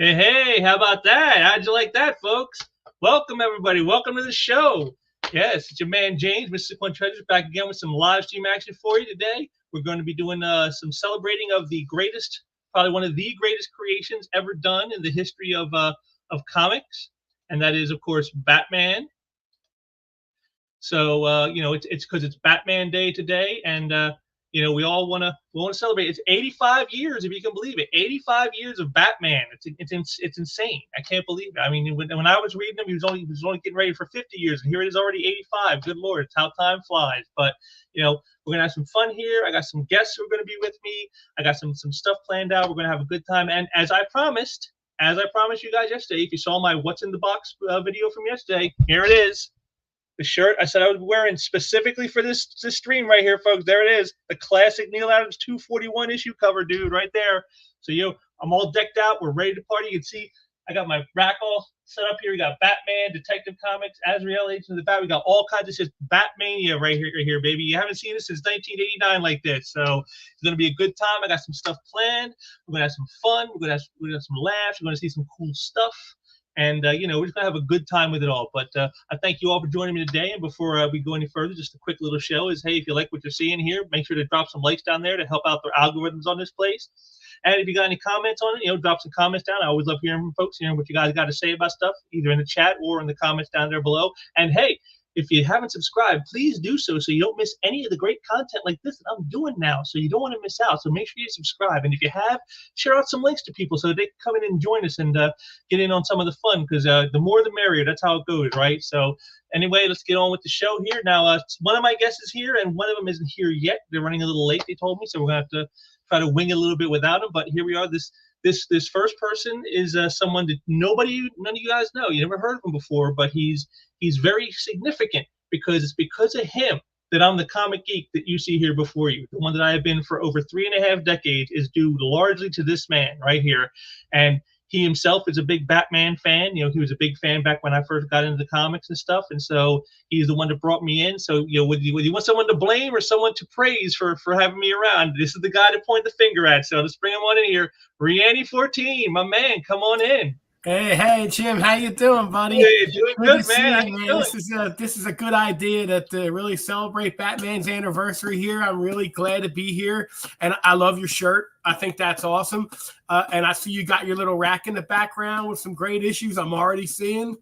Hey, hey, how about that? How'd you like that, folks? Welcome, everybody. Welcome to the show. Yes, it's your man James, Mr. Quinn Treasures, back again with some live stream action for you today. We're going to be doing some celebrating of the greatest, probably one of the greatest creations ever done in the history of comics, and that is, of course, Batman. So it's because it's Batman Day today, and we want to celebrate. It's 85 years, if you can believe it. 85 years of Batman. It's insane. I can't believe it. I mean, when I was reading him, he was only getting ready for 50 years, and here it is already 85. Good Lord, it's how time flies. But we're gonna have some fun here. I got some guests who are gonna be with me. I got some stuff planned out. We're gonna have a good time, and as I promised you guys yesterday, if you saw my "What's in the Box" video from yesterday, here it is. The shirt I said I was wearing specifically for this stream right here, folks. There it is, the classic Neil Adams 241 issue cover, dude, right there. So I'm all decked out. We're ready to party. You can see I got my rack all set up here. We got Batman, Detective Comics, Azrael, Agents of the Bat. We got all kinds of just Batmania right here, baby. You haven't seen this since 1989 like this, so it's gonna be a good time. I got some stuff planned. We're gonna have some fun. We're gonna have some laughs. We're gonna see some cool stuff. And we're just gonna have a good time with it all. But I thank you all for joining me today. And before we go any further, just a quick little show is, hey, if you like what you're seeing here, make sure to drop some likes down there to help out the algorithms on this place. And if you got any comments on it, drop some comments down. I always love hearing from folks, hearing what you guys got to say about stuff, either in the chat or in the comments down there below. And hey, if you haven't subscribed, please do so you don't miss any of the great content like this that I'm doing now. So you don't want to miss out. So make sure you subscribe. And if you have, share out some links to people so they can come in and join us and get in on some of the fun, because the more the merrier. That's how it goes, right? So anyway, let's get on with the show here. Now, one of my guests is here, and one of them isn't here yet. They're running a little late, they told me, so we're going to have to try to wing it a little bit without them. But here we are. This first person is someone that none of you guys know. You never heard of him before, but he's very significant because it's because of him that I'm the comic geek that you see here before you. The one that I have been for over 3.5 decades is due largely to this man right here. And he himself is a big Batman fan. He was a big fan back when I first got into the comics and stuff. And so he's the one that brought me in. So, whether you want someone to blame or someone to praise for having me around, this is the guy to point the finger at. So let's bring him on in here. Rianny 14, my man, come on in. Hey, Jim, how you doing, buddy? Hey, doing good, man. This is a good idea to really celebrate Batman's anniversary here. I'm really glad to be here, and I love your shirt. I think that's awesome. And I see you got your little rack in the background with some great issues I'm already seeing.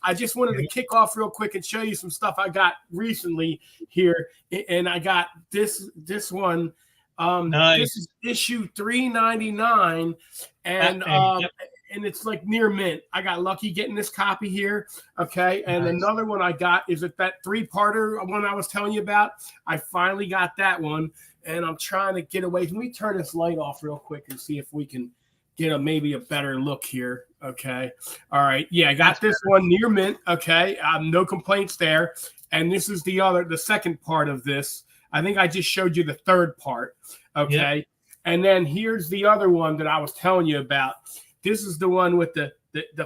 I just wanted to kick off real quick and show you some stuff I got recently here, and I got this one. Nice. This is issue 399, and Yep. And it's like near mint. I got lucky getting this copy here. Okay. And Nice. Another one I got is that 3-parter one I was telling you about. I finally got that one, and I'm trying to get away. Can we turn this light off real quick and see if we can get maybe a better look here? Okay. All right. Yeah, I got this one near mint. Okay. No complaints there. And this is the second part of this. I think I just showed you the third part. Okay. Yep. And then here's the other one that I was telling you about. This is the one with the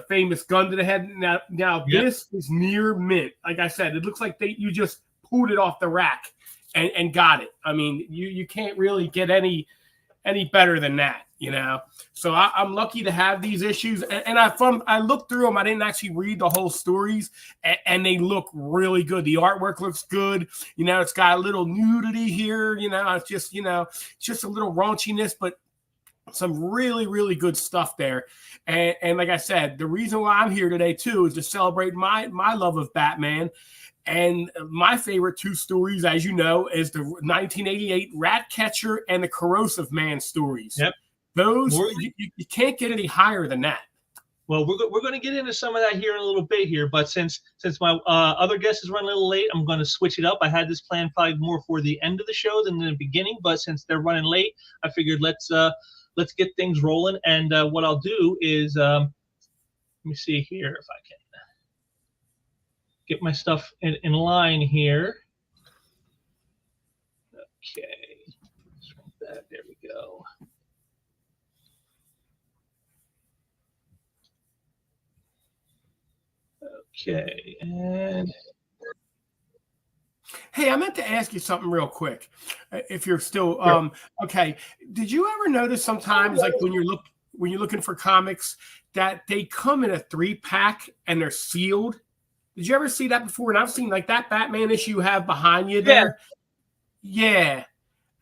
famous gun to the head. Now yep. This is near mint. Like I said, it looks like you just pulled it off the rack and got it. I mean, you can't really get any better than that, So I'm lucky to have these issues. And I looked through them. I didn't actually read the whole stories, and they look really good. The artwork looks good. It's got a little nudity here. It's just just a little raunchiness, but some really, really good stuff there. And like I said, the reason why I'm here today, too, is to celebrate my love of Batman. And my favorite 2 stories, as you know, is the 1988 Ratcatcher and the Corrosive Man stories. Yep. Those, you can't get any higher than that. Well, we're going to get into some of that here in a little bit here, but since my other guest is running a little late, I'm going to switch it up. I had this planned probably more for the end of the show than the beginning, but since they're running late, I figured let's get things rolling. And what I'll do is, let me see here if I can get my stuff in line here. Okay, there we go. Okay, and hey, I meant to ask you something real quick, if you're still okay. Did you ever notice sometimes, like when you're when you're looking for comics, that they come in a 3-pack and they're sealed. Did you ever see that before? And I've seen like that Batman issue you have behind you there. Yeah.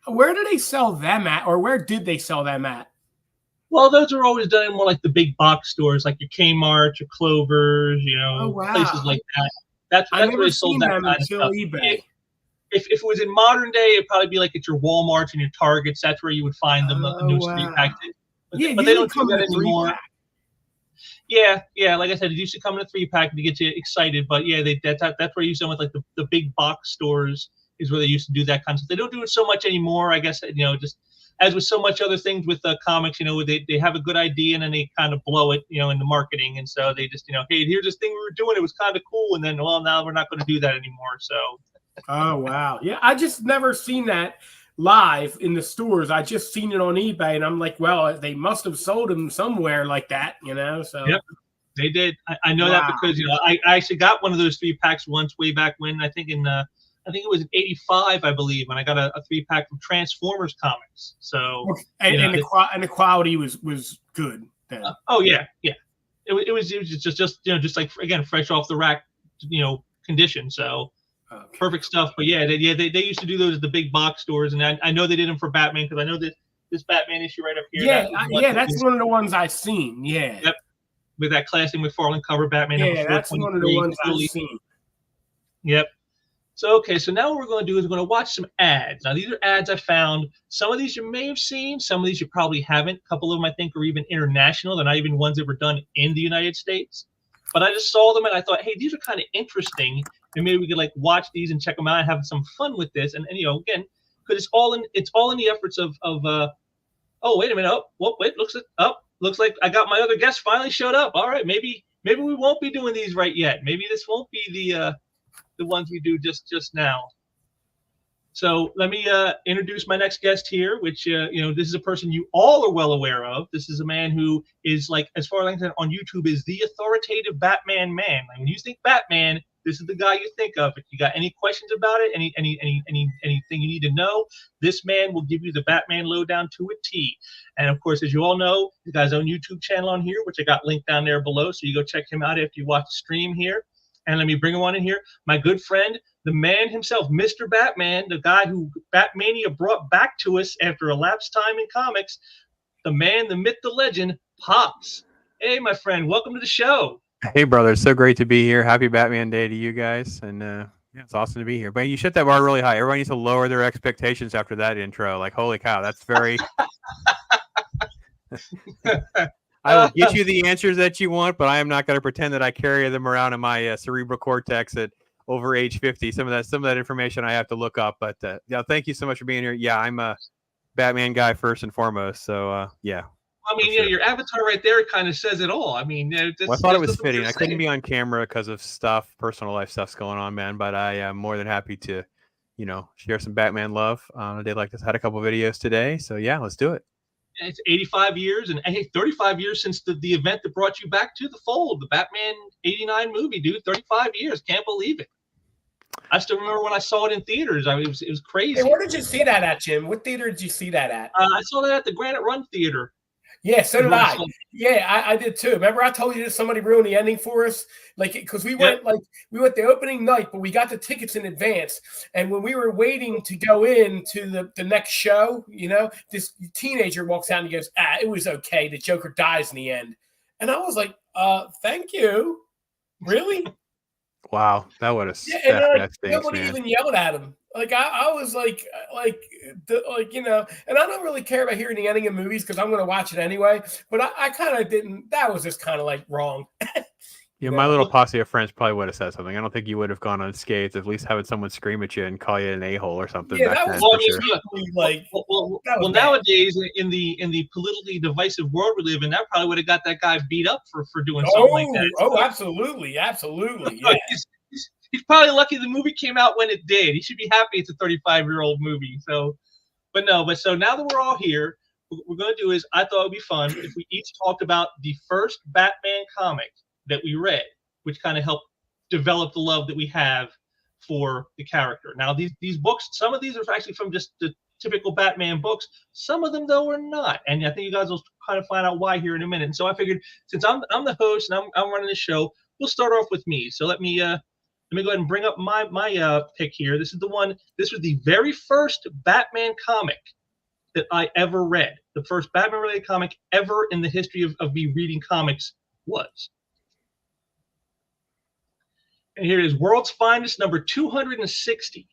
Where do they sell them at, or where did they sell them at? Well, those are always done in more like the big box stores, like your Kmart, your Clovers, places like that. That's where they sold that kind of stuff. eBay. If it was in modern day, it'd probably be like at your Walmarts and your Targets. That's where you would find them, the new 3-pack. But they don't do that anymore. Yeah. Like I said, it used to come in a 3-pack to get you excited. But yeah, that's where you see them with like the big box stores is where they used to do that kind of stuff. They don't do it so much anymore. I guess just as with so much other things with comics, they have a good idea and then they kind of blow it, in the marketing. And so they just, hey, here's this thing we were doing. It was kind of cool. And then, well, now we're not going to do that anymore. So. Oh, wow. Yeah, I just never seen that live in the stores. I just seen it on eBay, and I'm like, well, they must have sold them somewhere like that, So yep, they did. I know that because I actually got one of those 3-packs once way back when. I think it was in '85, I believe, and I got a 3-pack from Transformers comics. So and the quality was good then. Oh yeah. It was just like, again, fresh off the rack, condition. So. Okay. Perfect stuff. But yeah, they used to do those at the big box stores, and I know they did them for Batman because I know this Batman issue right up here. Yeah, that's one of the ones I've seen. Yeah. Yep. With that classic McFarlane cover, Batman. Yeah, that's one of the ones I've seen. Yep. So now what we're going to do is we're going to watch some ads. Now these are ads I found. Some of these you may have seen. Some of these you probably haven't. A couple of them I think are even international. They're not even ones that were done in the United States. But I just saw them and I thought, hey, these are kind of interesting. And maybe we could like watch these and check them out and have some fun with this. And again, because it's all in the efforts of oh, wait a minute. Looks like I got my other guest finally showed up. All right, maybe we won't be doing these right yet. Maybe this won't be the ones we do just now. So let me introduce my next guest here, which this is a person you all are well aware of. This is a man who is, like, as far as I can on YouTube, is the authoritative Batman man. Like, when you think Batman, this is the guy you think of. If you got any questions about it, anything you need to know, this man will give you the Batman lowdown to a T. And of course, as you all know, the guy's own YouTube channel on here, which I got linked down there below. So you go check him out after you watch the stream here. And let me bring him on in here. My good friend, the man himself, Mr. Batman, the guy who Batmania brought back to us after a lapsed time in comics, the man, the myth, the legend, Pops. Hey, my friend, welcome to the show. Hey, brother. It's so great to be here. Happy Batman Day to you guys. And yeah, it's awesome to be here. But you set that bar really high. Everyone needs to lower their expectations after that intro. Like, holy cow, that's very... I will get you the answers that you want, but I am not going to pretend that I carry them around in my cerebral cortex at over age 50. Some of that information I have to look up. But yeah, thank you so much for being here. Yeah, I'm a Batman guy first and foremost. So yeah. I mean, yeah, your avatar right there kind of says it all. I mean, I thought it was fitting. I couldn't be on camera because of personal life stuff's going on, man. But I am more than happy to, share some Batman love on a day like this. I had a couple videos today, so yeah, let's do it. It's 85 years and 35 years since the event that brought you back to the fold, the Batman '89 movie, dude. 35 years, can't believe it. I still remember when I saw it in theaters. It was crazy. Hey, where did you see that at, Jim? What theater did you see that at? I saw that at the Granite Run Theater. Yeah, so did I. Yeah, I did too. Remember I told you that somebody ruined the ending for us? Like, because we went the opening night, but we got the tickets in advance. And when we were waiting to go in to the next show, this teenager walks out and he goes, it was okay. The Joker dies in the end. And I was like, thank you. Really? Wow, that would have nobody even yelled at him. Like I was like, and I don't really care about hearing the ending of movies because I'm going to watch it anyway. But I kind of didn't. That was just kind of like wrong. Yeah, my little posse of friends probably would have said something. I don't think you would have gone unscathed, at least having someone scream at you and call you an a-hole or something. Yeah, that was nowadays in the politically divisive world we live in, that probably would have got that guy beat up for doing something like that. Oh, absolutely. Yeah. He's probably lucky the movie came out when it did. He should be happy it's a 35-year-old movie. So now that we're all here, what we're going to do is, I thought it would be fun if we each talked about the first Batman comic that we read, which kind of helped develop the love that we have for the character. Now, these books, some of these are actually from just the typical Batman books. Some of them, though, are not. And I think you guys will kind of find out why here in a minute. And so I figured, since I'm the host and I'm running the show, we'll start off with me. So let me go ahead and bring up my pick here. This is the one. This was the very first Batman comic that I ever read. The first Batman-related comic ever in the history of me reading comics was. And here it is, World's Finest, number 260.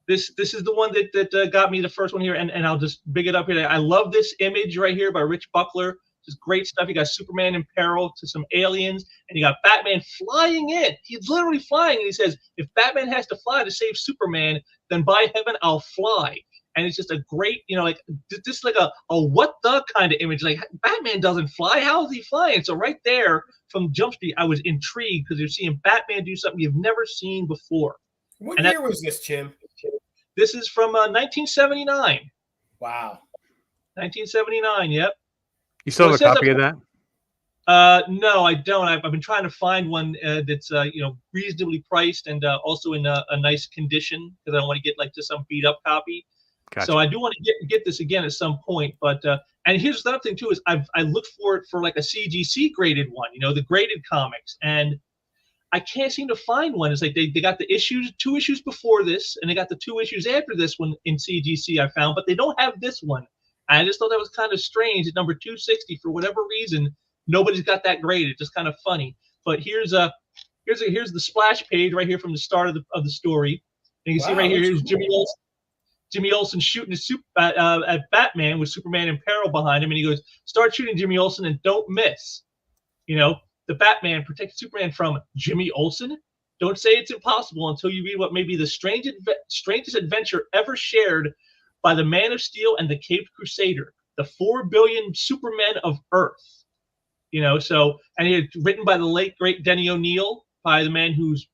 This is the one that got me the first one here, and I'll just big it up here. I love this image right here by Rich Buckler. Just great stuff. You got Superman in peril to some aliens, and you got Batman flying in. He's literally flying, and he says, if Batman has to fly to save Superman, then by heaven, I'll fly. And it's just a great, like just like a what the kind of image. Like, Batman doesn't fly. How is he flying? So right there from Jump Street, I was intrigued because you're seeing Batman do something you've never seen before. What year was this, Jim? This is from 1979. Wow. 1979, yep. You still have a copy of that? No, I don't. I've been trying to find one that's reasonably priced and also in a nice condition, because I don't want to get like just some beat up copy. Gotcha. So I do want to get this again at some point. But and here's the other thing too, is I looked for it for like a CGC graded one, the graded comics, and I can't seem to find one. It's like they got the two issues before this, and they got the 2 issues after this one in CGC I found, but they don't have this one. I just thought that was kind of strange. At number 260, for whatever reason, nobody's got that graded. Just kind of funny. But here's the splash page right here from the start of the story. And you can see right here, here's Jimmy Olsen shooting at Batman with Superman in peril behind him, and he goes, "Start shooting, Jimmy Olsen, and don't miss." The Batman protects Superman from Jimmy Olsen. Don't say it's impossible until you read what may be the strangest adventure ever shared by the Man of Steel and the Caped Crusader, the 4 billion Supermen of Earth. And it's written by the late great Denny O'Neil, by the man who's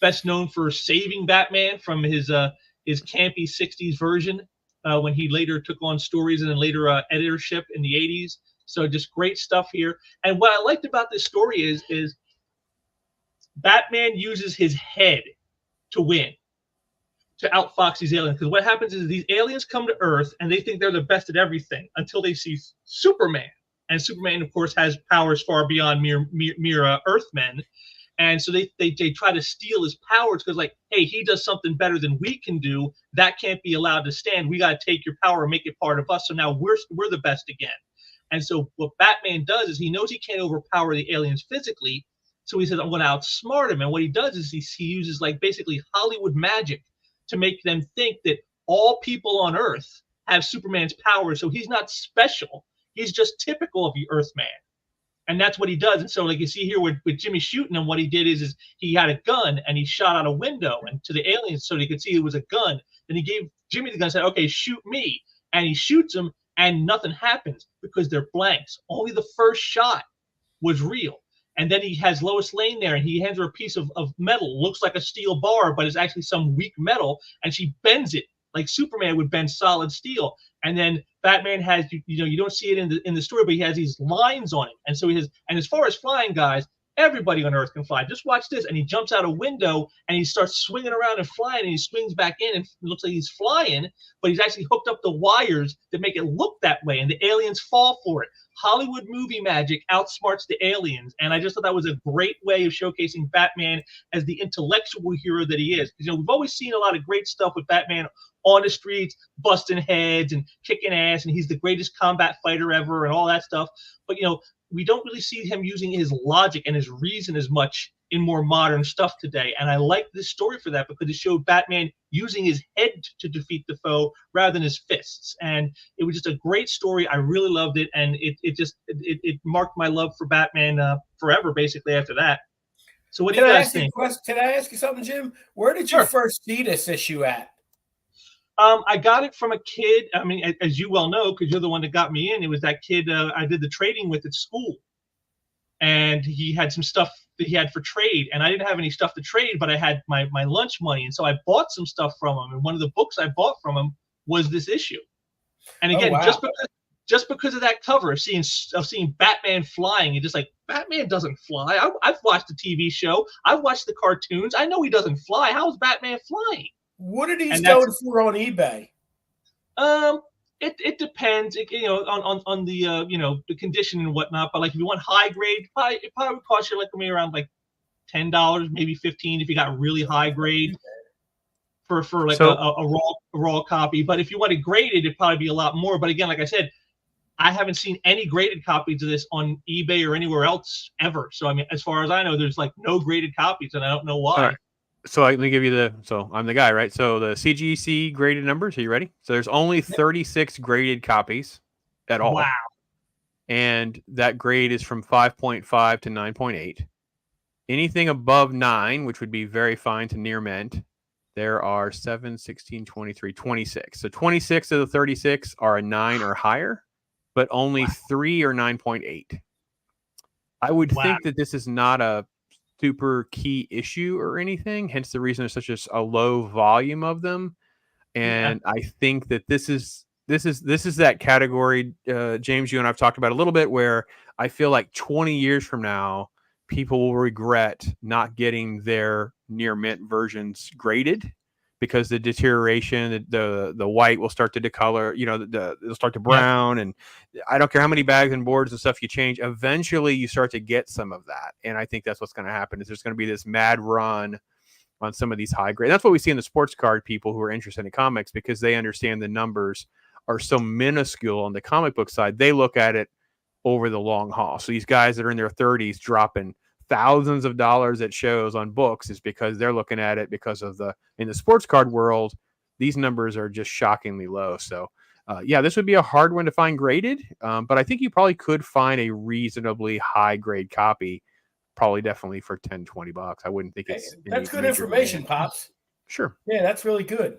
best known for saving Batman from his campy 60s version when he later took on stories and then later editorship in the 80s. So just great stuff here. And what I liked about this story is Batman uses his head to win, to outfox these aliens. Because what happens is these aliens come to Earth and they think they're the best at everything until they see Superman. And Superman, of course, has powers far beyond mere Earthmen. And so they try to steal his powers because, like, hey, he does something better than we can do. That can't be allowed to stand. We got to take your power and make it part of us. So now we're the best again. And so what Batman does is he knows he can't overpower the aliens physically. So he says, I'm going to outsmart him. And what he does is he uses like basically Hollywood magic to make them think that all people on Earth have Superman's powers. So he's not special. He's just typical of the Earthman. And that's what he does. And so like you see here with Jimmy shooting him, what he did is he had a gun and he shot out a window and to the aliens so they could see it was a gun. Then he gave Jimmy the gun and said, okay, shoot me. And he shoots him and nothing happens because they're blanks. Only the first shot was real. And then he has Lois Lane there and he hands her a piece of metal. Looks like a steel bar, but it's actually some weak metal. And she bends it like Superman would bend solid steel. And then Batman has, you don't see it in the story, but he has these lines on him. And so he has, and as far as flying, guys, everybody on Earth can fly. Just watch this. And he jumps out a window and he starts swinging around and flying and he swings back in and it looks like he's flying, but he's actually hooked up the wires that make it look that way. And the aliens fall for it. Hollywood movie magic outsmarts the aliens. And I just thought that was a great way of showcasing Batman as the intellectual hero that he is. Because, we've always seen a lot of great stuff with Batman on the streets, busting heads and kicking ass, and he's the greatest combat fighter ever and all that stuff. But, we don't really see him using his logic and his reason as much in more modern stuff today. And I like this story for that because it showed Batman using his head to defeat the foe rather than his fists. And it was just a great story. I really loved it. And it marked my love for Batman forever, basically, after that. So what do you guys think? Can I ask you something, Jim? Where did you first see this issue at? I got it from a kid. I mean, as you well know, because you're the one that got me in. It was that kid I did the trading with at school. And he had some stuff that he had for trade. And I didn't have any stuff to trade, but I had my lunch money. And so I bought some stuff from him. And one of the books I bought from him was this issue. And again, just because of that cover, of seeing Batman flying, and just like, Batman doesn't fly. I've watched the TV show. I've watched the cartoons. I know he doesn't fly. How is Batman flying? What did he go for on eBay? It depends, on the the condition and whatnot. But like if you want high grade, it probably would cost you like maybe around like $10, maybe 15 if you got really high grade for like So a raw copy. But if you want it graded, it'd probably be a lot more. But again, like I said, I haven't seen any graded copies of this on eBay or anywhere else ever. So I mean, as far as I know, there's like no graded copies, and I don't know why. all right. So let me give you so I'm the guy, right? So the CGC graded numbers, are you ready? So there's only 36 graded copies at all. Wow. And that grade is from 5.5 to 9.8. Anything above 9, which would be very fine to near mint, there are 7, 16, 23, 26. So 26 of the 36 are a 9 or higher, but only 3 are 9.8. I would think that this is not a super key issue or anything, hence the reason there's such a low volume of them. And I think that this is that category, James, you and I've talked about a little bit, where I feel like 20 years from now, people will regret not getting their near mint versions graded, because the deterioration, the white will start to decolor, it'll start to brown. And I don't care how many bags and boards and stuff you change, eventually you start to get some of that. And I think that's what's going to happen, is there's going to be this mad run on some of these high grade. That's what we see in the sports card people who are interested in comics, because they understand the numbers are so minuscule on the comic book side. They look at it over the long haul. So these guys that are in their 30s dropping thousands of dollars at shows on books is because they're looking at it because of in the sports card world, these numbers are just shockingly low. So this would be a hard one to find graded. But I think you probably could find a reasonably high grade copy, probably definitely for $10-$20. I wouldn't think it's that's good information, Pops. Sure. Yeah, that's really good.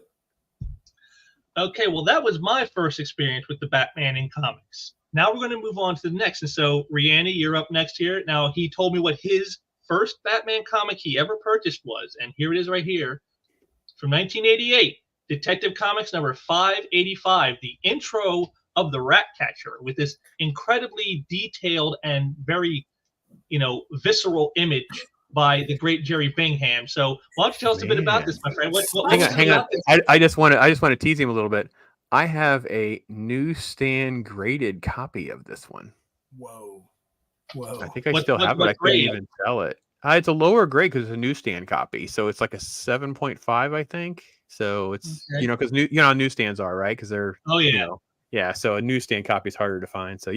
Okay, well, that was my first experience with the Batman in comics. Now we're going to move on to the next. And so, Rihanna, you're up next here. Now, he told me what his first Batman comic he ever purchased was. And here it is right here. From 1988, Detective Comics number 585, the intro of the Ratcatcher, with this incredibly detailed and very, visceral image by the great Jerry Bingham. So why don't you tell us a bit about this, my friend? Hang on. I just want to tease him a little bit. I have a newsstand graded copy of this one. Whoa. I think I still have it. I couldn't even sell it. It's a lower grade because it's a newsstand copy. So it's like a 7.5, I think. So it's, because how newsstands are, right? Because they're, so a newsstand copy is harder to find. So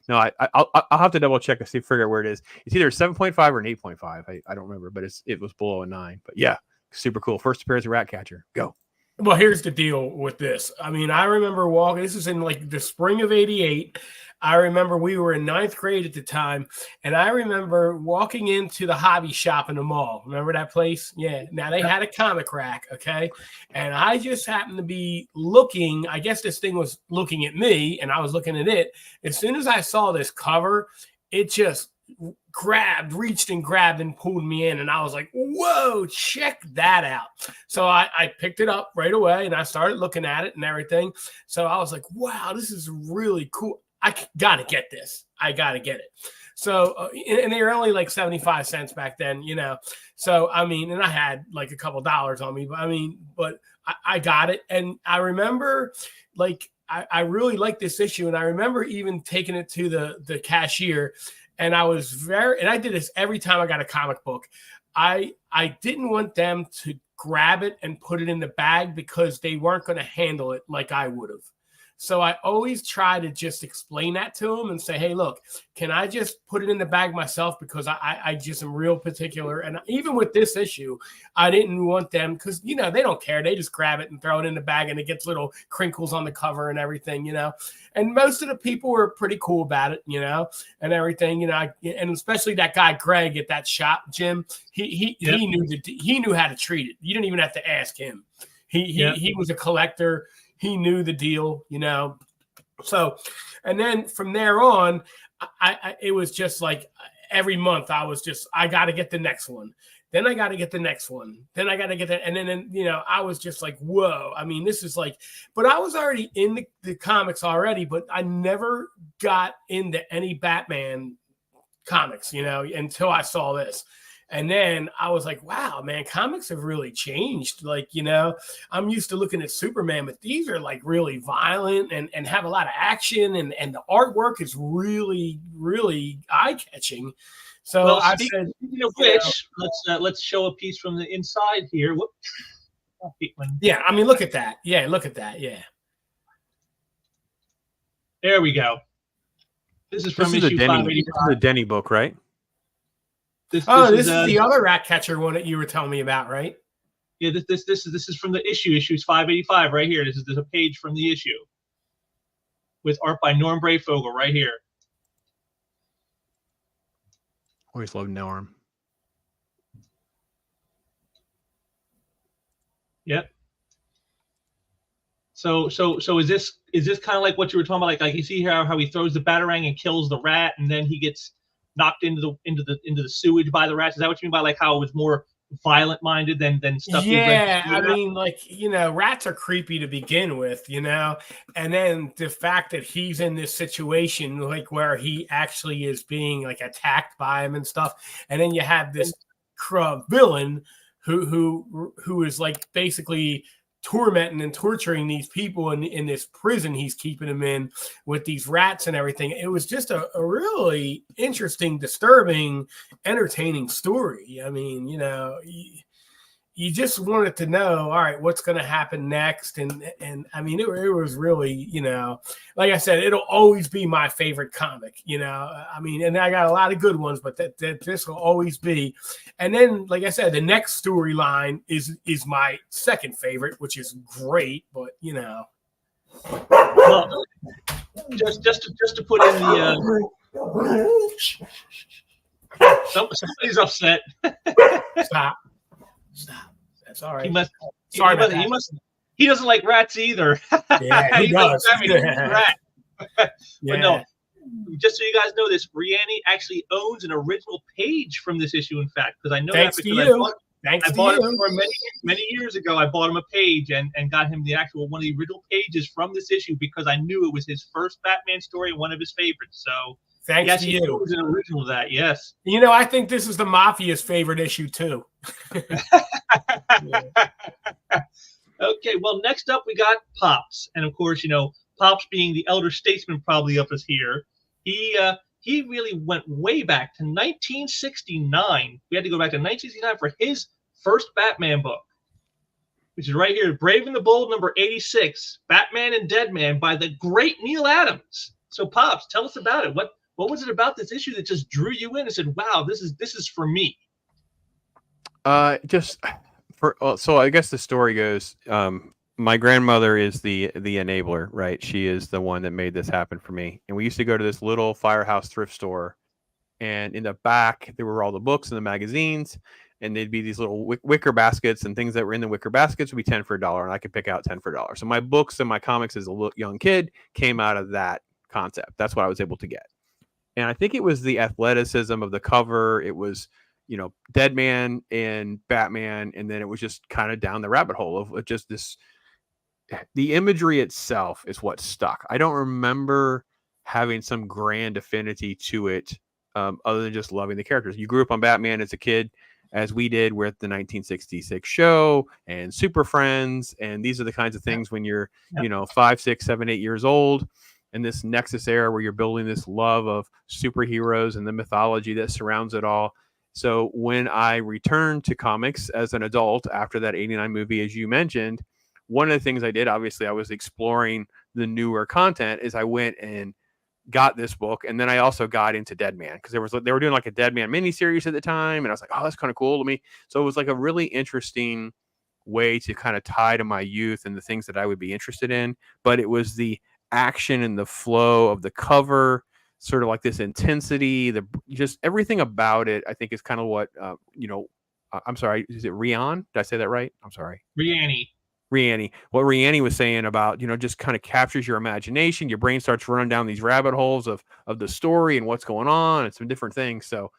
no, I'll have to double check and figure out where it is. It's either 7.5 or an 8.5. I don't remember, but it was below a 9. But yeah, super cool. First appearance of Ratcatcher. Go. Well, here's the deal with this. I mean, I remember walking. This is in like the spring of '88. I remember we were in 9th grade at the time, and I remember walking into the hobby shop in the mall. Remember that place? Yeah. Now they had a comic rack, okay? And I just happened to be looking. I guess this thing was looking at me, and I was looking at it. As soon as I saw this cover, it just reached and grabbed and pulled me in, and I was like, whoa, check that out. So I picked it up right away, and I started looking at it and everything. So I was like, wow, this is really cool. I gotta get this. I gotta get it. So and they were only like 75 cents back then, so I mean, and I had like a couple dollars on me, but I got it. And I remember like I really liked this issue, and I remember even taking it to the cashier. And I did this every time I got a comic book. I didn't want them to grab it and put it in the bag because they weren't going to handle it like I would have. So I always try to just explain that to them and say, hey, look, can I just put it in the bag myself? Because I just am real particular. And even with this issue, I didn't want them, because, they don't care. They just grab it and throw it in the bag, and it gets little crinkles on the cover and everything, And most of the people were pretty cool about it, and everything, and especially that guy, Greg, at that shop, Jim, he knew how to treat it. You didn't even have to ask him. He was a collector. He knew the deal, So, and then from there on, it was just like every month I got to get the next one. Then I got to get the next one. Then I got to get that. And then, I was just like, whoa. I mean, this is like, but I was already in the comics already, but I never got into any Batman comics, until I saw this. And then I was like, wow, man, comics have really changed. Like, I'm used to looking at Superman, but these are like really violent and have a lot of action, and the artwork is really, really eye-catching. So Well, I speaking said, of which, let's show a piece from the inside here. Whoop. yeah, I mean, look at that. Yeah, look at that. Yeah. There we go. This is from This is issue 585. This is a Denny book, right? This is the other Ratcatcher one that you were telling me about, right? Yeah, this is from the issues 585 right here. This is a page from the issue with art by Norm Brayfogle right here. Always love Norm. Yep. So is this kind of like what you were talking about? Like you see here how he throws the batarang and kills the rat, and then he gets knocked into the sewage by the rats. Is that what you mean by like how it was more violent minded than stuff? Yeah, I mean, like, rats are creepy to begin with, and then the fact that he's in this situation like where he actually is being like attacked by him and stuff, and then you have this villain who is like basically tormenting and torturing these people in this prison he's keeping them in with these rats and everything. It was just a really interesting, disturbing, entertaining story. I mean, you just wanted to know, all right, what's going to happen next. And I mean, it was really, like I said, it'll always be my favorite comic, I mean, and I got a lot of good ones, but that this will always be. And then, like I said, the next storyline is my second favorite, which is great, but Well, just to put in the somebody's upset. Stop. That's all right. He doesn't like rats either. Yeah, he does. Rat. But no, just so you guys know this, Riani actually owns an original page from this issue, in fact, because I know Thanks that to because you. I bought him for many years ago. I bought him a page and got him the actual one of the original pages from this issue because I knew it was his first Batman story and one of his favorites. So thanks to you. It was an original of that, yes. I think this is the Mafia's favorite issue too. Okay, well, next up we got Pops, and of course, Pops being the elder statesman probably of us here, he really went way back to 1969. We had to go back to 1969 for his first Batman book, which is right here, Brave and the Bold, number 86, Batman and Deadman by the great Neil Adams. So, Pops, tell us about it. What was it about this issue that just drew you in and said, "Wow, this is for me"? So I guess the story goes, my grandmother is the enabler, right? She is the one that made this happen for me. And we used to go to this little firehouse thrift store, and in the back there were all the books and the magazines, and they'd be these little wicker baskets, and things that were in the wicker baskets would be 10 for $1, and I could pick out 10 for $1. So my books and my comics as a young kid came out of that concept. That's what I was able to get. And I think it was the athleticism of the cover. It was, Deadman and Batman, and then it was just kind of down the rabbit hole of just this. The imagery itself is what stuck. I don't remember having some grand affinity to it, other than just loving the characters. You grew up on Batman as a kid, as we did with the 1966 show and Super Friends, and these are the kinds of things when you're, 5, 6, 7, 8 years old. And this Nexus era where you're building this love of superheroes and the mythology that surrounds it all. So when I returned to comics as an adult after that 89 movie, as you mentioned, one of the things I did, obviously I was exploring the newer content, is I went and got this book. And then I also got into Deadman because they were doing like a Deadman miniseries at the time. And I was like, oh, that's kind of cool to me. So it was like a really interesting way to kind of tie to my youth and the things that I would be interested in. But it was the action and the flow of the cover, sort of like this intensity, just everything about it, I think is kind of what, I'm sorry, is it Rian? Did I say that right? I'm sorry. Riani. What Riani was saying about, just kind of captures your imagination. Your brain starts running down these rabbit holes of the story and what's going on and some different things. So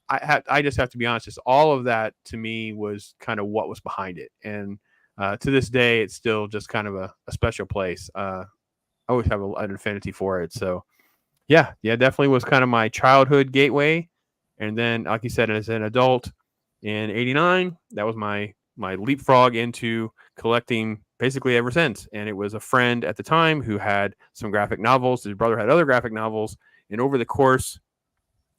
I just have to be honest, just all of that to me was kind of what was behind it. And to this day, it's still just kind of a special place. I always have an affinity for it. So yeah, definitely was kind of my childhood gateway. And then, like you said, as an adult, in '89. That was my leapfrog into collecting basically ever since. And it was a friend at the time who had some graphic novels. His brother had other graphic novels. And over the course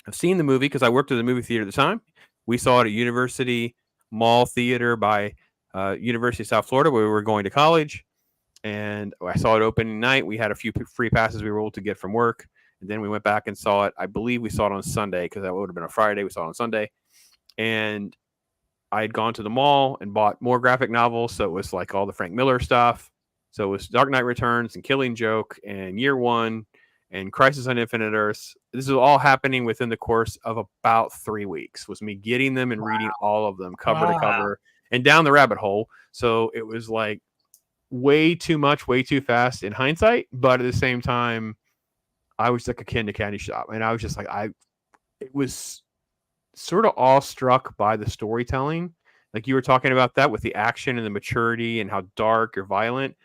of seeing the movie, because I worked at the movie theater at the time, we saw it at University Mall Theater by University of South Florida, where we were going to college. And I saw it opening night. We had a few free passes we were able to get from work. And then we went back and saw it. I believe we saw it on Sunday, because that would have been a Friday. We saw it on Sunday. And I had gone to the mall and bought more graphic novels. So it was like all the Frank Miller stuff. So it was Dark Knight Returns and Killing Joke and Year One and Crisis on Infinite Earths. This is all happening within the course of about 3 weeks, was me getting them and reading all of them cover to cover and down the rabbit hole. So it was like way too much, way too fast in hindsight. But at the same time, I was like a kid in a candy shop. And I was just like, it was sort of awestruck by the storytelling. Like you were talking about that with the action and the maturity and how dark or violent.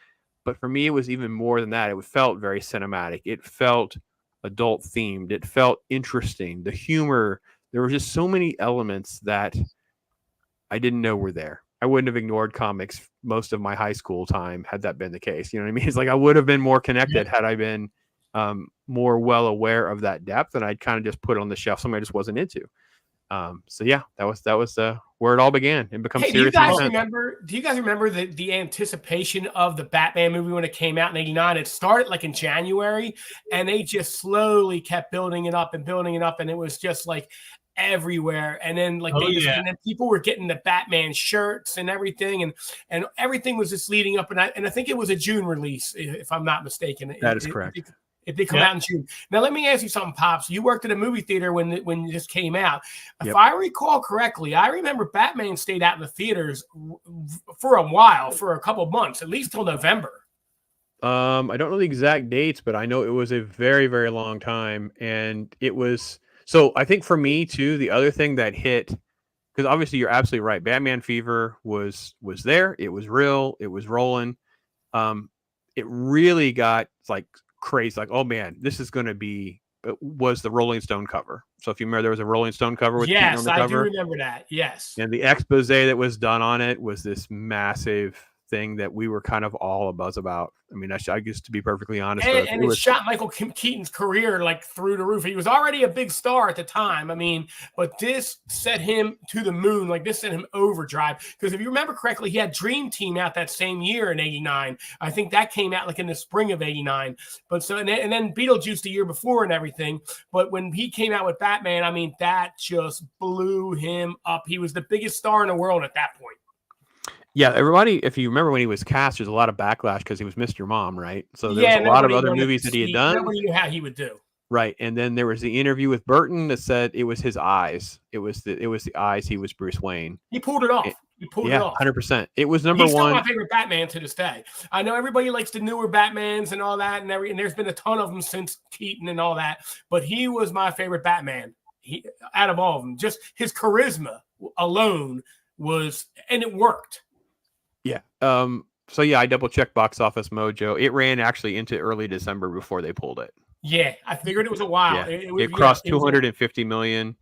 But for me, it was even more than that. It felt very cinematic. It felt adult themed. It felt interesting. The humor, there were just so many elements that I didn't know were there. I wouldn't have ignored comics most of my high school time had that been the case. You know what I mean? It's like I would have been more connected had I been more well aware of that depth, and I'd kind of just put it on the shelf. Something I just wasn't into. So yeah, that was where it all began and become serious. Do you guys remember the anticipation of the Batman movie when it came out in '89? It started like in January, and they just slowly kept building it up, and it was just like everywhere. And then and then people were getting the Batman shirts and everything, and everything was just leading up. And I think it was a June release, if I'm not mistaken. That is correct. If they come out in June. Now, let me ask you something, Pops. You worked at a movie theater when this came out. If I recall correctly, I remember Batman stayed out in the theaters for a while, for a couple of months, at least till November. I don't know the exact dates, but I know it was a very, very long time. And it was, so I think for me too, the other thing that hit, because obviously you're absolutely right. Batman fever was there. It was real. It was rolling. It really got like crazy, like, oh man, this is going to be, was the Rolling Stone cover. So if you remember, there was a Rolling Stone cover with Keaton on the cover. I do remember that. Yes. And the expose that was done on it was this massive thing that we were kind of all abuzz about. I mean, I guess, to be perfectly honest, and it shot Michael Keaton's career like through the roof. He was already a big star at the time. I mean, but this set him to the moon. Like this sent him overdrive. Because if you remember correctly, he had Dream Team out that same year in '89. I think that came out like in the spring of '89. But so and then Beetlejuice the year before and everything. But when he came out with Batman, I mean, that just blew him up. He was the biggest star in the world at that point. Yeah, everybody, if you remember when he was cast, there's a lot of backlash because he was Mr. Mom, right? So there was a lot of other movies that he had done. Nobody knew how he would do. Right, and then there was the interview with Burton that said it was his eyes. It was the eyes. He was Bruce Wayne. He pulled it off. He pulled it off. 100%. It was number one. He's still my favorite Batman to this day. I know everybody likes the newer Batmans and all that, and there's been a ton of them since Keaton and all that. But he was my favorite Batman. Out of all of them, just his charisma alone was, and it worked. Yeah. So yeah, I double checked Box Office Mojo. It ran actually into early December before they pulled it. Yeah, I figured it was a while. Yeah. It crossed 250 million,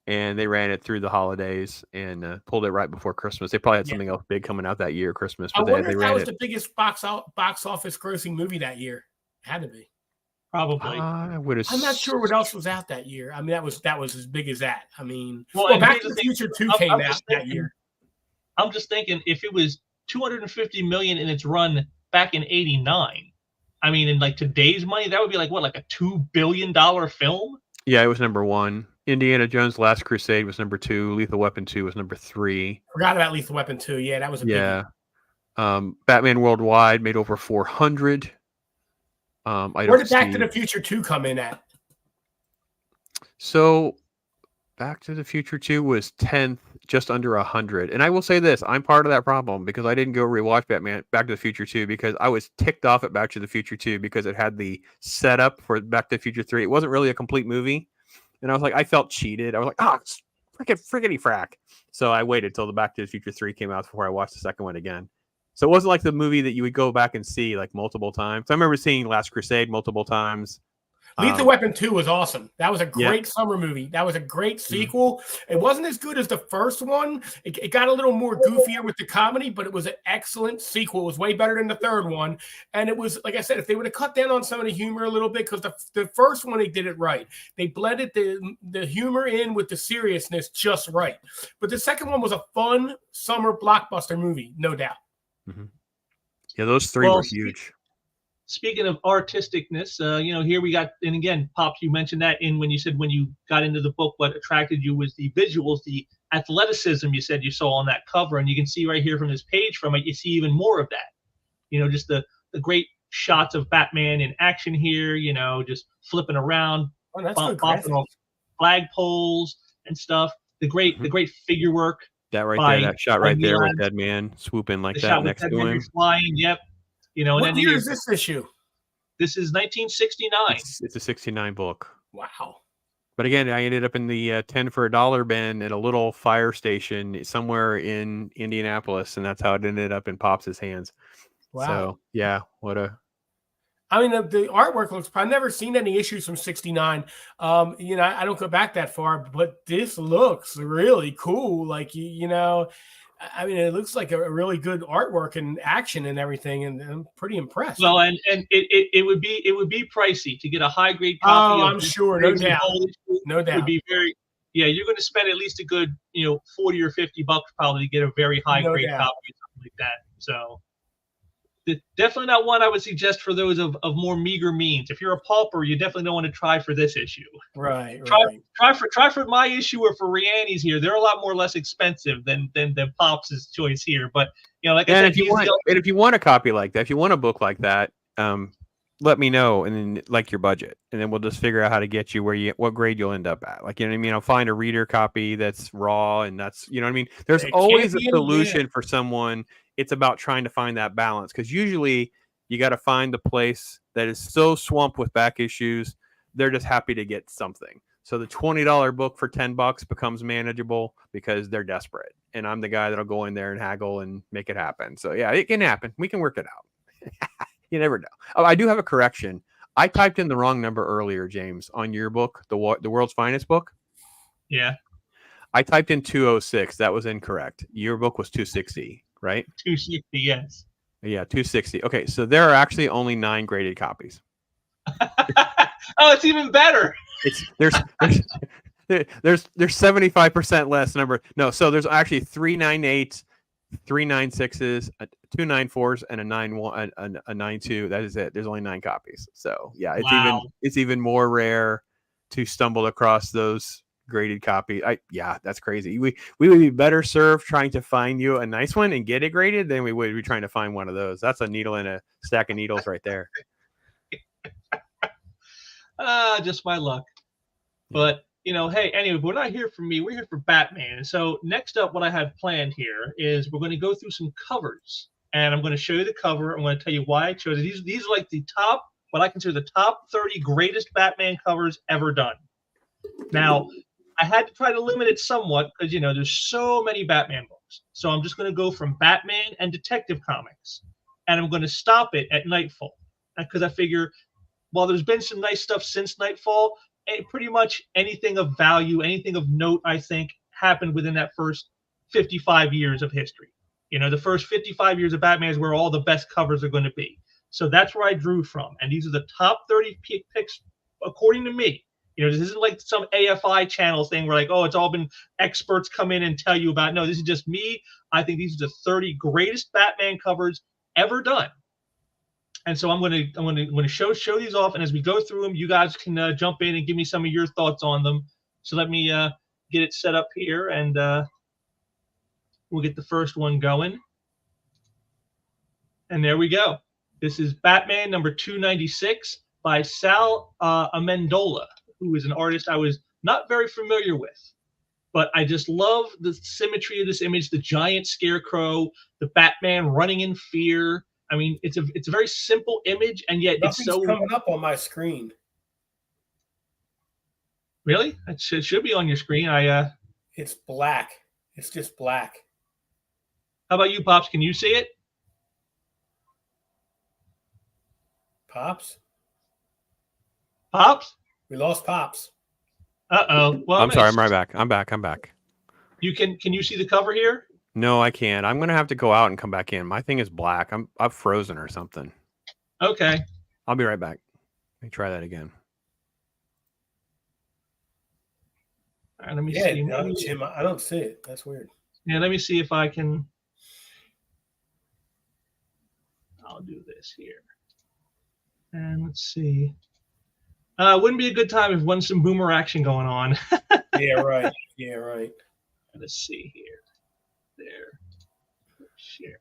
and they ran it through the holidays and pulled it right before Christmas. They probably had something else big coming out that year, Christmas. But I wonder if that was the biggest box office grossing movie that year. It had to be. Probably. I'm not sure what else was out that year. I mean, that was as big as that. I mean, Back to the Future 2 came out that year. I'm just thinking if it was 250 million in its run back in '89. I mean, in like today's money, that would be like what, like a $2 billion film? Yeah, it was number one. Indiana Jones: Last Crusade was number 2. Lethal Weapon 2 was number 3. Forgot about Lethal Weapon 2. Yeah, that was a big one. Batman Worldwide made over 400. Where did Back to the Future 2 come in at? So Back to the Future 2 was 10th, just under 100. And I will say this, I'm part of that problem because I didn't go rewatch Back to the Future 2 because I was ticked off at Back to the Future 2 because it had the setup for Back to the Future 3. It wasn't really a complete movie. And I was like, I felt cheated. I was like, it's frickety frack. So I waited till the Back to the Future 3 came out before I watched the second one again. So it wasn't like the movie that you would go back and see like multiple times. I remember seeing Last Crusade multiple times. Lethal Weapon 2 was awesome. That was a Yeah. great summer movie. That was a great sequel. It wasn't as good as the first one. It got a little more goofier with the comedy, but it was an excellent sequel. It was way better than the third one. And it was, like I said, if they would have cut down on some of the humor a little bit, because the first one, they did it right. They blended the humor in with the seriousness just right. But the second one was a fun summer blockbuster movie, no doubt. Mm-hmm. Yeah, those three were huge. Speaking of artisticness, here we got, and again, Pops, you mentioned that when you got into the book, what attracted you was the visuals, the athleticism you said you saw on that cover. And you can see right here from this page from it, you see even more of that. Just the great shots of Batman in action here, just flipping around, bopping off flagpoles and stuff. The great figure work. That right there, that shot right there with Deadman swooping like that next to him. Flying, yep. What year is this issue? This is 1969. It's a 69 book. Wow. But again, I ended up in the 10 for $1 bin at a little fire station somewhere in Indianapolis, and that's how it ended up in Pops' hands. Wow. So, yeah, I mean, the artwork looks. I've never seen any issues from '69. I don't go back that far, but this looks really cool. Like I mean, it looks like a really good artwork and action and everything, and I'm pretty impressed. Well, and it would be pricey to get a high grade copy. I'm sure, no doubt, no doubt. Would be you're going to spend at least a good $40 or $50 probably to get a very high grade copy or something like that. So. Definitely not one I would suggest for those of more meager means. If you're a pauper, you definitely don't want to try for this issue. Right. Try for my issue or for Rihanni's here. They're a lot more less expensive than Pops' choice here. But like I said, if you want a copy like that, if you want a book like that, let me know and then like your budget, and then we'll just figure out how to get you what grade you'll end up at. Like I'll find a reader copy that's raw, and that's There's always a solution for someone. It's about trying to find that balance, because usually you got to find the place that is so swamped with back issues, they're just happy to get something. So the $20 book for $10 becomes manageable because they're desperate. And I'm the guy that'll go in there and haggle and make it happen. So yeah, it can happen. We can work it out. You never know. Oh, I do have a correction. I typed in the wrong number earlier, James, on your book, the World's Finest book. Yeah. I typed in 206. That was incorrect. Your book was 260. Right? 260, yes. Yeah, 260. Okay, so there are actually only 9 graded copies. Oh, it's even better. There's 75% less number. No, so there's actually 398s, 396s, 294s, and a 91, a 92. That is it. There's only 9 copies. So yeah, it's even more rare to stumble across those graded copy. That's crazy. We would be better served trying to find you a nice one and get it graded than we would be trying to find one of those. That's a needle in a stack of needles right there. Just my luck. But hey, anyway, we're not here for me. We're here for Batman. So next up, what I have planned here is we're going to go through some covers, and I'm going to show you the cover. I'm going to tell you why I chose it. These are like what I consider the top 30 greatest Batman covers ever done. Now, I had to try to limit it somewhat because, there's so many Batman books. So I'm just going to go from Batman and Detective Comics. And I'm going to stop it at Nightfall. Because I figure, while there's been some nice stuff since Nightfall, pretty much anything of value, anything of note, I think, happened within that first 55 years of history. The first 55 years of Batman is where all the best covers are going to be. So that's where I drew from. And these are the top 30 picks, according to me. This isn't like some AFI channel thing where it's all been experts come in and tell you about. No, this is just me. I think these are the 30 greatest Batman covers ever done. And so I'm going to show these off, and as we go through them, you guys can jump in and give me some of your thoughts on them. So let me get it set up here, and we'll get the first one going. And there we go. This is Batman number 296 by Sal Amendola, who is an artist I was not very familiar with. But I just love the symmetry of this image, the giant scarecrow, the Batman running in fear. I mean, it's a very simple image, and yet Nothing's it's so coming up on my screen. Really? It should be on your screen. It's black. It's just black. How about you, Pops? Can you see it? Pops? Pops? We lost Pops. Uh-oh. Well, I'm sorry. I'm right back. I'm back. Can you see the cover here? No, I can't. I'm gonna have to go out and come back in. My thing is black. I'm frozen or something. Okay. I'll be right back. Let me try that again. All right, let me Yeah, see. no, Jim, I don't see it. That's weird. Yeah, let me see if I can. I'll do this here. And let's see. Wouldn't be a good time if wasn't some boomer action going on. Yeah, right. Yeah, right. Let's see here. There. Share.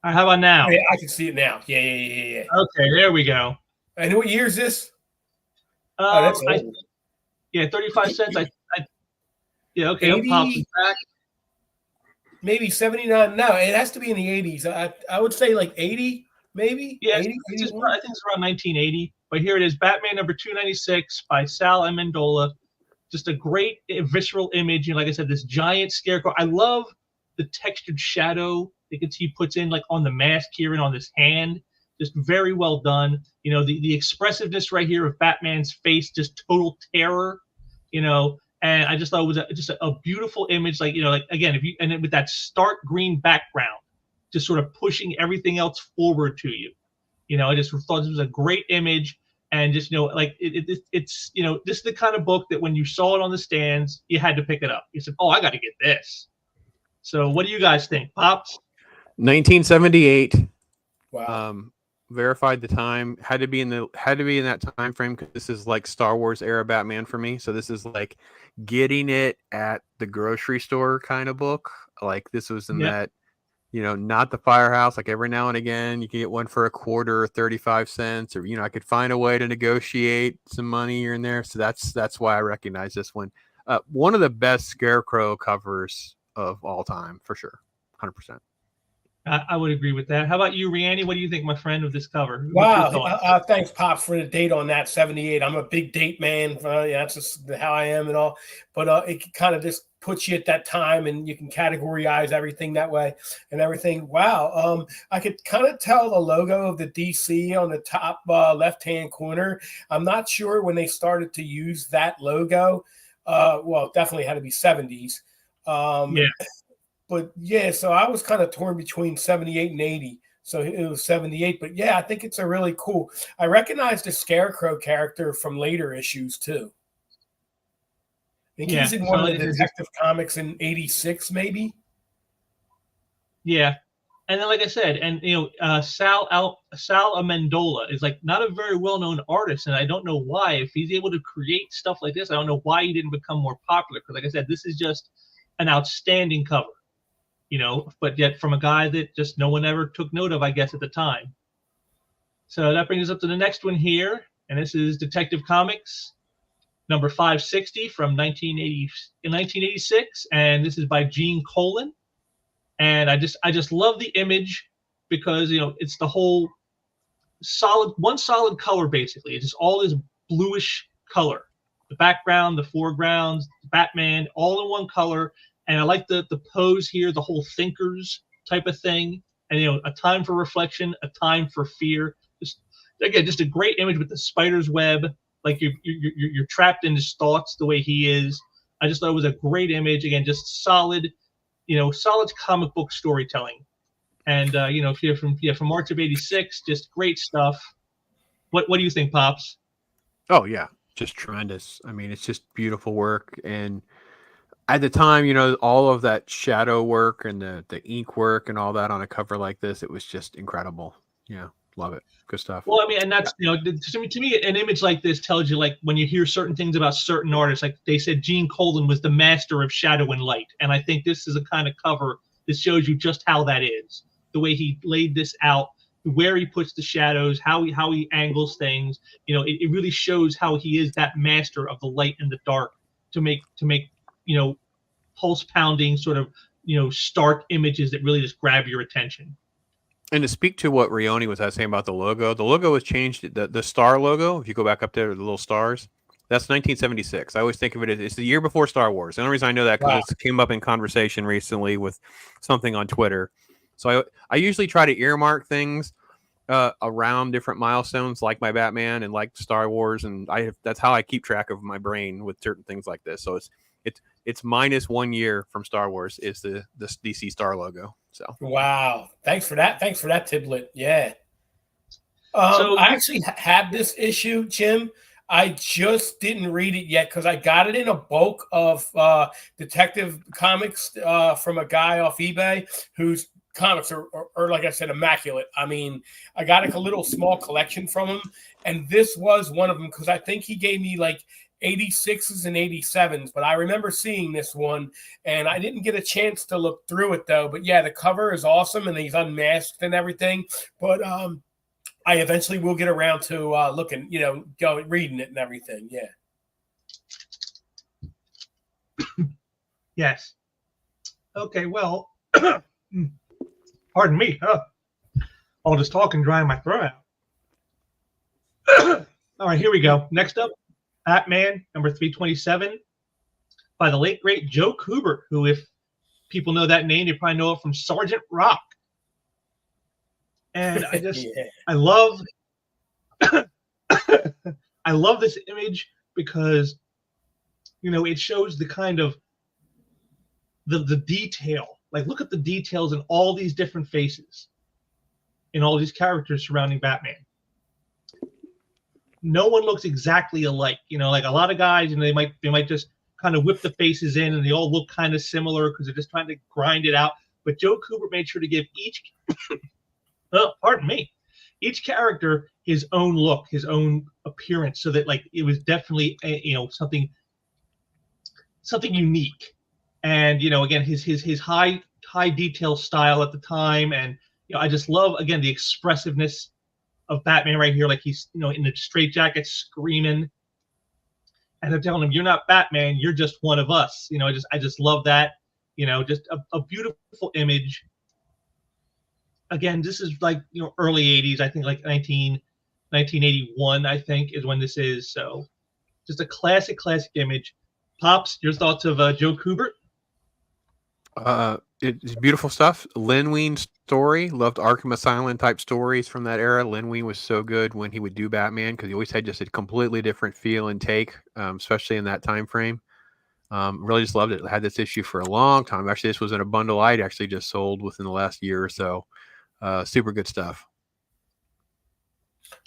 All right, how about now? Oh, yeah, I can see it now. Yeah. Okay, there we go. And what year is this? Oh, that's old. 35 cents. Yeah, okay. 80, Pops is back. Maybe 79. No, it has to be in the 80s. I would say like 80, maybe. Yeah, 80, I think it's around 1980. But here it is, Batman number 296 by Sal Amendola. Just a great visceral image. Like I said, this giant scarecrow. I love the textured shadow that he puts in, like on the mask here and on this hand. Just very well done. The expressiveness right here of Batman's face, just total terror. And I just thought it was just a beautiful image. Like again, with that stark green background, just sort of pushing everything else forward to you. I just thought this was a great image. And just it's this is the kind of book that when you saw it on the stands, you had to pick it up. You said, "Oh, I got to get this." So, what do you guys think, Pops? 1978. Wow. Verified the time. Had to be in that time frame because this is like Star Wars era Batman for me. So this is like getting it at the grocery store kind of book. Like this was in that. Not the firehouse. Like every now and again, you can get one for a quarter or 35 cents, or I could find a way to negotiate some money here and there. So that's why I recognize this one. One of the best Scarecrow covers of all time, for sure, 100%. I would agree with that. How about you, Rianni? What do you think, my friend, of this cover? Wow. Thanks, Pops, for the date on that, 78. I'm a big date man. That's just how I am and all. But it kind of just puts you at that time, and you can categorize everything that way and everything. Wow. I could kind of tell the logo of the DC on the top left-hand corner. I'm not sure when they started to use that logo. Well, it definitely had to be 70s. Yeah. But yeah, so I was kind of torn between 78 and 80. So it was 78. But yeah, I think it's a really cool. I recognize the Scarecrow character from later issues too. I think he's in one of the Detective Comics in 86, maybe. Yeah. And then, like I said, and Sal Amendola is like not a very well-known artist, and I don't know why. If he's able to create stuff like this, I don't know why he didn't become more popular. Because, like I said, this is just an outstanding cover. But yet from a guy that just no one ever took note of, I guess, at the time. So that brings us up to the next one here, and this is Detective Comics number 560 from 1986, and this is by Gene Colan. And I just love the image because it's the whole one solid color basically. It's just all this bluish color, the background, the foregrounds, Batman, all in one color. And I like the pose here, the whole thinkers type of thing. And, a time for reflection, a time for fear. Just a great image with the spider's web. Like you're trapped in his thoughts the way he is. I just thought it was a great image. Again, just solid comic book storytelling. And, from March of 86, just great stuff. What do you think, Pops? Oh, yeah. Just tremendous. I mean, it's just beautiful work. And at the time, all of that shadow work and the ink work and all that on a cover like this, it was just incredible. Yeah, love it. Good stuff. Well, I mean, and that's to me, an image like this tells you, like, when you hear certain things about certain artists, like they said, Gene Colan was the master of shadow and light, and I think this is a kind of cover that shows you just how that is. The way he laid this out, where he puts the shadows, how he angles things. It really shows how he is that master of the light and the dark to make pulse pounding sort of stark images that really just grab your attention. And to speak to what Rioni was saying about the logo was changed. The star logo, if you go back up there, the little stars, that's 1976. I always think of it as it's the year before Star Wars. The only reason I know that because it came up in conversation recently with something on Twitter. So I usually try to earmark things around different milestones, like my Batman and like Star Wars, and that's how I keep track of my brain with certain things like this. So it's minus 1 year from Star Wars is the DC Star logo. So wow, thanks for that tidbit. Yeah. So I actually have this issue, Jim. I just didn't read it yet because I got it in a bulk of Detective Comics from a guy off eBay whose comics are, like I said, immaculate. I mean, I got a little small collection from him, and this was one of them because I think he gave me like 86s and 87s, but I remember seeing this one, and I didn't get a chance to look through it, though. But, yeah, the cover is awesome, and he's unmasked and everything. But I eventually will get around to looking, reading it and everything. Yeah. Yes. Okay, well, pardon me. All this talking drying my throat out. All right, here we go. Next up, Batman, number 327, by the late, great Joe Kubert, who, if people know that name, they probably know it from Sergeant Rock. And I just, I love this image because, it shows the kind of the detail. Like, look at the details in all these different faces, in all these characters surrounding Batman. No one looks exactly alike. Like a lot of guys, they might just kind of whip the faces in, and they all look kind of similar because they're just trying to grind it out. But Joe Kubert made sure to give each character his own look, his own appearance, so that like it was definitely something unique. And again, his high detail style at the time, and I just love again the expressiveness of Batman right here, like he's in the straitjacket screaming, and they're telling him, "You're not Batman, you're just one of us." I just love that. Just a beautiful image. Again, this is like early 80s. I think like 1981, I think, is when this is. So just a classic image. Pops, your thoughts of Joe Kubert? It's beautiful stuff. Len Wein's story. Loved Arkham Asylum type stories from that era. Len Wein was so good when he would do Batman because he always had just a completely different feel and take, especially in that time frame. Really just loved it. I had this issue for a long time. Actually, this was in a bundle I'd actually just sold within the last year or so. Super good stuff.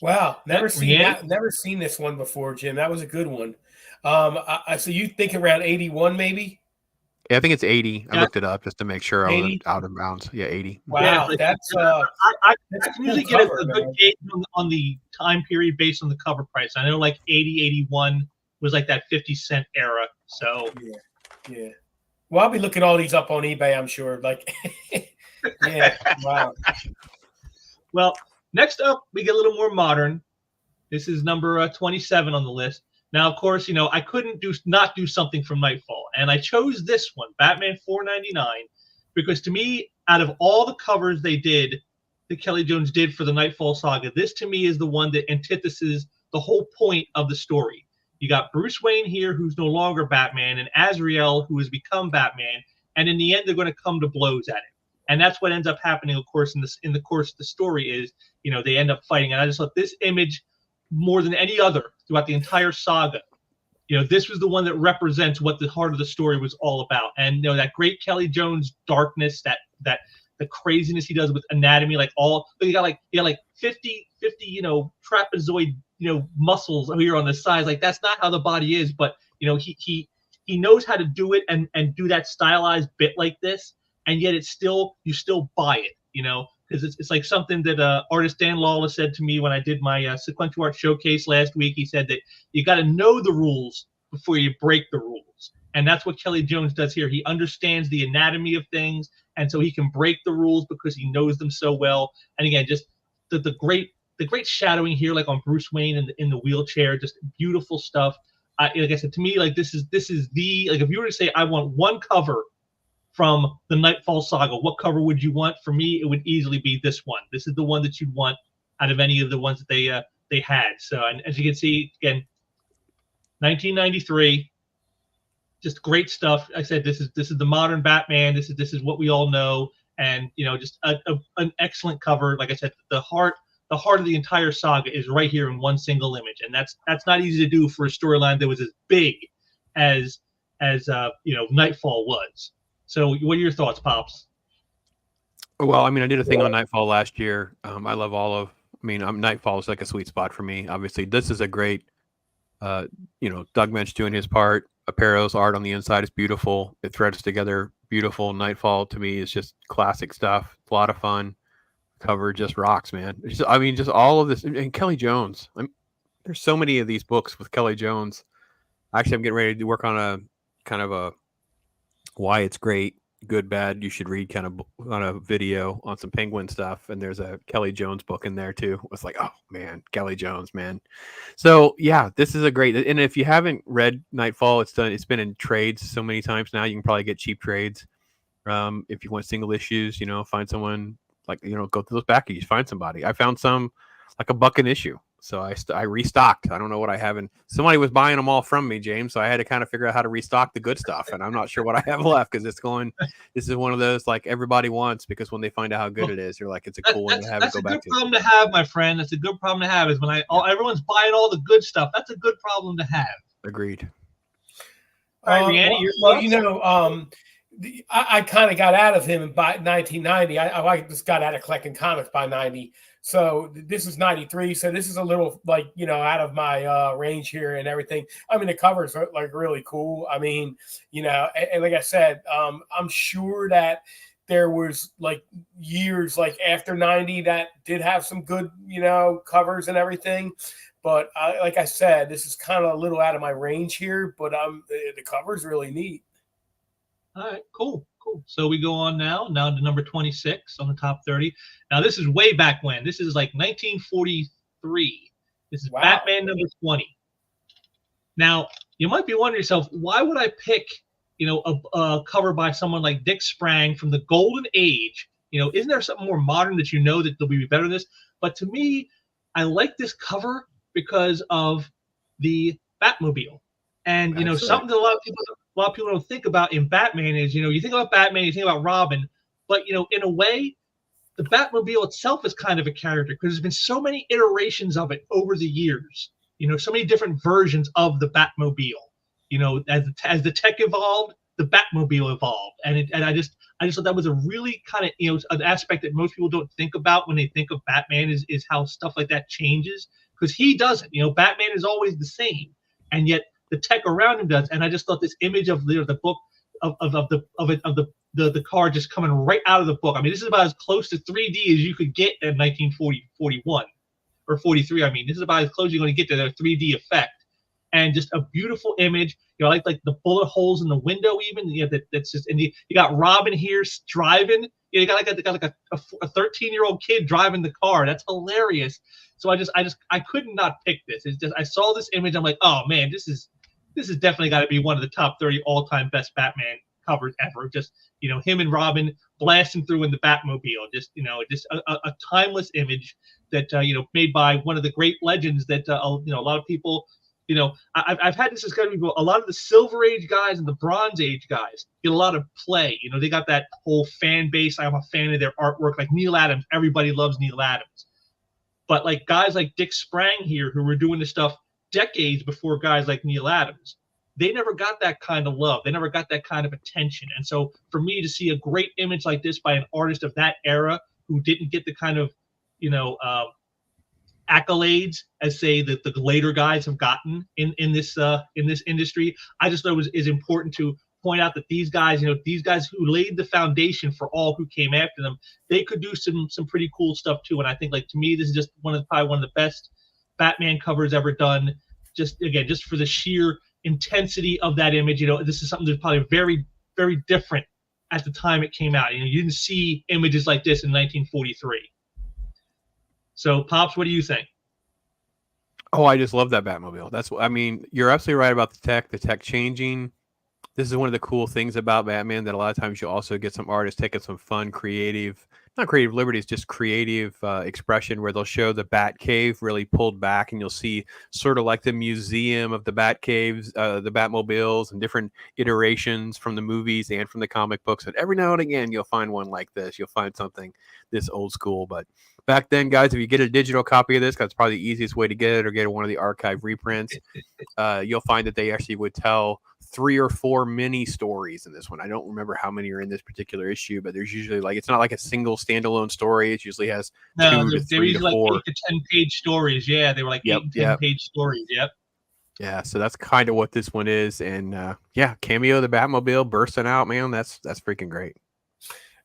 Wow, never seen this one before, Jim. That was a good one. So you think around 81 maybe? Yeah, I think it's 80. I looked it up just to make sure I wasn't out of bounds. Yeah, 80. Wow, yeah, that's I can usually get a good gauge on the time period based on the cover price. I know like 80, 81 was like that 50-cent era. So yeah. Well, I'll be looking all these up on eBay, I'm sure. Like, yeah, wow. Well, next up, we get a little more modern. This is number 27 on the list. Now, of course, I couldn't not do something from Nightfall, and I chose this one, Batman 499, because to me, out of all the covers that Kelly Jones did for the Nightfall saga, this to me is the one that antitheses the whole point of the story. You got Bruce Wayne here, who's no longer Batman, and Azrael, who has become Batman, and in the end, they're going to come to blows at him. And that's what ends up happening, of course, in the course of the story is, they end up fighting. And I just thought this image, more than any other throughout the entire saga, this was the one that represents what the heart of the story was all about. And that great Kelly Jones darkness, that the craziness he does with anatomy, like you got like 50 trapezoid muscles here on the sides. Like that's not how the body is, but he knows how to do it and do that stylized bit like this, and yet you still buy it, because it's like something that artist Dan Lawless said to me when I did my sequential art showcase last week. He said that you got to know the rules before you break the rules, and that's what Kelly Jones does here. He understands the anatomy of things, and so he can break the rules because he knows them so well. And again, just the great shadowing here, like on Bruce Wayne in the wheelchair, just beautiful stuff. Like I said, to me, like this is the, like if you were to say I want one cover from the Nightfall saga, what cover would you want? For me, it would easily be this one. This is the one that you'd want out of any of the ones that they had. So, and as you can see, again, 1993, just great stuff. I said this is the modern Batman. This is what we all know, and just an excellent cover. Like I said, the heart the heart of the entire saga is right here in one single image, and that's not easy to do for a storyline that was as big as Nightfall was. So, what are your thoughts, Pops? Well, I mean, I did a thing on Nightfall last year. I love all of. I mean, Nightfall is like a sweet spot for me. Obviously, this is a great. Doug Mensch doing his part. Apparo's art on the inside is beautiful. It threads together beautiful. Nightfall to me is just classic stuff. It's a lot of fun. Cover just rocks, man. Just all of this. And Kelly Jones. There's so many of these books with Kelly Jones. Actually, I'm getting ready to work on a kind of a why it's great, good, bad, you should read kind of on a video on some Penguin stuff. And there's a Kelly Jones book in there too. It's like, oh man, Kelly Jones, man. So yeah, this is a great, and if you haven't read Nightfall, it's been in trades so many times now. You can probably get cheap trades. If you want single issues, find someone go through those back issues, find somebody. I found some like $1 an issue. So I restocked. I don't know what I have. And somebody was buying them all from me, James. So I had to kind of figure out how to restock the good stuff. And I'm not sure what I have left because this is one of those like everybody wants, because when they find out how good it is, you're like, it's a cool one to have and go back to. That's a good problem to have, my friend. That's a good problem to have is when everyone's buying all the good stuff. That's a good problem to have. Agreed. All right, Rihanna, I kind of got out of him by 1990. I just got out of collecting comics by 90. So this is 93. So this is a little out of my range here and everything. I mean, the covers are like really cool. I mean, and like I said, I'm sure that there was like years like after 90 that did have some good, covers and everything. But like I said, this is kind of a little out of my range here, but the cover's really neat. All right, cool. So we go on now to number 26 on the top 30. Now this is way back when. This is like 1943. This is wow. Batman number 20. Now you might be wondering yourself, why would I pick, a cover by someone like Dick Sprang from the Golden Age? Isn't there something more modern that that they'll be better than this? But to me, I like this cover because of the Batmobile, and something that a lot of people don't think about in Batman is, you think about Batman, you think about Robin, but, in a way, the Batmobile itself is kind of a character because there's been so many iterations of it over the years, so many different versions of the Batmobile, as the tech evolved, the Batmobile evolved. And I just thought that was a really kind of, an aspect that most people don't think about when they think of Batman is how stuff like that changes, because he doesn't, Batman is always the same. And yet, the tech around him does, and I just thought this image of the book of the car just coming right out of the book. I mean, this is about as close to 3D as you could get in 1941 or 43. I mean, this is about as close as you're going to get to their 3D effect, and just a beautiful image. I like the bullet holes in the window, even. That's just, and you got Robin here driving. You got like a 13-year-old kid driving the car. That's hilarious. So I couldn't not pick this. It's just I saw this image. I'm like, oh man, this is definitely got to be one of the top 30 all-time best Batman covers ever. Just, him and Robin blasting through in the Batmobile. Just, a timeless image that, made by one of the great legends that, a lot of people, I've had this discussion before. A lot of the Silver Age guys and the Bronze Age guys get a lot of play. They got that whole fan base. I'm a fan of their artwork. Like Neil Adams, everybody loves Neil Adams. But like guys like Dick Sprang here, who were doing this stuff decades before guys like Neil Adams, they never got that kind of love. They never got that kind of attention. And so for me to see a great image like this by an artist of that era who didn't get the kind of, accolades as say that the later guys have gotten in this industry, I just thought is important to point out that these guys who laid the foundation for all who came after them, they could do some pretty cool stuff too. And I think, like, to me, this is just probably one of the best Batman covers ever done. Just for the sheer intensity of that image. This is something that's probably very, very different at the time it came out. You didn't see images like this in 1943. So, Pops, what do you think? Oh, I just love that Batmobile. You're absolutely right about the tech changing. this is one of the cool things about Batman, that a lot of times you also get some artists taking some fun, creative, not creative liberties, just creative expression, where they'll show the Bat Cave really pulled back, and you'll see sort of like the museum of the Bat Caves, the Batmobiles, and different iterations from the movies and from the comic books. And every now and again, you'll find one like this. You'll find something this old school. But back then, guys, if you get a digital copy of this, that's probably the easiest way to get it, or get one of the archive reprints, you'll find that they actually would tell 3 or 4 mini stories in this one. I don't remember how many are in this particular issue, but there's usually, like, it's not like a single standalone story. It usually has 2 to 3 to 4. Like 8 to 10 page stories. Yeah, they were like 8 to 10 page stories. Yep. Yeah, so that's kind of what this one is. And yeah, cameo of the Batmobile bursting out, man. That's freaking great.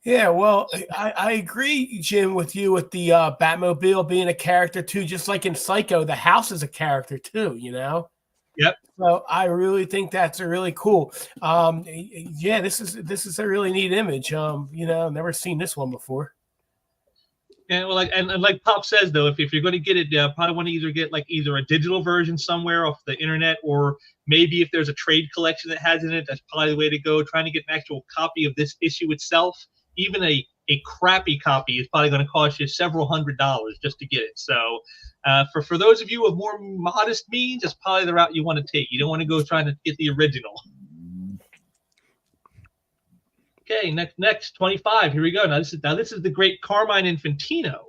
Yeah, well, I agree, Jim, with you with the Batmobile being a character too. Just like in Psycho, the house is a character too, you know? Yep. So I really think that's a really cool. Yeah, this is a really neat image. You know, I've never seen this one before. Yeah, well, like and like Pop says though, if you're going to get it, probably want to either get like either a digital version somewhere off the internet, or maybe if there's a trade collection that has in it, that's probably the way to go. Trying to get an actual copy of this issue itself, even a crappy copy, is probably going to cost you several $100s just to get it. So for those of you of more modest means, that's probably the route you want to take. You don't want to go trying to get the original. Okay, next 25. Here we go. Now this is the great Carmine Infantino,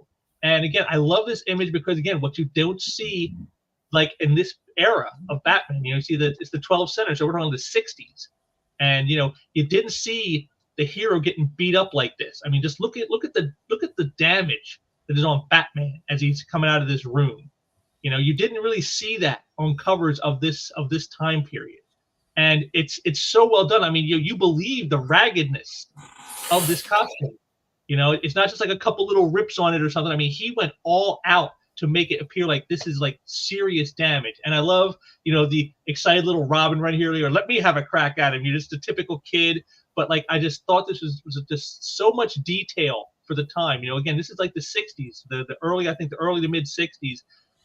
and again, I love this image because again, what you don't see like in this era of Batman, you know, you see that it's the 12 center, so we're talking the 60s, and you know, you didn't see the hero getting beat up like this. I mean, just look at the damage that is on Batman as he's coming out of this room. You know, you didn't really see that on covers of this time period. And it's so well done. I mean, you believe the raggedness of this costume. You know, it's not just like a couple little rips on it or something. I mean, he went all out to make it appear like this is like serious damage. And I love, you know, the excited little Robin right here. Let me have a crack at him. You're just a typical kid. But like, I just thought this was just so much detail for the time. You know, again, this is like the 60s, the early to mid 60s.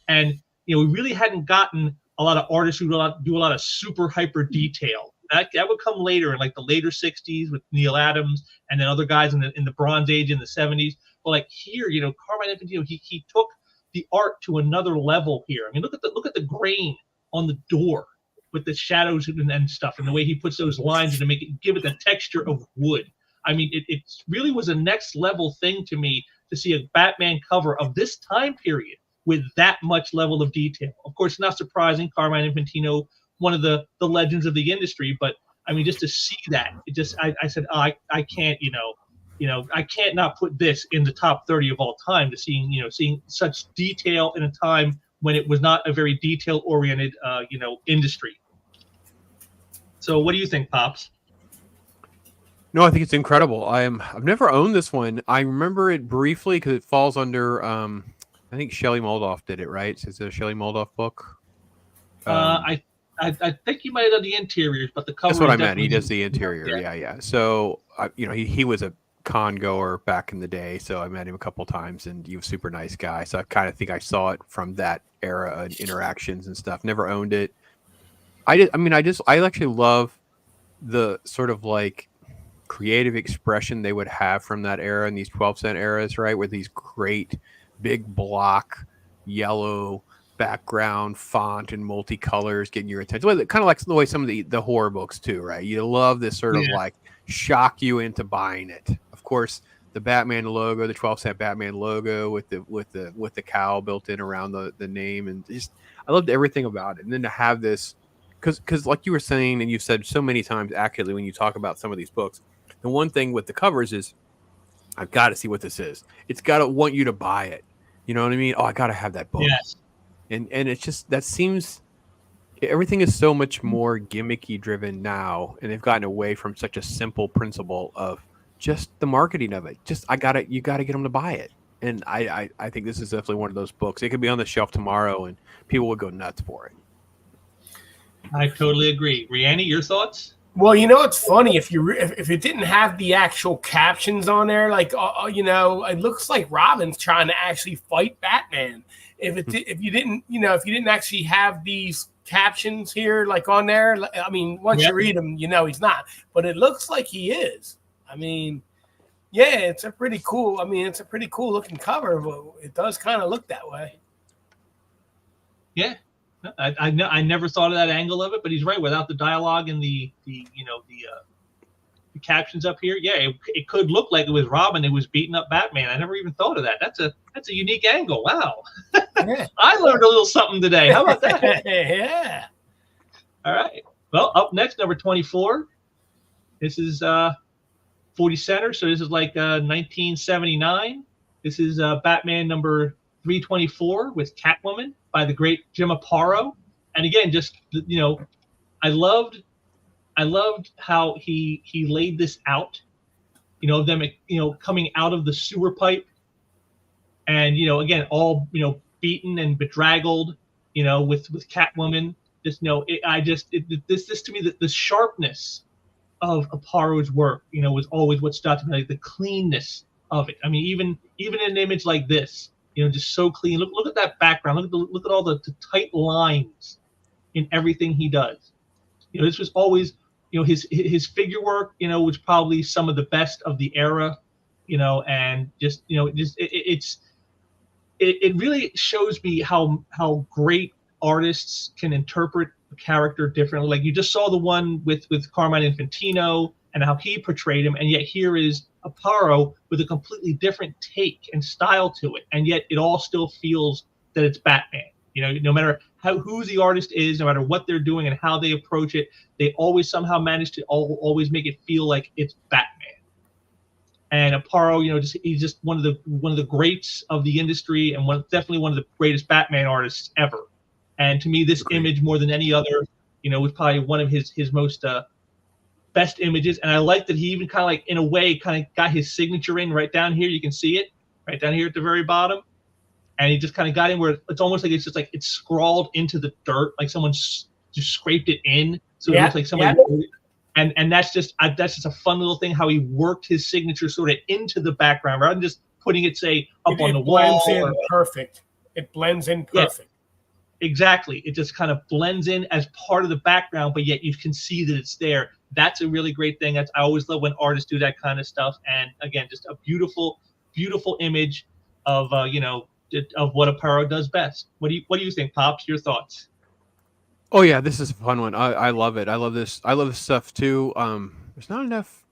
And, you know, we really hadn't gotten a lot of artists who do a lot of super hyper detail. That would come later in like the later 60s with Neil Adams and then other guys in the Bronze Age in the 70s. But like here, you know, Carmine Infantino, he took the art to another level here. I mean, look at the grain on the door with the shadows and stuff, and the way he puts those lines in to give it the texture of wood. I mean, it really was a next level thing to me to see a Batman cover of this time period with that much level of detail. Of course, not surprising, Carmine Infantino, one of the legends of the industry, but I mean, just to see that, it just, I said, oh, I can't, you know, I can't not put this in the top 30 of all time, to seeing such detail in a time when it was not a very detail oriented, industry. So what do you think, Pops? No, I think it's incredible. I've never owned this one. I remember it briefly because it falls under, I think Shelley Moldoff did it, right? Is it a Shelley Moldoff book? I think he might have done the interiors, but the cover. That's what I meant. He does the interior. Yeah. So, you know, he was a con goer back in the day, so I met him a couple times, and he was a super nice guy. So I kind of think I saw it from that era and interactions and stuff. Never owned it. I actually love the sort of like creative expression they would have from that era in these 12-cent eras, right? With these great big block yellow background font and multicolors getting your attention. Kind of like the way some of the horror books too, right? You love this sort of like shock you into buying it. Of course, the Batman logo, the 12-cent Batman logo with the cowl built in around the name, and just I loved everything about it. And then to have this, because like you were saying, and you've said so many times accurately when you talk about some of these books, the one thing with the covers is I've got to see what this is. It's got to want you to buy it. You know what I mean? Oh, I got to have that book. Yes. And it's just, that seems, everything is so much more gimmicky driven now, and they've gotten away from such a simple principle of just the marketing of it. Just you got to get them to buy it. And I think this is definitely one of those books. It could be on the shelf tomorrow, and people would go nuts for it. I totally agree. Rihanna, your thoughts? Well, you know, it's funny if it didn't have the actual captions on there, like, you know, it looks like Robin's trying to actually fight Batman. if you didn't, if you didn't actually have these captions here, like on there, I mean, once you read them, he's not, but it looks like he is. I mean, yeah, it's a pretty cool. It's a pretty cool looking cover, but it does kind of look that way. Yeah, I never thought of that angle of it, but he's right. Without the dialogue and the captions up here, yeah, it could look like it was Robin who was beating up Batman. I never even thought of that. That's a unique angle. Wow, Yeah. I learned a little something today. How about that? Yeah. All right. Well, up next, number 24. This is 40 center, so this is like 1979. This is Batman number 324 with Catwoman by the great Jim Aparo. And again, just I loved how he laid this out. Them coming out of the sewer pipe, and again all beaten and bedraggled, with Catwoman. Just this to me, the sharpness of Aparo's work, was always what stood to me, like the cleanness of it. I mean, even in an image like this, just so clean. Look at that background. Look at all the tight lines in everything he does. This was always, his figure work, was probably some of the best of the era, and just, it really shows me how great artists can interpret a character differently. Like you just saw the one with Carmine Infantino and how he portrayed him, and yet here is Aparo with a completely different take and style to it, and yet it all still feels that it's Batman. No matter who the artist is, no matter what they're doing and how they approach it, they always somehow manage to always make it feel like it's Batman. And Aparo, he's just one of the greats of the industry, and definitely one of the greatest Batman artists ever. And to me, this image more than any other, was probably one of his most best images. And I like that he even kind of like, in a way, kind of got his signature in right down here. You can see it right down here at the very bottom. And he just kind of got in where it's almost like it's just like it's scrawled into the dirt, like someone just scraped it in. So it looks like somebody. Yeah. And that's just a fun little thing how he worked his signature sort of into the background rather than just putting it, say, up on the wall. It blends in perfect. It blends in perfect. Yeah, exactly. It just kind of blends in as part of the background, but yet you can see that it's there. That's a really great thing. I always love when artists do that kind of stuff. And again, just a beautiful, beautiful image of of what Aparo does best. What do you think, Pops? Your thoughts? Oh yeah, this is a fun one. I love it. I love this stuff too. There's not enough,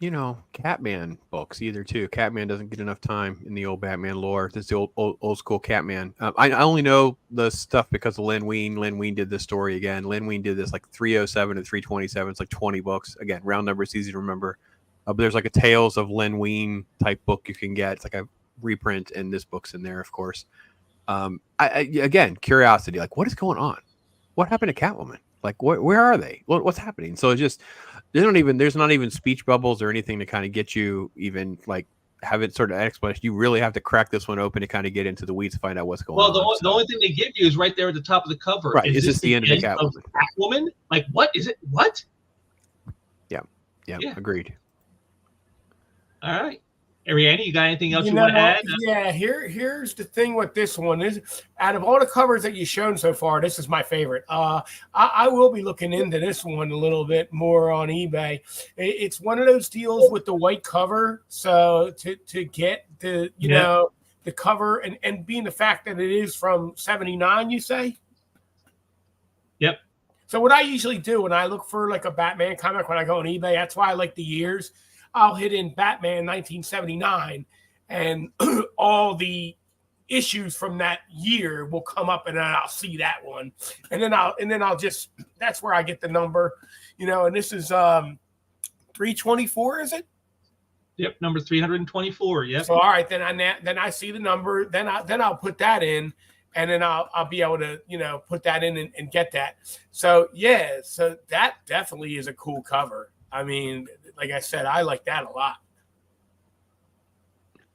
Catman books either too. Catman doesn't get enough time in the old Batman lore. This is the old school Catman. I only know the stuff because of Len Wein. Len Wein did this story again. Len Wein did this like 307 to 327. It's like 20 books. Again, round number, it's easy to remember. But there's like a Tales of Len Wein type book you can get. It's like a reprint, and this book's in there, of course. Again, curiosity, like what is going on? What happened to Catwoman? Like where are they? What's happening? So it's just there's not even speech bubbles or anything to kind of get you even like have it sort of explanation. You really have to crack this one open to kind of get into the weeds to find out what's going on. Well, the only thing they give you is right there at the top of the cover. Right. Is this the end of the Catwoman? Like what is it? What? Yeah. Agreed. All right. Ariane, you got anything else you want to add? Yeah, here's the thing with this one is, out of all the covers that you've shown so far, this is my favorite. I will be looking into this one a little bit more on eBay. It's one of those deals with the white cover, so to get the the cover and being the fact that it is from 79, you say? Yep. So what I usually do when I look for like a Batman comic when I go on eBay, that's why I like the years. I'll hit in Batman 1979, and all the issues from that year will come up, and then I'll see that one, and then I'll just that's where I get the number, And this is 324, is it? Yep, number 324. Yep. So all right, then I see the number, then I'll put that in, and then I'll be able to put that in and get that. So yeah, so that definitely is a cool cover. I mean, like I said, I like that a lot.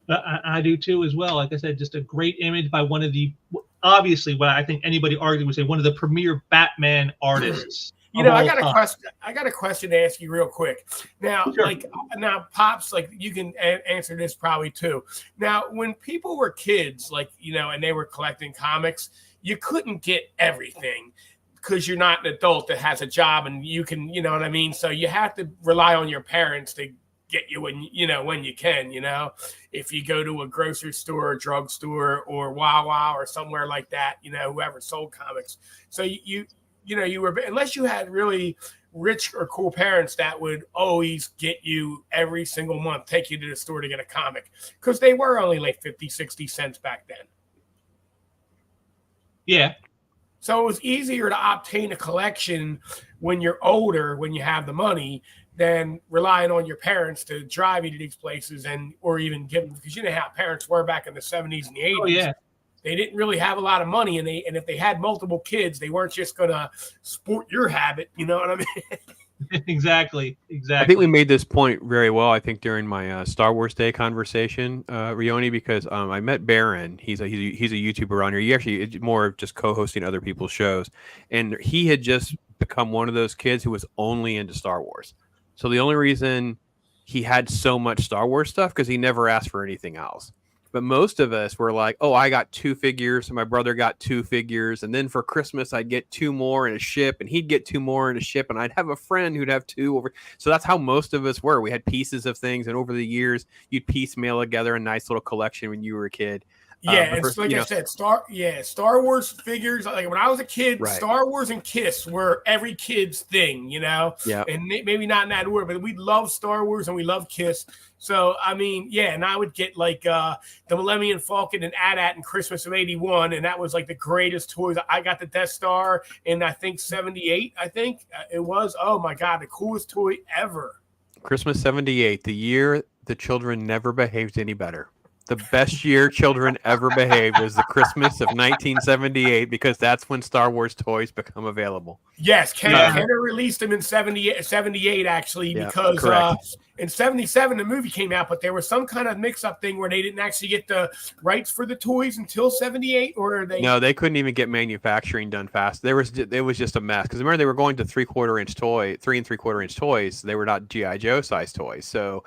I do too, as well. Like I said, just a great image by one of the, obviously, what I think anybody argued would say, one of the premier Batman artists You know, I got a question. I got a question to ask you real quick. Now, Sure. now, Pops, like you can answer this probably too. Now, when people were kids, like, you know, and they were collecting comics, you couldn't get everything because you're not an adult that has a job and you can, you know what I mean? So you have to rely on your parents to get you when you can, you know, if you go to a grocery store, a drugstore, or Wawa or somewhere like that, you know, whoever sold comics. So you were, unless you had really rich or cool parents that would always get you every single month, take you to the store to get a comic, because they were only like 50, 60 cents back then. Yeah. So it was easier to obtain a collection when you're older, when you have the money, than relying on your parents to drive you to these places or even give them, because you know how parents were back in the 70s and the 80s. Oh, yeah. They didn't really have a lot of money, and if they had multiple kids, they weren't just going to sport your habit. You know what I mean? Exactly. I think we made this point very well, I think, during my Star Wars Day conversation, Rioni, because I met Baron. He's a YouTuber on here. He actually is more of just co-hosting other people's shows. And he had just become one of those kids who was only into Star Wars. So the only reason he had so much Star Wars stuff, because he never asked for anything else. But most of us were like, oh, I got 2 figures, and my brother got 2 figures, and then for Christmas I'd get 2 more in a ship, and he'd get 2 more in a ship, and I'd have a friend who'd have 2 over. So that's how most of us were. We had pieces of things, and over the years you'd piecemeal together a nice little collection when you were a kid. Yeah, it's like I said, Star Wars figures. Like when I was a kid, right. Star Wars and Kiss were every kid's thing, you know. Yeah. And maybe not in that order, but we love Star Wars and we love Kiss. So I mean, yeah, and I would get like the Millennium Falcon and AT-AT in Christmas of '81, and that was like the greatest toys. I got the Death Star in I think '78. I think it was. Oh my God, the coolest toy ever. Christmas '78, the year the children never behaved any better. The best year children ever behaved was the Christmas of 1978, because that's when Star Wars toys become available. Yes, Kenner released them in 78 actually, because in 77 the movie came out, but there was some kind of mix-up thing where they didn't actually get the rights for the toys until 78, or they? No, they couldn't even get manufacturing done fast. It was just a mess, because remember they were going to 3 and 3/4 inch toys. They were not G.I. Joe size toys, so.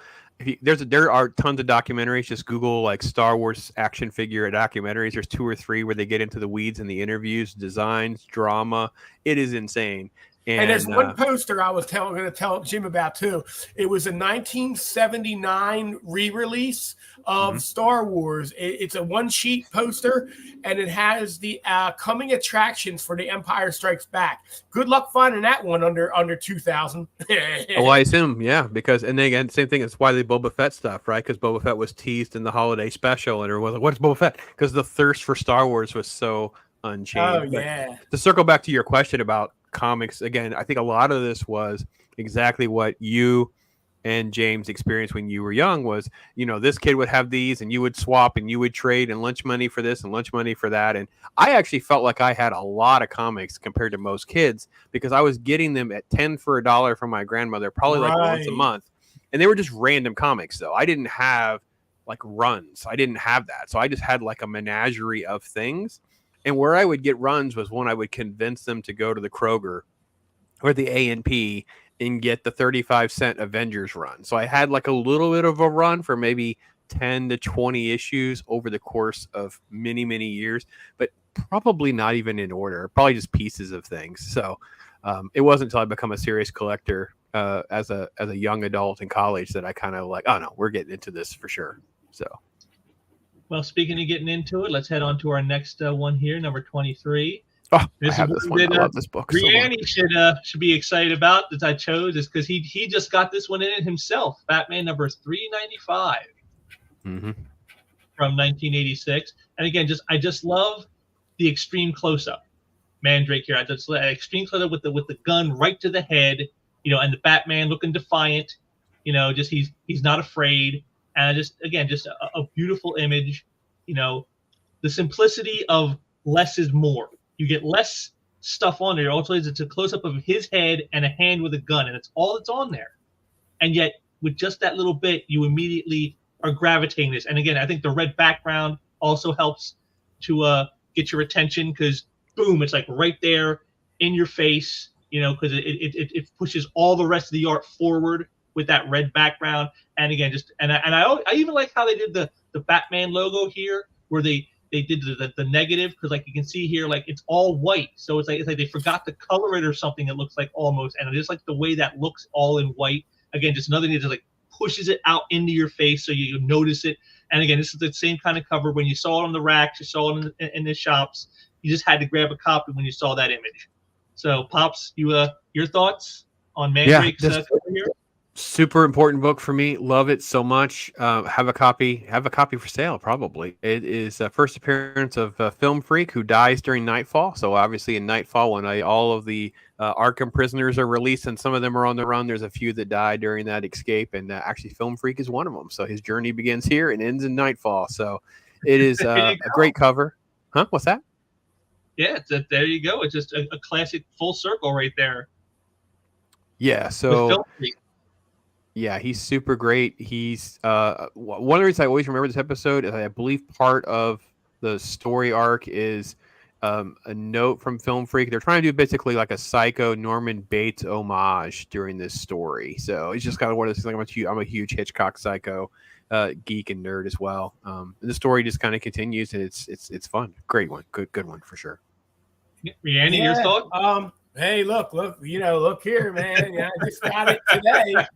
There are tons of documentaries. Just Google like Star Wars action figure documentaries. There's 2 or 3 where they get into the weeds and the interviews, designs, drama. It is insane. And there's one poster I was going to tell Jim about too. It was a 1979 re-release of Star Wars. It's a 1-sheet poster, and it has the coming attractions for The Empire Strikes Back. Good luck finding that one under 2,000. Oh, I assume, yeah, because and then again, same thing. It's why the Boba Fett stuff, right? Because Boba Fett was teased in the holiday special, and it was like, "What's Boba Fett?" Because the thirst for Star Wars was so unchained. Oh yeah. But to circle back to your question about comics again, I think a lot of this was exactly what you and James experienced when you were young. Was, you know, this kid would have these and you would swap and you would trade and lunch money for this and lunch money for that. And I actually felt like I had a lot of comics compared to most kids, because I was getting them at 10 for $1 from my grandmother, probably like once a month. And they were just random comics though. I didn't have like runs. I didn't have that. So I just had like a menagerie of things. And where I would get runs was when I would convince them to go to the Kroger or the A&P and get the 35-cent Avengers run. So I had like a little bit of a run for maybe 10 to 20 issues over the course of many, many years, but probably not even in order, probably just pieces of things. So it wasn't until I become a serious collector as a young adult in college that I kind of like, oh no, we're getting into this for sure. So. Well, speaking of getting into it, let's head on to our next one here, number 23. Oh, I have this one. I love this book. Riani should be excited about that I chose, is because he just got this one in it himself. Batman number 395 from 1986. And again, I just love the extreme close-up. Mandrake here. I just extreme close-up with the gun right to the head, you know, and the Batman looking defiant. You know, just he's not afraid. And just a beautiful image, you know, the simplicity of less is more. You get less stuff on there. Also, it's a close up of his head and a hand with a gun, and it's all that's on there. And yet, with just that little bit, you immediately are gravitating this. And again, I think the red background also helps to get your attention, because boom, it's like right there in your face. because it pushes all the rest of the art forward with that red background. And again, I even like how they did the Batman logo here, where they did the negative, because like you can see here, like it's all white, so it's like they forgot to color it or something. It looks like almost, and I just like the way that looks all in white. Again, just another thing that just like pushes it out into your face so you notice it. And again, this is the same kind of cover. When you saw it on the racks, you saw it in the shops, you just had to grab a copy when you saw that image. So, Pops, your thoughts on Mandrake's cover here? Super important book for me. Love it so much. Have a copy for sale. Probably it is first appearance of Film Freak, who dies during Nightfall. So obviously in Nightfall, when all of the Arkham prisoners are released and some of them are on the run, there's a few that die during that escape, and actually Film Freak is one of them. So his journey begins here and ends in Nightfall. So it is a great cover. Huh? What's that? Yeah, there you go. It's just a classic full circle right there. Yeah. So. Yeah, he's super great. He's one of the reasons I always remember this episode is I believe part of the story arc is a note from Film Freak. They're trying to do basically like a Psycho Norman Bates homage during this story. So it's just kind of one of those things. Like I'm a huge Hitchcock Psycho geek and nerd as well. And the story just kind of continues, and it's fun. Great one, good one for sure. Andy, your thought? Hey, look here, man. I just got it today.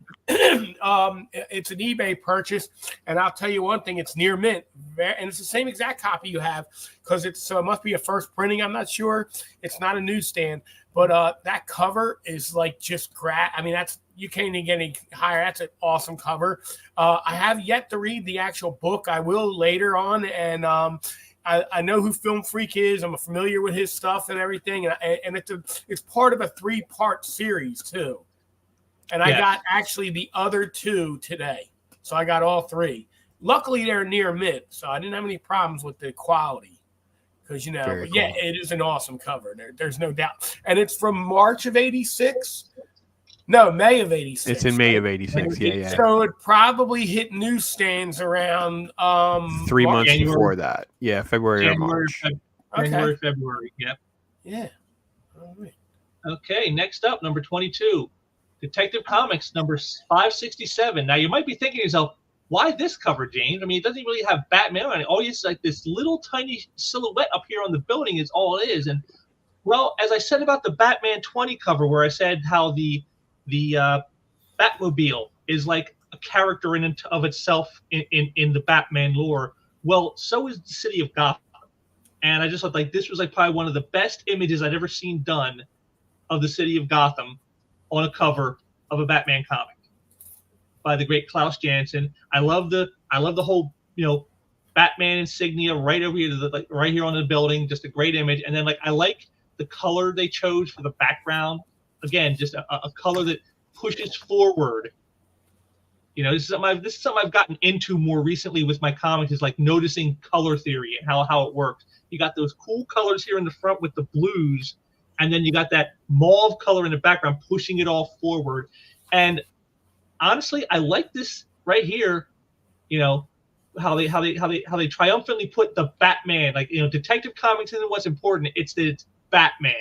It's an eBay purchase, and I'll tell you one thing: it's near mint, and it's the same exact copy you have, because it must be a first printing. I'm not sure. It's not a newsstand, but that cover is like just I mean, you can't even get any higher. That's an awesome cover. I have yet to read the actual book. I will later on, and I know who Film Freak is. I'm familiar with his stuff and everything, and it's part of a 3-part series too. And I got actually the other 2 today, so I got all 3. Luckily, they're near mint, so I didn't have any problems with the quality. Because cool. It is an awesome cover. There's no doubt, and it's from March of '86. No, May of '86. It's in May of '86. Yeah. So it probably hit newsstands around 3 months before that. Yeah, February or March. February. Yep. Yeah. All right. Okay. Next up, number 22, Detective Comics number 567. Now you might be thinking to yourself, why this cover, James? I mean, it doesn't really have Batman on it. All it's like this little tiny silhouette up here on the building is all it is. And well, as I said about the Batman 20 cover, where I said how the Batmobile is like a character in and of itself in the Batman lore. Well, so is the city of Gotham. And I just thought like this was like probably one of the best images I'd ever seen done of the city of Gotham on a cover of a Batman comic by the great Klaus Janson. I love the whole, Batman insignia right over here, right here on the building, just a great image. And then like I like the color they chose for the background. Again, just a color that pushes forward. This is something I've gotten into more recently with my comics, is like noticing color theory and how it works. You got those cool colors here in the front with the blues, and then you got that mauve color in the background pushing it all forward. And honestly, I like this right here. How they triumphantly put the Batman, like Detective Comics isn't what's important. It's that it's Batman.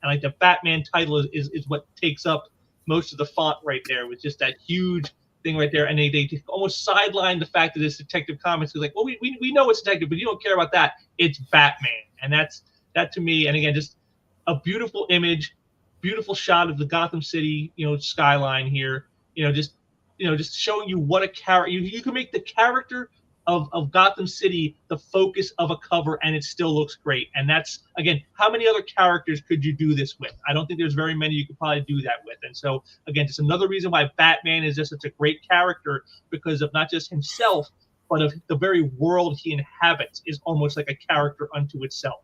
And like the Batman title is what takes up most of the font right there, with just that huge thing right there. And they almost sideline the fact that it's Detective Comics. It's like, well, we know it's Detective, but you don't care about that. It's Batman. And that to me, and again, just a beautiful image, beautiful shot of the Gotham City, skyline here. Just showing you what a character, you can make the character of Gotham City the focus of a cover, and it still looks great. And that's, again, how many other characters could you do this with? I don't think there's very many you could probably do that with. And so, again, just another reason why Batman is just such a great character, because of not just himself, but of the very world he inhabits is almost like a character unto itself.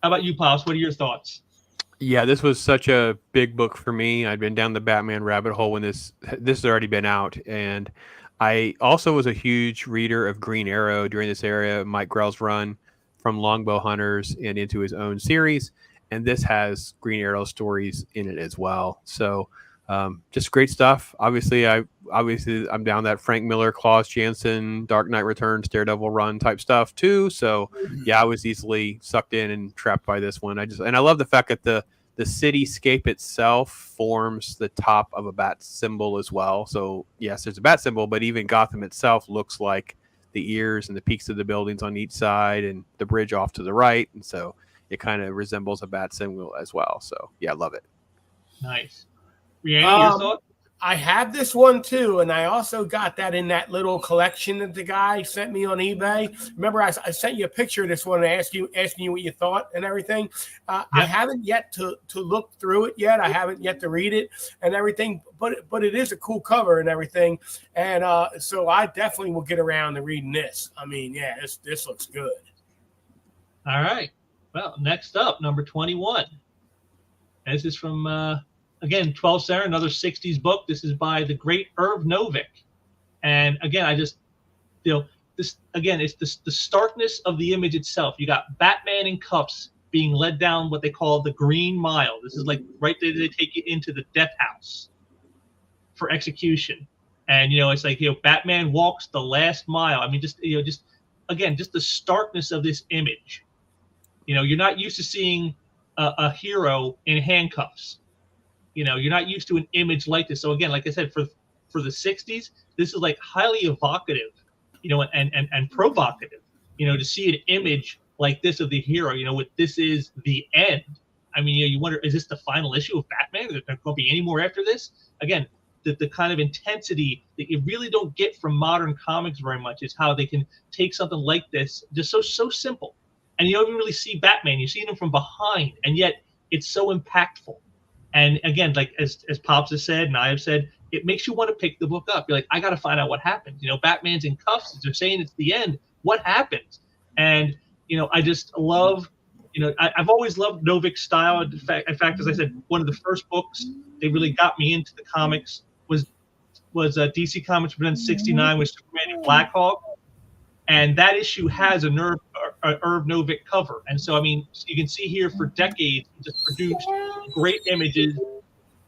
How about you, Pops? What are your thoughts? Yeah, this was such a big book for me. I'd been down the Batman rabbit hole when this has already been out, and I also was a huge reader of Green Arrow during this era, Mike Grell's run from Longbow Hunters and into his own series. And this has Green Arrow stories in it as well. So just great stuff. Obviously, I'm down that Frank Miller, Klaus Janson, Dark Knight Returns, Daredevil run type stuff too. So yeah, I was easily sucked in and trapped by this one. And I love the fact that the the cityscape itself forms the top of a bat symbol as well. So yes, there's a bat symbol, but even Gotham itself looks like the ears and the peaks of the buildings on each side and the bridge off to the right. And so it kind of resembles a bat symbol as well. So yeah, I love it. Nice. Rihanna, your thought? I have this one too, and I also got that in that little collection that the guy sent me on eBay. Remember, I sent you a picture of this one and asking you what you thought and everything. Yep. I haven't yet to look through it yet. I haven't yet to read it and everything, but it is a cool cover and everything. And so I definitely will get around to reading this. I mean, yeah, this looks good. All right. Well, next up, number 21. This is from again, 12 Center, another 60s book. This is by the great Irv Novick. And again, I just, this, again, it's the starkness of the image itself. You got Batman in cuffs being led down what they call the Green Mile. This is like right there, they take you into the death house for execution. And, it's like, Batman walks the last mile. I mean, just again, just the starkness of this image. You're not used to seeing a hero in handcuffs. You're not used to an image like this. So again, like I said, for the 60s, this is like highly evocative, and provocative, to see an image like this of the hero, with this is the end. I mean, you wonder, is this the final issue of Batman? Is there going to be any more after this? Again, the kind of intensity that you really don't get from modern comics very much is how they can take something like this, just so simple. And you don't even really see Batman. You see him from behind, and yet it's so impactful. And again, like as Pops has said and I have said, it makes you want to pick the book up. You're like, I got to find out what happens. Batman's in cuffs. They're saying it's the end. What happens? And, I just love, I've always loved Novick's style. In fact, as I said, one of the first books they really got me into the comics was DC Comics Present 69 with Superman and Black Hawk. And that issue has a Irv Novick cover. And so, I mean, you can see here for decades, he just produced great images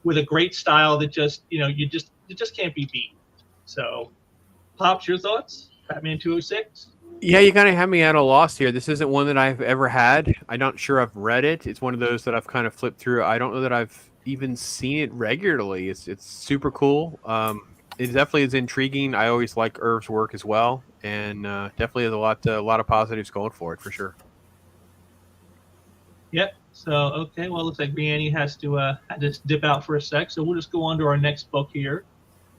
with a great style that just, you just can't be beat. So, Pops, your thoughts? Batman 206? Yeah, you kind of have me at a loss here. This isn't one that I've ever had. I'm not sure I've read it. It's one of those that I've kind of flipped through. I don't know that I've even seen it regularly. It's super cool. It definitely is intriguing. I always like Irv's work as well, and definitely has a lot of positives going for it for sure. Yep. So okay, well, it looks like Brianne has to dip out for a sec, so we'll just go on to our next book here.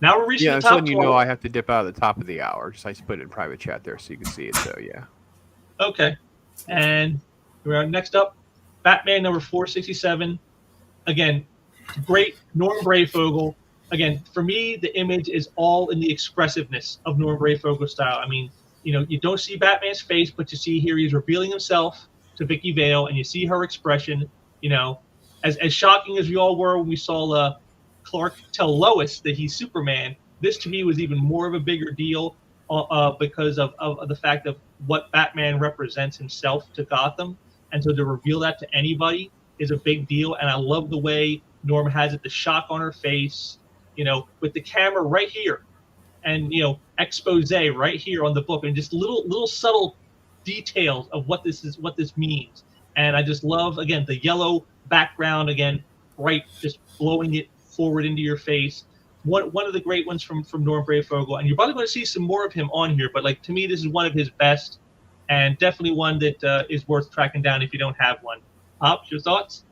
Now we're reaching the top. Yeah, so I have to dip out at the top of the hour. Just I put it in private chat there so you can see it. So yeah. Okay, and we're next up, Batman number 467. Again, great Norm Brayfogle. Again, for me, the image is all in the expressiveness of Norm Brayfogle's style. I mean, you don't see Batman's face, but you see here he's revealing himself to Vicky Vale, and you see her expression. As shocking as we all were when we saw Clark tell Lois that he's Superman, this to me was even more of a bigger deal because of the fact of what Batman represents himself to Gotham. And so to reveal that to anybody is a big deal. And I love the way Norm has it, the shock on her face, with the camera right here and, expose right here on the book, and just little subtle details of what this means. And I just love, again, the yellow background, again, right, just blowing it forward into your face. One of the great ones from Norm Brayfogle, and you're probably going to see some more of him on here, but to me, this is one of his best, and definitely one that is worth tracking down if you don't have one. Pops, your thoughts?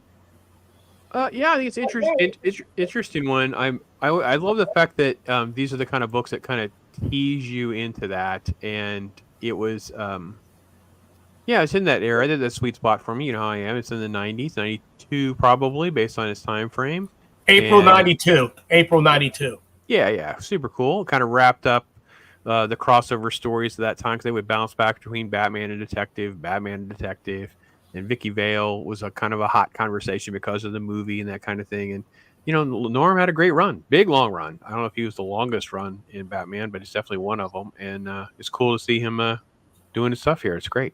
Yeah, I think it's interesting one. I love the fact that these are the kind of books that kind of tease you into that, and it was it's in that era. That's a sweet spot for me. You know how I am. It's in the 90s, 92 probably, based on its time frame. April 92. Yeah, super cool. Kind of wrapped up the crossover stories of that time, because they would bounce back between Batman and Detective, and Vicky Vale was a kind of a hot conversation because of the movie and that kind of thing. And Norm had a great run, big long run. I don't know if he was the longest run in Batman, but it's definitely one of them. And it's cool to see him doing his stuff here. It's great.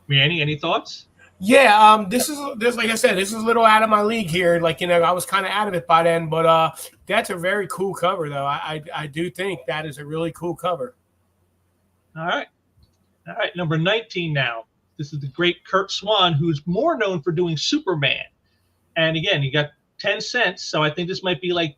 Rianne, any thoughts? Yeah, this like I said, this is a little out of my league here. I was kind of out of it by then, but that's a very cool cover, though. I do think that is a really cool cover. All right, number 19 now. This is the great Kurt Swan, who's more known for doing Superman. And again, you got 10 cents. So I think this might be like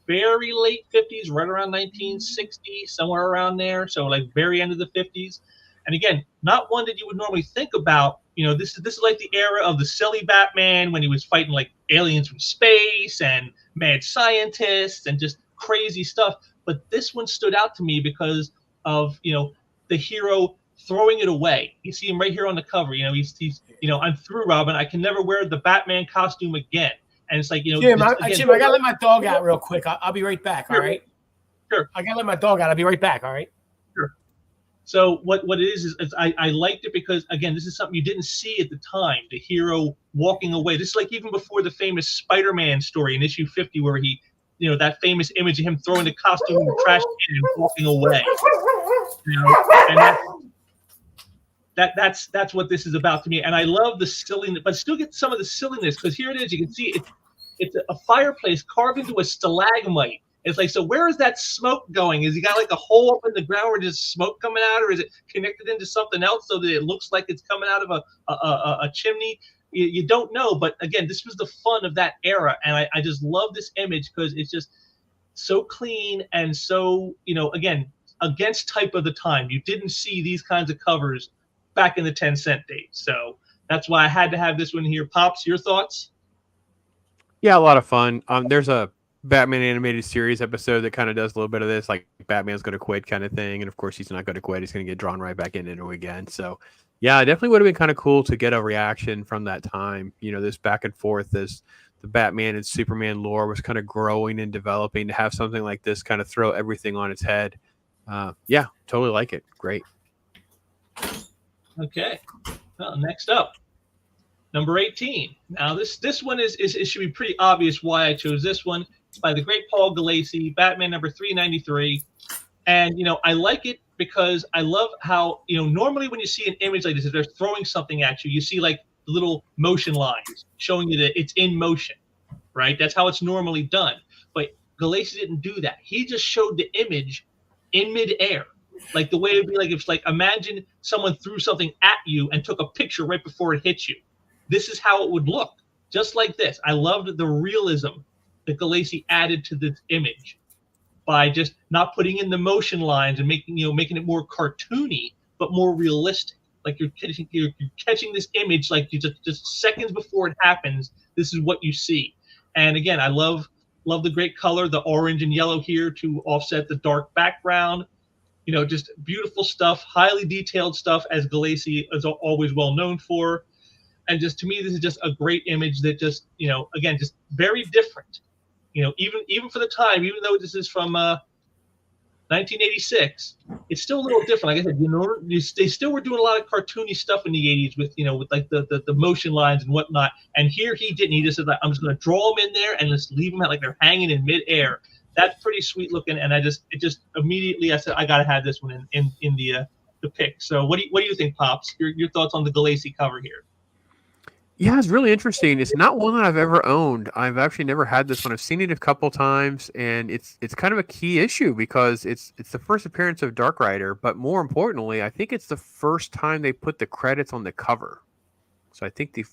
very late 50s, right around 1960, somewhere around there. So like very end of the 50s. And again, not one that you would normally think about. This is like the era of the silly Batman when he was fighting like aliens from space and mad scientists and just crazy stuff. But this one stood out to me because of the hero throwing it away. You see him right here on the cover. He's I'm through, Robin. I can never wear the Batman costume again. And it's like, Jim, I gotta let my dog out real quick. I'll be right back. All right. Sure. I gotta let my dog out. I'll be right back. All right. Sure. So what it is I liked it because, again, this is something you didn't see at the time. The hero walking away. This is like even before the famous Spider-Man story in issue 50, where he, that famous image of him throwing the costume in the trash can and walking away. And that's what this is about to me. And I love the silliness, but still get some of the silliness, because here it is. You can see it's a fireplace carved into a stalagmite. It's like, so where is that smoke going? Is he got like a hole up in the ground where there's smoke coming out, or is it connected into something else so that it looks like it's coming out of a chimney? You don't know. But again, this was the fun of that era. And I just love this image because it's just so clean and so, again, against type of the time. You didn't see these kinds of covers back in the 10-cent days. So that's why I had to have this one here. Pops, your thoughts? Yeah, a lot of fun. There's a Batman animated series episode that kind of does a little bit of this, like Batman's going to quit kind of thing. And of course, he's not going to quit. He's going to get drawn right back into it again. So yeah, it definitely would have been kind of cool to get a reaction from that time. This back and forth as the Batman and Superman lore was kind of growing and developing, to have something like this kind of throw everything on its head. Yeah, totally like it. Great. Okay. Well, next up, number 18. Now this one is it should be pretty obvious why I chose this one. It's by the great Paul Gulacy, Batman number 393. And I like it because I love how normally when you see an image like this, if they're throwing something at you, you see like little motion lines showing you that it's in motion, right? That's how it's normally done. But Gulacy didn't do that. He just showed the image in midair. Like the way it'd be like, if like, imagine someone threw something at you and took a picture right before it hit you. This is how it would look, just like this. I loved the realism that Gulacy added to this image by just not putting in the motion lines and making it more cartoony, but more realistic. Like you're catching this image like you just seconds before it happens. This is what you see. And again, I love the great color, the orange and yellow here to offset the dark background. Just beautiful stuff, highly detailed stuff, as Gulacy is always well known for. And just to me, this is just a great image that just, again, just very different. Even for the time, even though this is from 1986, it's still a little different. Like I said, they still were doing a lot of cartoony stuff in the 80s with, with like the motion lines and whatnot. And here he didn't. He just said, I'm just going to draw them in there and just leave them out like they're hanging in midair. That's pretty sweet looking, and it just immediately I said I gotta have this one in the pick. So what do you think, Pops? Your thoughts on the Gulacy cover here? Yeah, it's really interesting. It's not one that I've ever owned. I've actually never had this one. I've seen it a couple times, and it's kind of a key issue because it's the first appearance of Dark Rider, but more importantly, I think it's the first time they put the credits on the cover. So I think the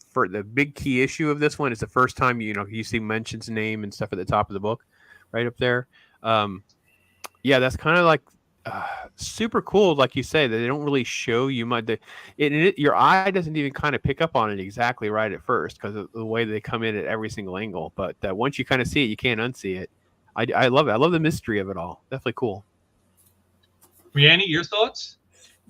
big key issue of this one is the first time you see Mention's name and stuff at the top of the book. Right up there. Yeah, that's kind of like super cool, like you say, that they don't really show you much. Your eye doesn't even kind of pick up on it exactly right at first because of the way they come in at every single angle. But once you kind of see it, you can't unsee it. I love it. I love the mystery of it all. Definitely cool. Rihanna, your thoughts?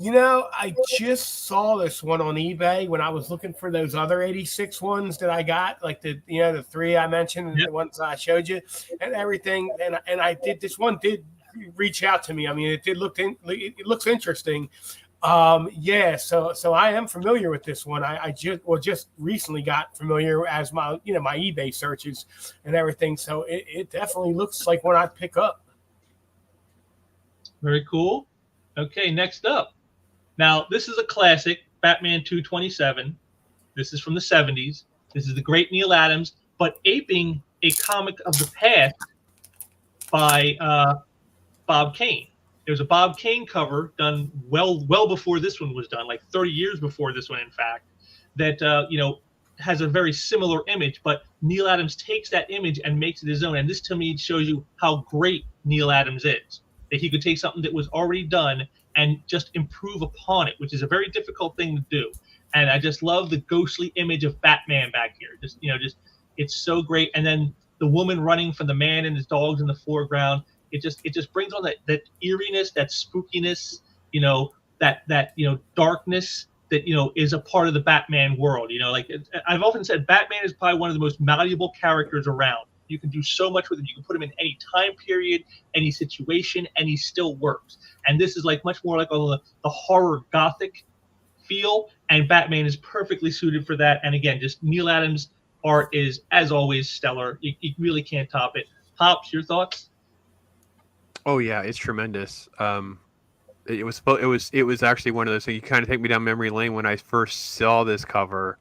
I just saw this one on eBay when I was looking for those other 86 ones that I got, like the three I mentioned, and the ones I showed you and everything. And I did, this one did reach out to me. I mean, it looks interesting. Yeah. So I am familiar with this one. I just recently got familiar as my eBay searches and everything. So it definitely looks like one I'd pick up. Very cool. Okay. Next up. Now, this is a classic, Batman 227. This is from the 70s. This is the great Neil Adams, but aping a comic of the past by Bob Kane. There was a Bob Kane cover done well before this one was done, like 30 years before this one, in fact, that, has a very similar image, but Neil Adams takes that image and makes it his own. And this to me shows you how great Neil Adams is, that he could take something that was already done and just improve upon it, which is a very difficult thing to do. And I just love the ghostly image of Batman back here. Just it's so great. And then the woman running from the man and his dogs in the foreground. It just brings on that eeriness, that spookiness, that darkness that is a part of the Batman world. Like I've often said, Batman is probably one of the most malleable characters around. You can do so much with him. You can put him in any time period, any situation, and he still works. And this is like much more like the horror gothic feel, and Batman is perfectly suited for that. And again, just Neil Adams' art is, as always, stellar. You really can't top it. Pops, your thoughts? Oh yeah, it's tremendous. It was actually one of those things. You kind of take me down memory lane when I first saw this cover,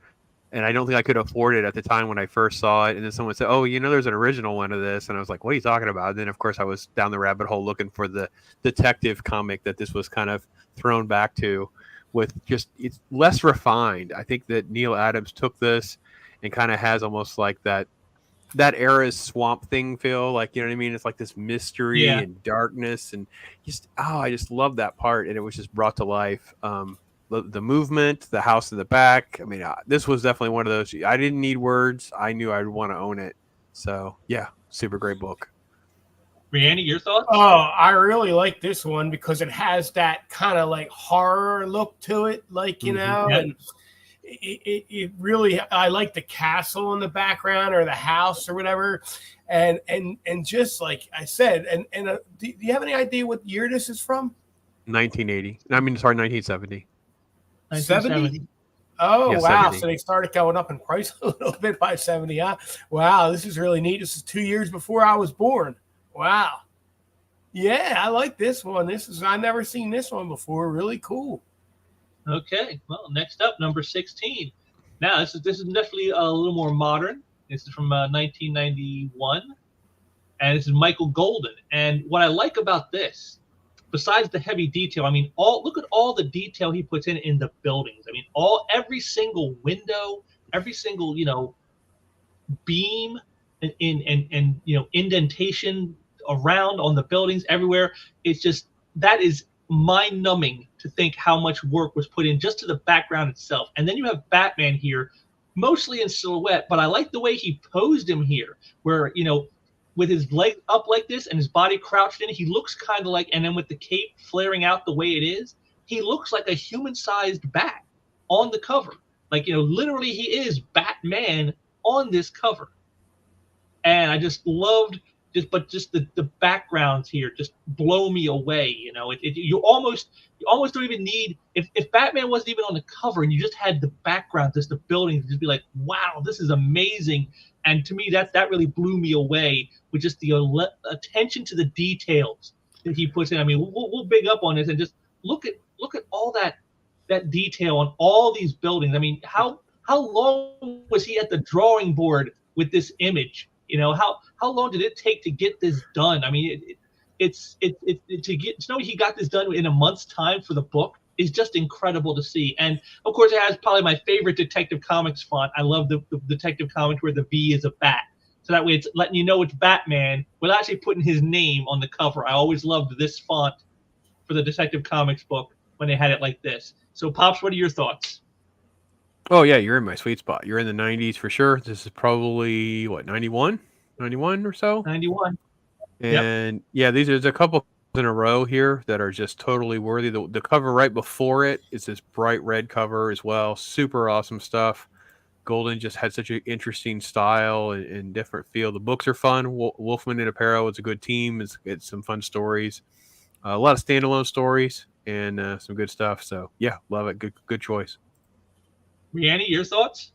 and I don't think I could afford it at the time when I first saw it. And then someone said, "Oh, there's an original one of this," and I was like, "What are you talking about?" And then of course I was down the rabbit hole looking for the detective comic that this was kind of thrown back to, with just it's less refined. I think that Neil Adams took this and kind of has almost like that era's Swamp Thing feel, like, you know what I mean? It's like this mystery and darkness, and I just love that part, and it was just brought to life. The movement, the house in the back. I mean, this was definitely one of those. I didn't need words. I knew I'd want to own it. So yeah, super great book. Rihanna, your thoughts? Oh, I really like this one because it has that kind of like horror look to it, like, and it really, I like the castle in the background or the house or whatever. And just like I said, and do you have any idea what year this is from? 1980. I mean, sorry, 1970. 70? Oh, yeah, wow. 70. So they started going up in price a little bit by 70. Huh? Wow, this is really neat. This is 2 years before I was born. Wow. Yeah, I like this one. I've never seen this one before. Really cool. Okay. Well, next up, number 16. Now, this is definitely a little more modern. This is from 1991, and this is Michael Golden. And what I like about this, besides the heavy detail, I mean, look at all the detail he puts in the buildings. I mean, every single window, every single beam, and indentation around on the buildings everywhere. It's just, that is mind-numbing to think how much work was put in just to the background itself. And then you have Batman here, mostly in silhouette, but I like the way he posed him here, where with his leg up like this and his body crouched in, he looks kind of like, and then with the cape flaring out the way it is, he looks like a human-sized bat on the cover. Like, literally he is Batman on this cover. And I just loved the backgrounds here just blow me away. You almost don't even need, if Batman wasn't even on the cover and you just had the background, just the buildings, just be like, wow, this is amazing. And to me, that really blew me away with just the attention to the details that he puts in. I mean, we'll big up on this and just look at all that detail on all these buildings. I mean, how long was he at the drawing board with this image? How long did it take to get this done? I mean, to know he got this done in a month's time for the book is just incredible to see. And of course, it has probably my favorite Detective Comics font. I love the Detective Comics where the V is a bat. So that way it's letting you know it's Batman without actually putting his name on the cover. I always loved this font for the Detective Comics book when they had it like this. So, Pops, what are your thoughts? Oh yeah, you're in my sweet spot. You're in the 90s for sure. This is probably what, 91 or so. 91. And yeah, there's a couple in a row here that are just totally worthy. The cover right before it is this bright red cover as well. Super awesome stuff. Golden just had such an interesting style and different feel. The books are fun. Wolfman and Aparo, it's a good team. It's some fun stories. A lot of standalone stories and some good stuff. So yeah, love it. Good choice. Rihanna, your thoughts?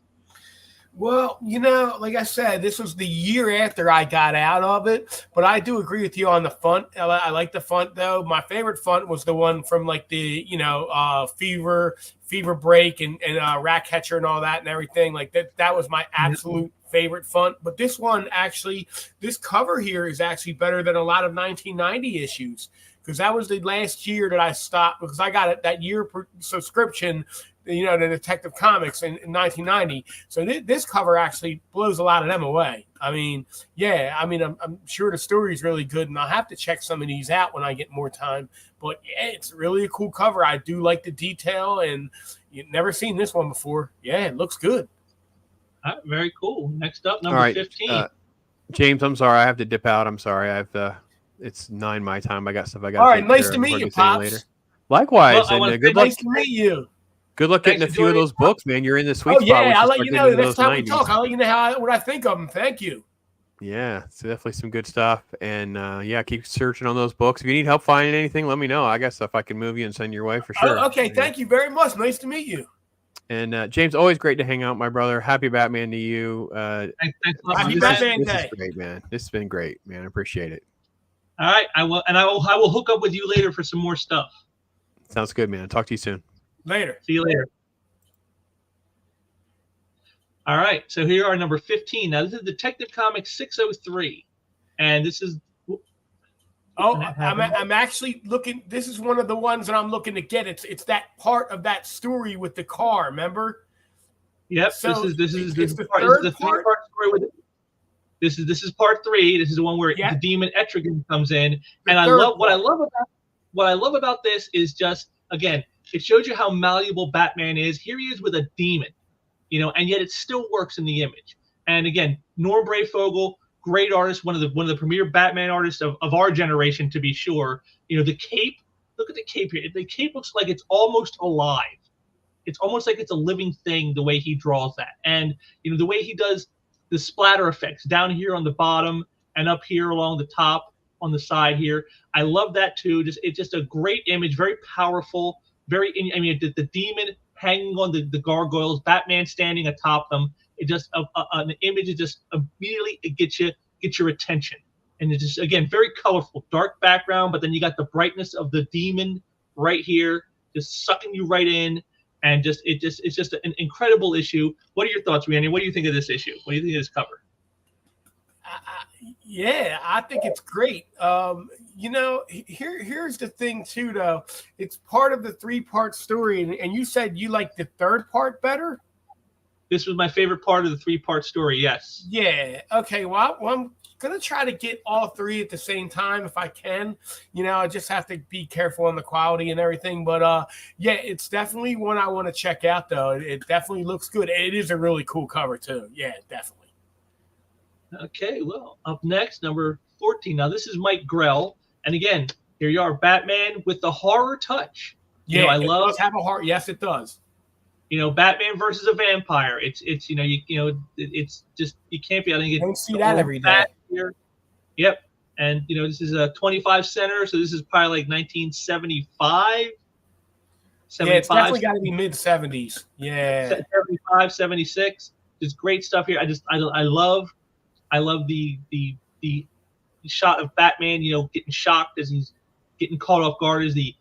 Well, like I said, this was the year after I got out of it, but I do agree with you on the font. I like the font, though. My favorite font was the one from like the, Fever Break and Ratcatcher and all that and everything. Like that was my absolute favorite font. But this one, actually, this cover here is actually better than a lot of 1990 issues, because that was the last year that I stopped, because I got that year subscription you know, the Detective Comics in 1990. So this cover actually blows a lot of them away. I mean, yeah, I mean, I'm sure the story is really good, and I'll have to check some of these out when I get more time. But yeah, it's really a cool cover. I do like the detail, and you've never seen this one before. Yeah, it looks good. All right, very cool. Next up, number 15. James, I'm sorry, I have to dip out. I'm sorry, it's 9 my time. I got stuff I got. All right, nice to meet you, Pops. Later. Likewise, well, and good luck. Nice to meet you. Good luck getting a few of those books, man. You're in the sweet spot. Yeah, I'll let you know next time 90s. we talk. I'll let you know what I think of them. Thank you. Yeah, it's definitely some good stuff. And yeah, keep searching on those books. If you need help finding anything, let me know. I guess if I can move you and send your way for sure. Okay, thank you very much. Nice to meet you. And James, always great to hang out, my brother. Happy Batman to you. Happy Batman Day. This is great, man. This has been great, man. I appreciate it. All right, I will hook up with you later for some more stuff. Sounds good, man. Talk to you soon. Later. See you later. All right, so here are number 15. Now this is Detective Comics 603, and this is. Oh, I'm actually looking. This is one of the ones that I'm looking to get. It's that part of that story with the car. Remember? Yep. So this is the the third three-part story with it. This is part 3. This is the one where the demon Etrigan comes in, and what I love about this is just, again, it shows you how malleable Batman is. Here he is with a demon, you know, and yet it still works in the image. And again, Norm Brayfogle, great artist, one of the premier Batman artists of our generation, to be sure. You know, the cape, look at the cape here. The cape looks like it's almost alive. It's almost like it's a living thing, the way he draws that. And, you know, the way he does the splatter effects down here on the bottom and up here along the top on the side here. I love that too. It's just a great image, very powerful, I mean, the demon hanging on the gargoyles, Batman standing atop them. It just an image is just immediately it gets your attention, and it's just, again, very colorful, dark background, but then you got the brightness of the demon right here, just sucking you right in, and it's just an incredible issue. What are your thoughts, Rhiannon? What do you think of this issue? What do you think of this cover? Yeah, I think it's great. You know, here's the thing too, though. It's part of the 3-part story, and you said you like the 3rd part better. This was my favorite part of the 3-part story. Yes. Yeah. Okay. Well, I'm gonna try to get all 3 at the same time if I can. You know, I just have to be careful on the quality and everything. But yeah, it's definitely one I want to check out, though. It definitely looks good. It is a really cool cover too. Yeah, definitely. Okay, well, up next, number 14. Now, this is Mike Grell. And again, here you are, Batman with the horror touch. Yeah, I love. It does have a horror. Yes, it does. You know, Batman versus a vampire. It's it's just, you can't be. I think you don't see that every day. Here. Yep. And, you know, this is a 25 center, so this is probably like 1975. Yeah, it's definitely got to be mid-70s. Yeah. 75, 76. There's great stuff here. I love the shot of Batman, you know, getting shocked as he's getting caught off guard as the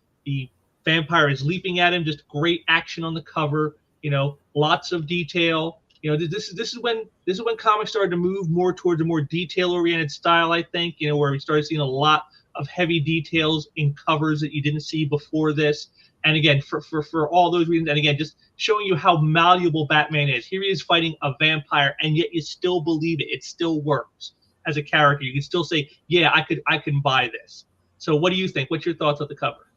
vampire is leaping at him. Just great action on the cover, you know, lots of detail. You know, this is when comics started to move more towards a more detail-oriented style, I think, you know, where we started seeing a lot of heavy details in covers that you didn't see before this. And again, for all those reasons, and again, just showing you how malleable Batman is. Here he is fighting a vampire, and yet you still believe it. It still works as a character. You can still say, yeah, I can buy this. So what do you think? What's your thoughts on the cover?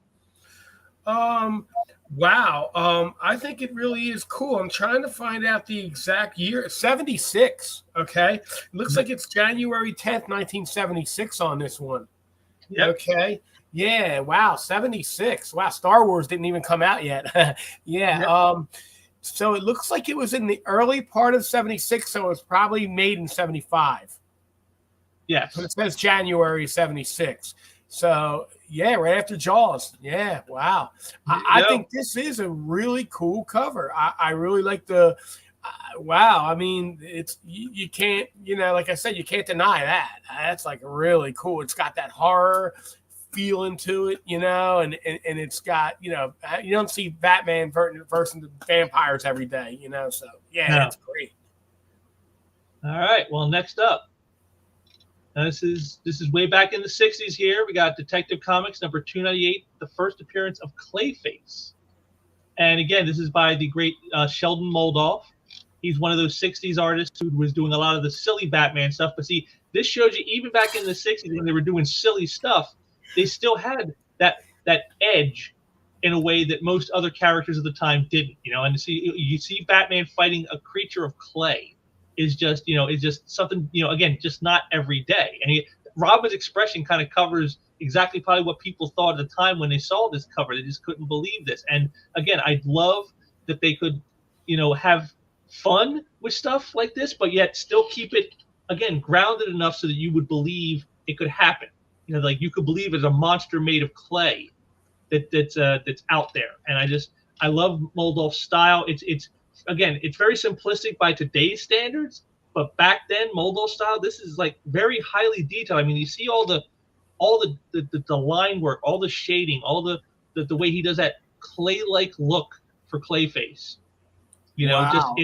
Wow. I think it really is cool. I'm trying to find out the exact year. 76. Okay. It looks like it's January 10th, 1976 on this one. Yep. Okay. Yeah. Wow. 76. Wow. Star Wars didn't even come out yet. Yeah. Yep. So it looks like it was in the early part of 76. So it was probably made in 75. Yes. But it says January 76. So yeah, right after Jaws. Yeah. Wow. I think this is a really cool cover. I really like the, wow. I mean, it's, you can't, you know, like I said, you can't deny that. That's like really cool. It's got that horror feeling to it, you know, and it's got, you know, you don't see Batman versus the vampires every day, you know, so yeah, It's great. All right, well, next up, this is way back in the 60s here. We got Detective Comics number 298, the first appearance of Clayface. And again, this is by the great Sheldon Moldoff. He's one of those 60s artists who was doing a lot of the silly Batman stuff. But see, this shows you even back in the 60s when they were doing silly stuff, they still had that edge in a way that most other characters of the time didn't. And you see Batman fighting a creature of clay is just something, again, just not every day. And Robin's expression kind of covers exactly probably what people thought at the time when they saw this cover. They just couldn't believe this. And again, I love that they could, have fun with stuff like this, but yet still keep it, again, grounded enough so that you would believe it could happen. Like you could believe it's a monster made of clay that's out there. And I love Moldoff's style. It's again, it's very simplistic by today's standards, but back then, Moldoff style, this is like very highly detailed. I mean, you see all the line work, all the shading, all the way he does that clay-like look for Clayface. Wow.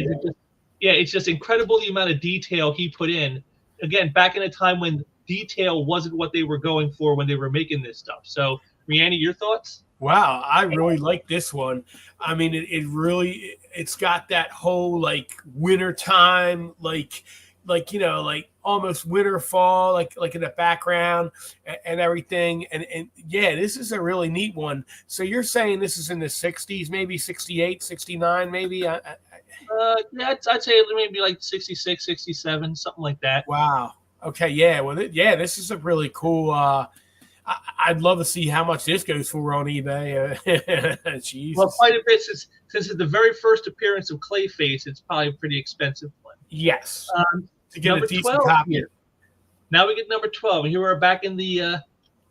It's just incredible the amount of detail he put in. Again, back in a time when detail wasn't what they were going for when they were making this stuff. So, Rihanna, your thoughts? Wow, I really like this one. I mean, it's got that whole like wintertime, like almost winter fall, like in the background and everything. And yeah, this is a really neat one. So you're saying this is in the 60s, maybe 68, 69, maybe? Yeah, I'd say maybe like 66, 67, something like that. Wow. Okay, yeah. Well, this is a really cool. I'd love to see how much this goes for on eBay. Jesus. Well, quite a bit since it's the very first appearance of Clayface. It's probably a pretty expensive one. Yes. To get a decent 12 copy. Here. Now we get number 12, and here we're back in the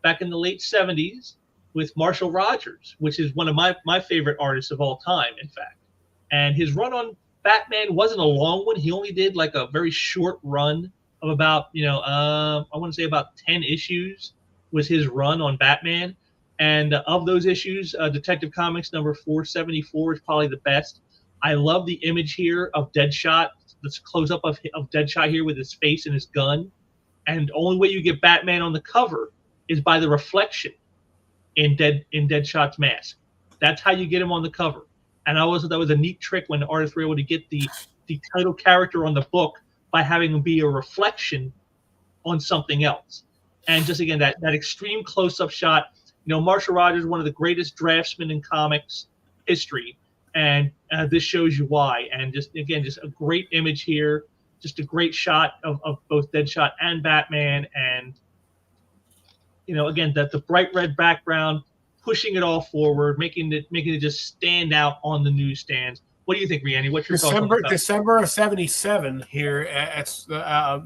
late 70s with Marshall Rogers, which is one of my favorite artists of all time, in fact. And his run on Batman wasn't a long one. He only did like a very short run of about I want to say about 10 issues was his run on Batman. And of those issues, Detective Comics number 474 is probably the best. I love the image here of Deadshot. This close up of Deadshot here with his face and his gun. And the only way you get Batman on the cover is by the reflection in Deadshot's mask. That's how you get him on the cover. And I always thought that was a neat trick when the artists were able to get the title character on the book by having him be a reflection on something else. And just again, that extreme close-up shot. Marshall Rogers is one of the greatest draftsmen in comics history, and this shows you why. And just a great image here, just a great shot of both Deadshot and Batman, and again the bright red background, pushing it all forward, making it just stand out on the newsstands. What do you think, Rihanna? What's your thoughts on that? December of 77 here.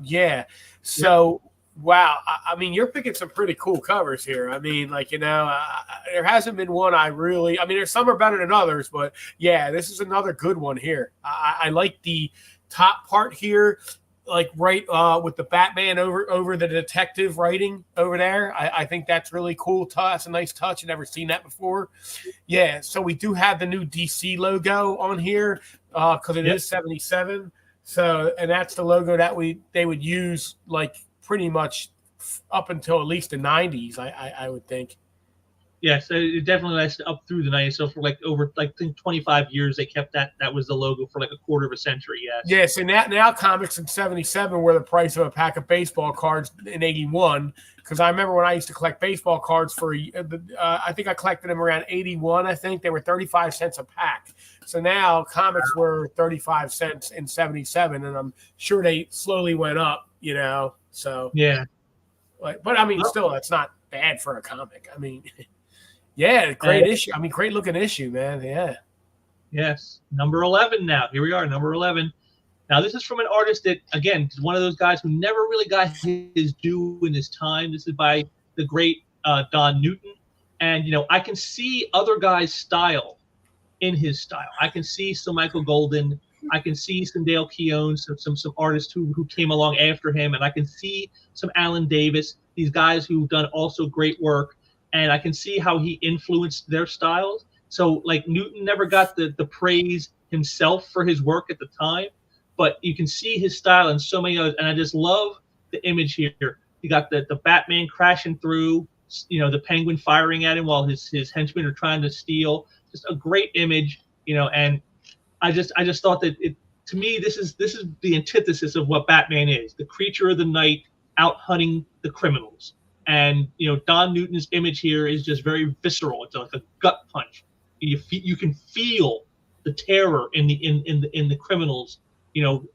Yeah. So. Yep. Wow. I mean, you're picking some pretty cool covers here. I mean, there hasn't been one there's some are better than others, but yeah, this is another good one here. I like the top part here, like right with the Batman over the detective writing over there. I think that's really cool. That's a nice touch. I've never seen that before. Yeah. So we do have the new DC logo on here because it is 77. So, and that's the logo that they would use like pretty much up until at least the 90s, I would think. Yeah, so it definitely lasted up through the 90s. So for over I think 25 years, they kept that was the logo for like a quarter of a century. Yes. Yeah. So now comics in 77 were the price of a pack of baseball cards in 81. Because I remember when I used to collect baseball cards for, I think I collected them around 81. I think they were 35 cents a pack. So now comics were 35 cents in 77, and I'm sure they slowly went up. So yeah, but I mean, still, that's not bad for a comic. I mean, yeah, great issue. I mean, great looking issue, man. Yeah. Yes, number 11 now. Here we are, number 11. Now this is from an artist that, again, is one of those guys who never really got his due in his time. This is by the great Don Newton, and I can see other guys' style in his style. I can see some Michael Golden. I can see some Dale Keown, some artists who came along after him, and I can see some Alan Davis, these guys who've done also great work, and I can see how he influenced their styles. So like Newton never got the praise himself for his work at the time, but you can see his style in so many others, and I just love the image here. You got the Batman crashing through, the Penguin firing at him while his henchmen are trying to steal. Just a great image. And I just thought that to me, this is the antithesis of what Batman is: the creature of the night out hunting the criminals. And Don Newton's image here is just very visceral. It's like a gut punch. You can feel the terror in the criminals.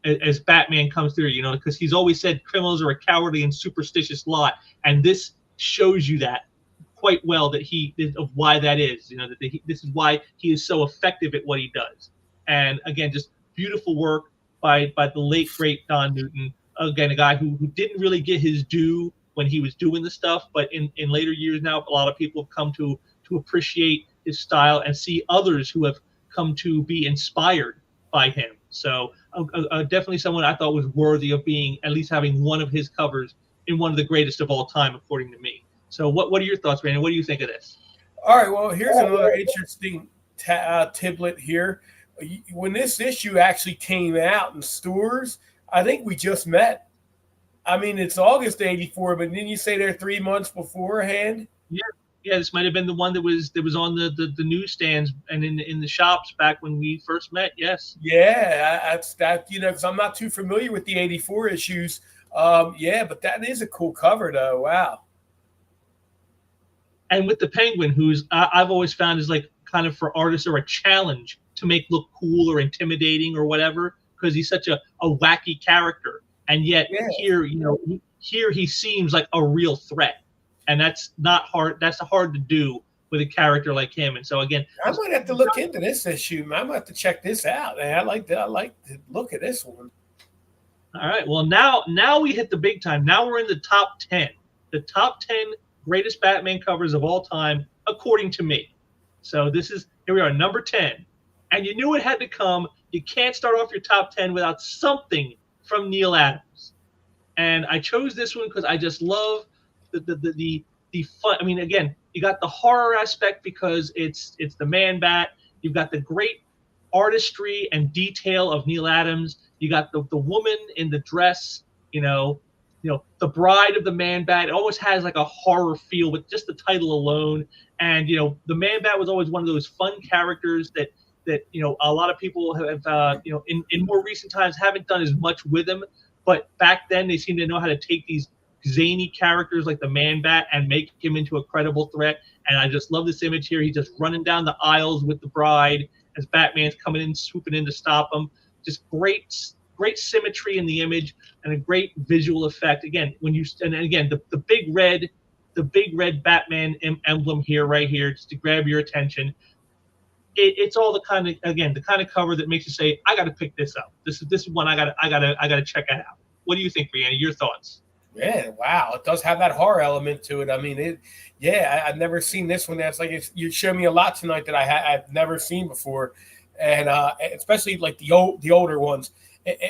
As Batman comes through. Because he's always said criminals are a cowardly and superstitious lot, and this shows you that quite well of why that is. This is why he is so effective at what he does. And again, just beautiful work by the late great Don Newton. Again, a guy who didn't really get his due when he was doing the stuff, but in later years now, a lot of people have come to appreciate his style and see others who have come to be inspired by him. So definitely someone I thought was worthy of being at least having one of his covers in one of the greatest of all time, according to me. So what are your thoughts, Brandon? What do you think of this? All right, well, here's another interesting tidbit here. When this issue actually came out in stores, I think we just met. I mean, it's August '84, but didn't you say they're 3 months beforehand? Yeah, this might have been the one that was on the newsstands and in the shops back when we first met. Yes. Yeah, that's that. Because I'm not too familiar with the '84 issues. Yeah, but that is a cool cover, though. Wow. And with the Penguin, who's I've always found is like kind of for artists or a challenge to make look cool or intimidating or whatever, because he's such a wacky character, and yet here he seems like a real threat, and that's not hard. That's hard to do with a character like him. And so again, I might have to look into this issue. I might have to check this out. Man, I like to look at this one. All right. Well, now we hit the big time. Now we're in the top 10. The top 10 greatest Batman covers of all time, according to me. So here we are, number 10. And you knew it had to come. You can't start off your top 10 without something from Neal Adams. And I chose this one because I just love the fun. I mean, again, you got the horror aspect because it's the Man-Bat. You've got the great artistry and detail of Neal Adams. You got the woman in the dress, the bride of the Man-Bat. It always has like a horror feel with just the title alone. And the Man-Bat was always one of those fun characters that a lot of people have in more recent times haven't done as much with him. But back then they seem to know how to take these zany characters like the Man-Bat and make him into a credible threat. And I just love this image here. He's just running down the aisles with the bride as Batman's coming in, swooping in to stop him. Just great symmetry in the image and a great visual effect. Again, the big red Batman emblem here, right here, just to grab your attention. It's all the kind of cover that makes you say, I got to pick this up. This is one I got to check it out. What do you think, Brianna? Your thoughts? Yeah, wow, it does have that horror element to it. I mean, I've never seen this one. That's like you showed me a lot tonight that I've never seen before, and especially like the older ones.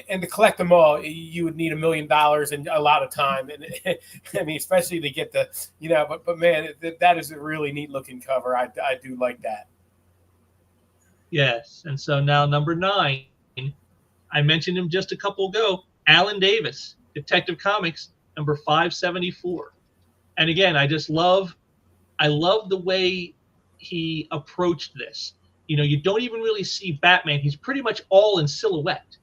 And to collect them all, you would need $1 million and a lot of time. And I mean, especially to get but man, that is a really neat looking cover. I do like that. Yes, and so now number 9, I mentioned him just a couple ago. Alan Davis, Detective Comics, number 574. And again, I love the way he approached this. You don't even really see Batman. He's pretty much all in silhouette.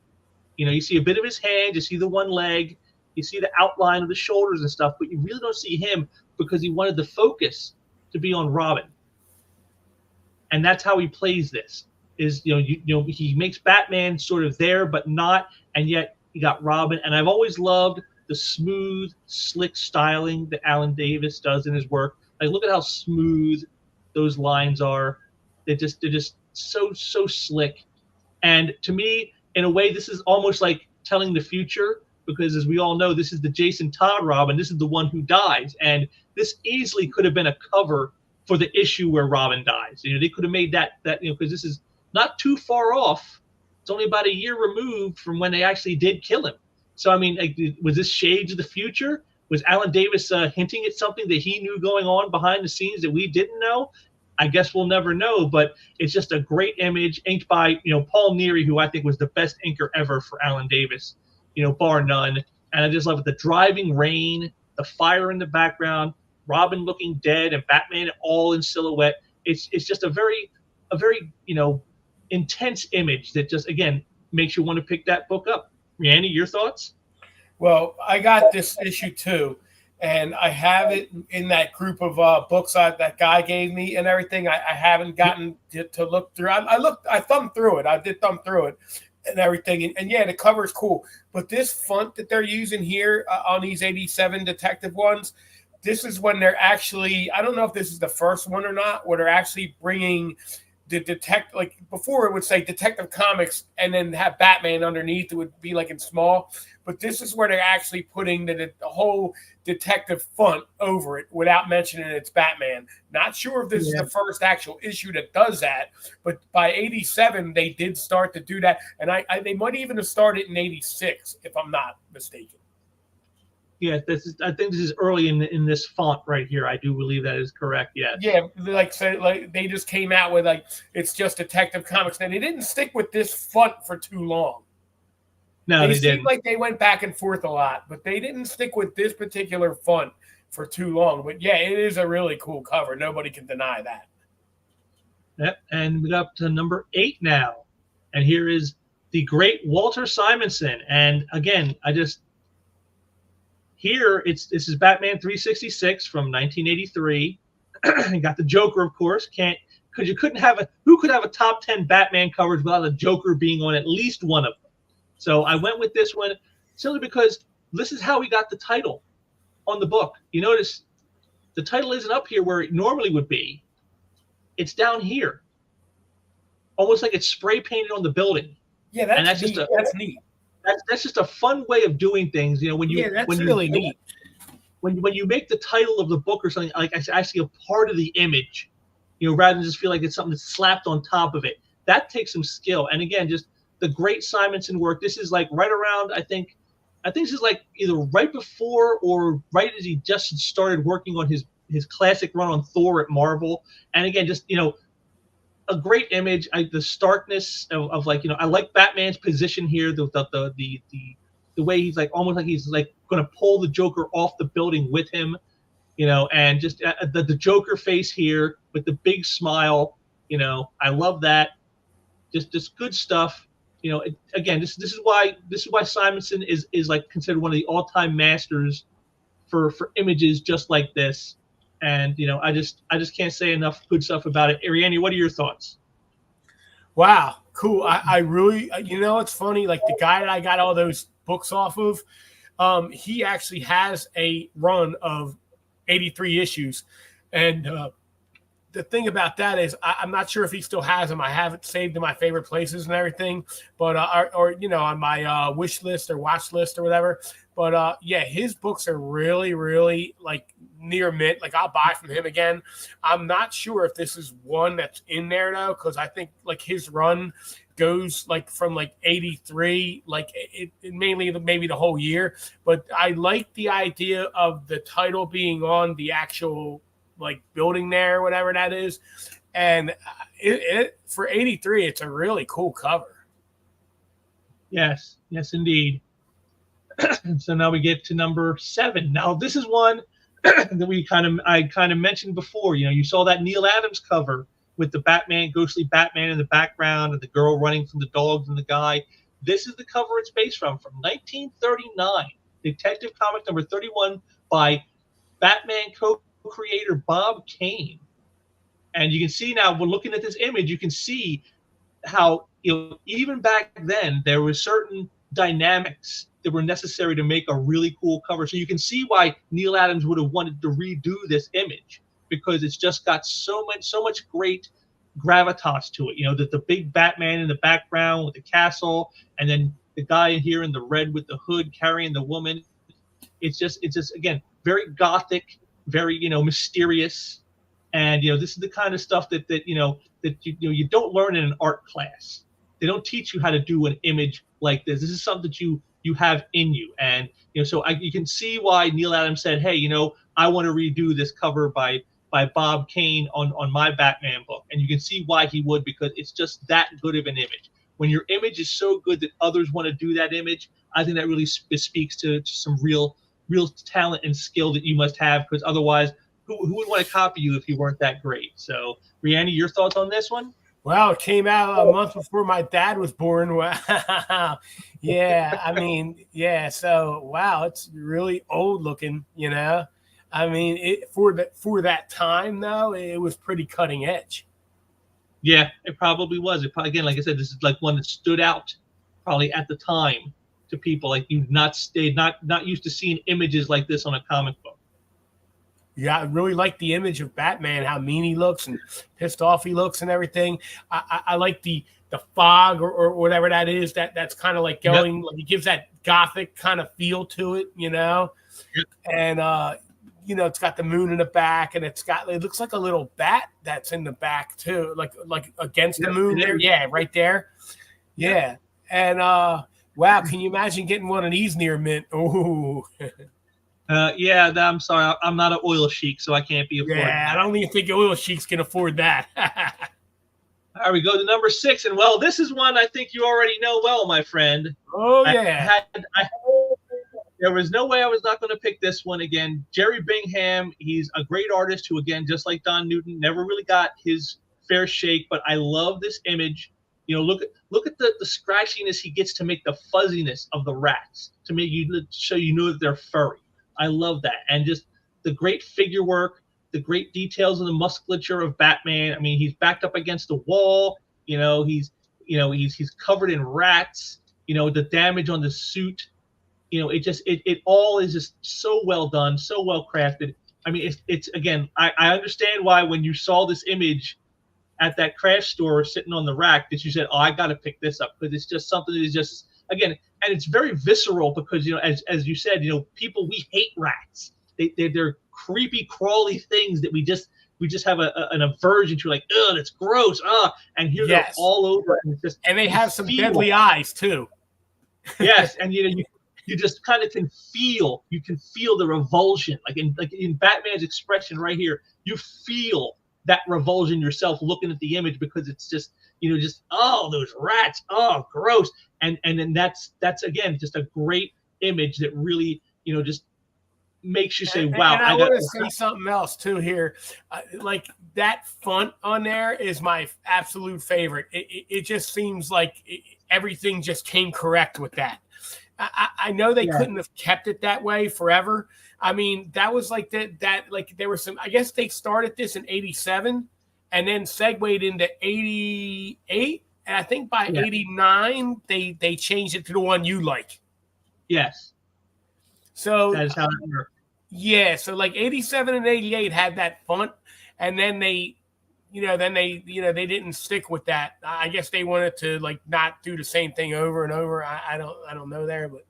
You see a bit of his hand, you see the one leg, you see the outline of the shoulders and stuff, but you really don't see him because he wanted the focus to be on Robin. And that's how he plays this. He makes Batman sort of there but not, and yet you got Robin. And I've always loved the smooth, slick styling that Alan Davis does in his work. Like, look at how smooth those lines are. They're just so slick. And to me, in a way, this is almost like telling the future, because as we all know, this is the Jason Todd Robin. This is the one who dies. And this easily could have been a cover for the issue where Robin dies. They could have made that because this is not too far off. It's only about a year removed from when they actually did kill him. So, I mean, was this shades of the future? Was Alan Davis hinting at something that he knew going on behind the scenes that we didn't know? I guess we'll never know, but it's just a great image inked by, Paul Neary, who I think was the best inker ever for Alan Davis, bar none. And I just love it. The driving rain, the fire in the background, Robin looking dead, and Batman all in silhouette. It's just a very intense image that just, again, makes you want to pick that book up. Randy, your thoughts? Well, I got this issue too, and I have it in that group of books that guy gave me and everything. I haven't gotten to look through. I thumbed through it. I did thumb through it and everything. And yeah, the cover is cool. But this font that they're using here on these 87 detective ones, this is when they're actually, I don't know if this is the first one or not, where they're actually bringing the like before it would say Detective Comics and then have Batman underneath. It would be like in small. But this is where they're actually putting the whole detective font over it without mentioning it's Batman. Not sure if this is the first actual issue that does that, but by 87 they did start to do that, and they might even have started in 86 if I'm not mistaken. Yeah, I think this is early in this font right here. I do believe that is correct. Yes. Yeah, like they just came out with like it's just Detective Comics, and they didn't stick with this font for too long. No, they they seemed didn't. like they went back and forth a lot, but they didn't stick with this particular font for too long. But yeah, it is a really cool cover. Nobody can deny that. Yep, and we got up to number 8 now, and here is the great Walter Simonson. And again, this is Batman 366 from 1983. You got the Joker, of course. Who could have a top 10 Batman covers without a Joker being on at least one of them? So I went with this one simply because this is how we got the title on the book. You notice the title isn't up here where it normally would be. It's down here, almost like it's spray painted on the building. Yeah, that's neat. That's neat. That's just a fun way of doing things. You know, really neat. When you make the title of the book or something like actually a part of the image, you know, rather than just feel like it's something that's slapped on top of it. That takes some skill. And again, just the great Simonson work. This is like right around, I think this is like either right before or right as he just started working on his classic run on Thor at Marvel. And again, just, you know, a great image. The starkness of like, you know, I like Batman's position here. The way he's like almost like he's like going to pull the Joker off the building with him, you know, and just the Joker face here with the big smile. You know, I love that. Just good stuff. You know, again, this is why Simonson is like considered one of the all-time masters for images just like this. And you know, I just can't say enough good stuff about it. Ariane, what are your thoughts? Wow, cool. I really, you know, it's funny. Like the guy that I got all those books off of, he actually has a run of 83 issues, and the thing about that is I'm not sure if he still has them. I haven't saved in my favorite places and everything, but or you know, on my wish list or watch list or whatever. But yeah, his books are really, really like near mint. Like I'll buy from him again. I'm not sure if this is one that's in there though, because I think like his run goes like from like 83, like it mainly maybe the whole year. But I like the idea of the title being on the actual like building there, whatever that is. And it for 83, it's a really cool cover. Yes, indeed. So now we get to number 7. Now this is one that I kind of mentioned before. You know, you saw that Neil Adams cover with the ghostly Batman in the background and the girl running from the dogs and the guy. This is the cover it's based from 1939, Detective Comics number 31 by Batman co-creator Bob Kane. And you can see now, when looking at this image, you can see how, you know, even back then there were certain dynamics that were necessary to make a really cool cover. So you can see why Neil Adams would have wanted to redo this image, because it's just got so much great gravitas to it. You know, that the big Batman in the background with the castle, and then the guy in here in the red with the hood carrying the woman. It's just again very gothic, very, you know, mysterious. And you know, this is the kind of stuff that you don't learn in an art class. They don't teach you how to do an image like this. This is something that you have in you. And you know, so you can see why Neil Adams said, hey, you know, I want to redo this cover by Bob Kane on my Batman book. And you can see why he would, because it's just that good of an image. When your image is so good that others want to do that image, I think that really speaks to some real talent and skill that you must have, because otherwise, who would want to copy you if you weren't that great? So, Rihanna, your thoughts on this one? Well, it came out a month before my dad was born. Wow. Yeah, I mean, yeah. So, wow, it's really old looking. I mean, for that time though, it was pretty cutting edge. Yeah, it probably was. It probably, again, like I said, this is like one that stood out probably at the time to people. Like you've not stayed, not used to seeing images like this on a comic book. Yeah, I really like the image of Batman, how mean he looks and pissed off he looks and everything. I like the fog or whatever that is. That's kind of like going. Like it gives that gothic kind of feel to it, Yep. And it's got the moon in the back, and it looks like a little bat that's in the back too, like against the moon there. Yeah, right there. Yeah, and wow, can you imagine getting one of these near mint? Ooh. Yeah, I'm sorry. I'm not an oil sheik, so I can't be affording that. I don't even think oil sheiks can afford that. All right, we go to number 6. And, well, this is one I think you already know well, my friend. Oh, yeah. There was no way I was not going to pick this one again. Jerry Bingham, he's a great artist who, again, just like Don Newton, never really got his fair shake. But I love this image. Look at the scratchiness he gets to make the fuzziness of the rats, to make you so you know that they're furry. I love that. And just the great figure work, the great details of the musculature of Batman. I mean, he's backed up against the wall. He's covered in rats. The damage on the suit. It all is just so well done, so well crafted. I mean, it's again, I understand why when you saw this image at that craft store sitting on the rack that you said, oh, I got to pick this up, because it's just something that is just, again, and it's very visceral because, as you said, people, we hate rats. They're creepy, crawly things that we just have an aversion to, like, oh, that's gross. And here they're all over. And they have some deadly eyes too. Yes. And, you just kind of can feel the revulsion, like in Batman's expression right here, you feel that revulsion yourself looking at the image, because it's just, oh, those rats, oh, gross. And then that's again just a great image that really just makes you say, wow. And I want to say something else too here. Like that font on there is my absolute favorite. It just seems like everything just came correct with that. I know they couldn't have kept it that way forever. I mean, that was like that like there were some, I guess they started this in 87 and then segued into 88. And I think by 89, they changed it to the one you like. Yes. So that is how it worked. Yeah. So like 87 and 88 had that font, and then they didn't stick with that. I guess they wanted to like not do the same thing over and over. I don't know there, but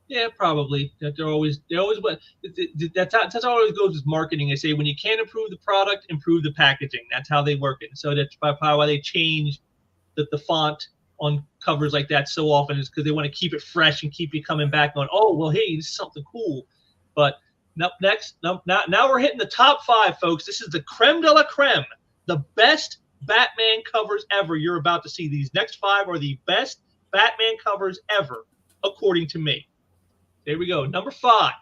yeah, probably that they're always that's how it always goes with marketing. They say when you can't improve the product, improve the packaging. That's how they work it. And so that's probably why they change the font on covers like that so often, is because they want to keep it fresh and keep you coming back on, oh, well, hey, this is something cool. But now we're hitting the top 5, folks. This is the creme de la creme, the best Batman covers ever. You're about to see. These next 5 are the best Batman covers ever, according to me. There we go. Number 5.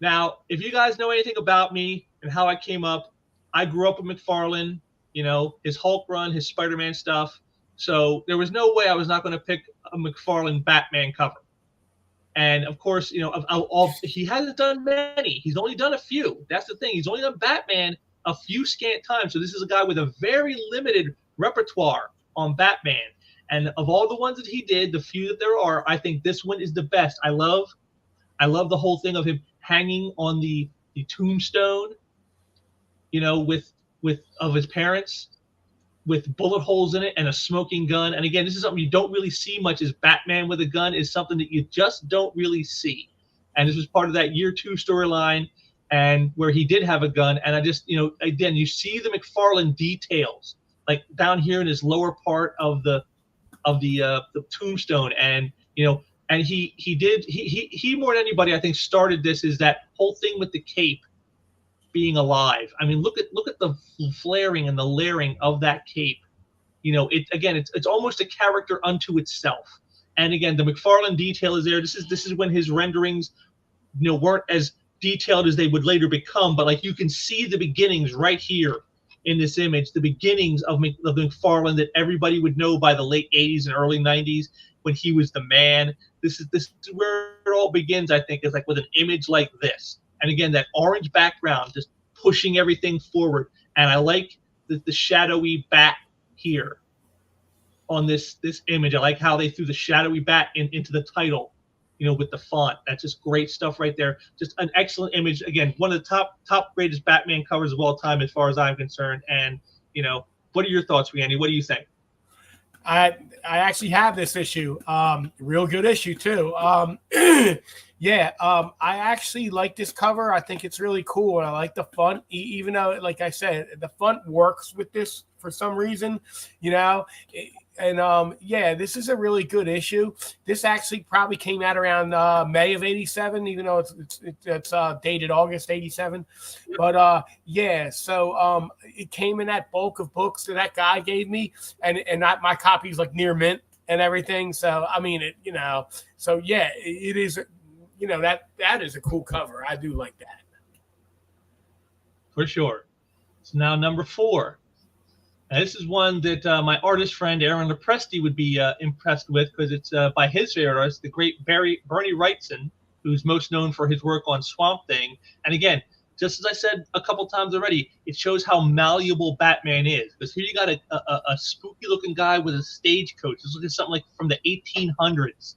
Now, if you guys know anything about me and how I came up, I grew up with McFarlane, his Hulk run, his Spider-Man stuff. So there was no way I was not going to pick a McFarlane Batman cover. And of course, he hasn't done many. He's only done a few. That's the thing. He's only done Batman a few scant times. So this is a guy with a very limited repertoire on Batman. And of all the ones that he did, the few that there are, I think this one is the best. I love the whole thing of him hanging on the tombstone, with of his parents, with bullet holes in it and a smoking gun. And again, this is something you don't really see much, is Batman with a gun is something that you just don't really see. And this was part of that year 2 storyline, and where he did have a gun. And I just, again, you see the McFarlane details, like down here in his lower part of the tombstone. And, and he more than anybody, I think, started this, is that whole thing with the cape being alive. I mean, look at the flaring and the layering of that cape. It's almost a character unto itself. And again, the McFarlane detail is there. This is when his renderings, weren't as detailed as they would later become, but like you can see the beginnings right here in this image, the beginnings of McFarlane that everybody would know by the late 80s and early 90s when he was the man. This is where it all begins, I think, is like with an image like this. And again, that orange background just pushing everything forward. And I like the shadowy bat here on this image. I like how they threw the shadowy bat into the title, with the font. That's just great stuff right there. Just an excellent image. Again, one of the top greatest Batman covers of all time, as far as I'm concerned. And what are your thoughts, Randy? What do you think? I actually have this issue. Real good issue too. Yeah, I actually like this cover. I think it's really cool, and I like the font. Even though, like I said, the font works with this for some reason, And yeah, this is a really good issue. This actually probably came out around May of '87, even though it's dated August '87. But yeah, so it came in that bulk of books that guy gave me, and my copy's like near mint and everything. So I mean, so yeah, it is. That is a cool cover. I do like that for sure. So now number 4. Now, this is one that my artist friend Aaron Lepresti would be impressed with, because it's by his favorite artist, the great Bernie Wrightson, who's most known for his work on Swamp Thing. And again, just as I said a couple times already, it shows how malleable Batman is. Because here you got a spooky-looking guy with a stagecoach. This looks like something like from the 1800s,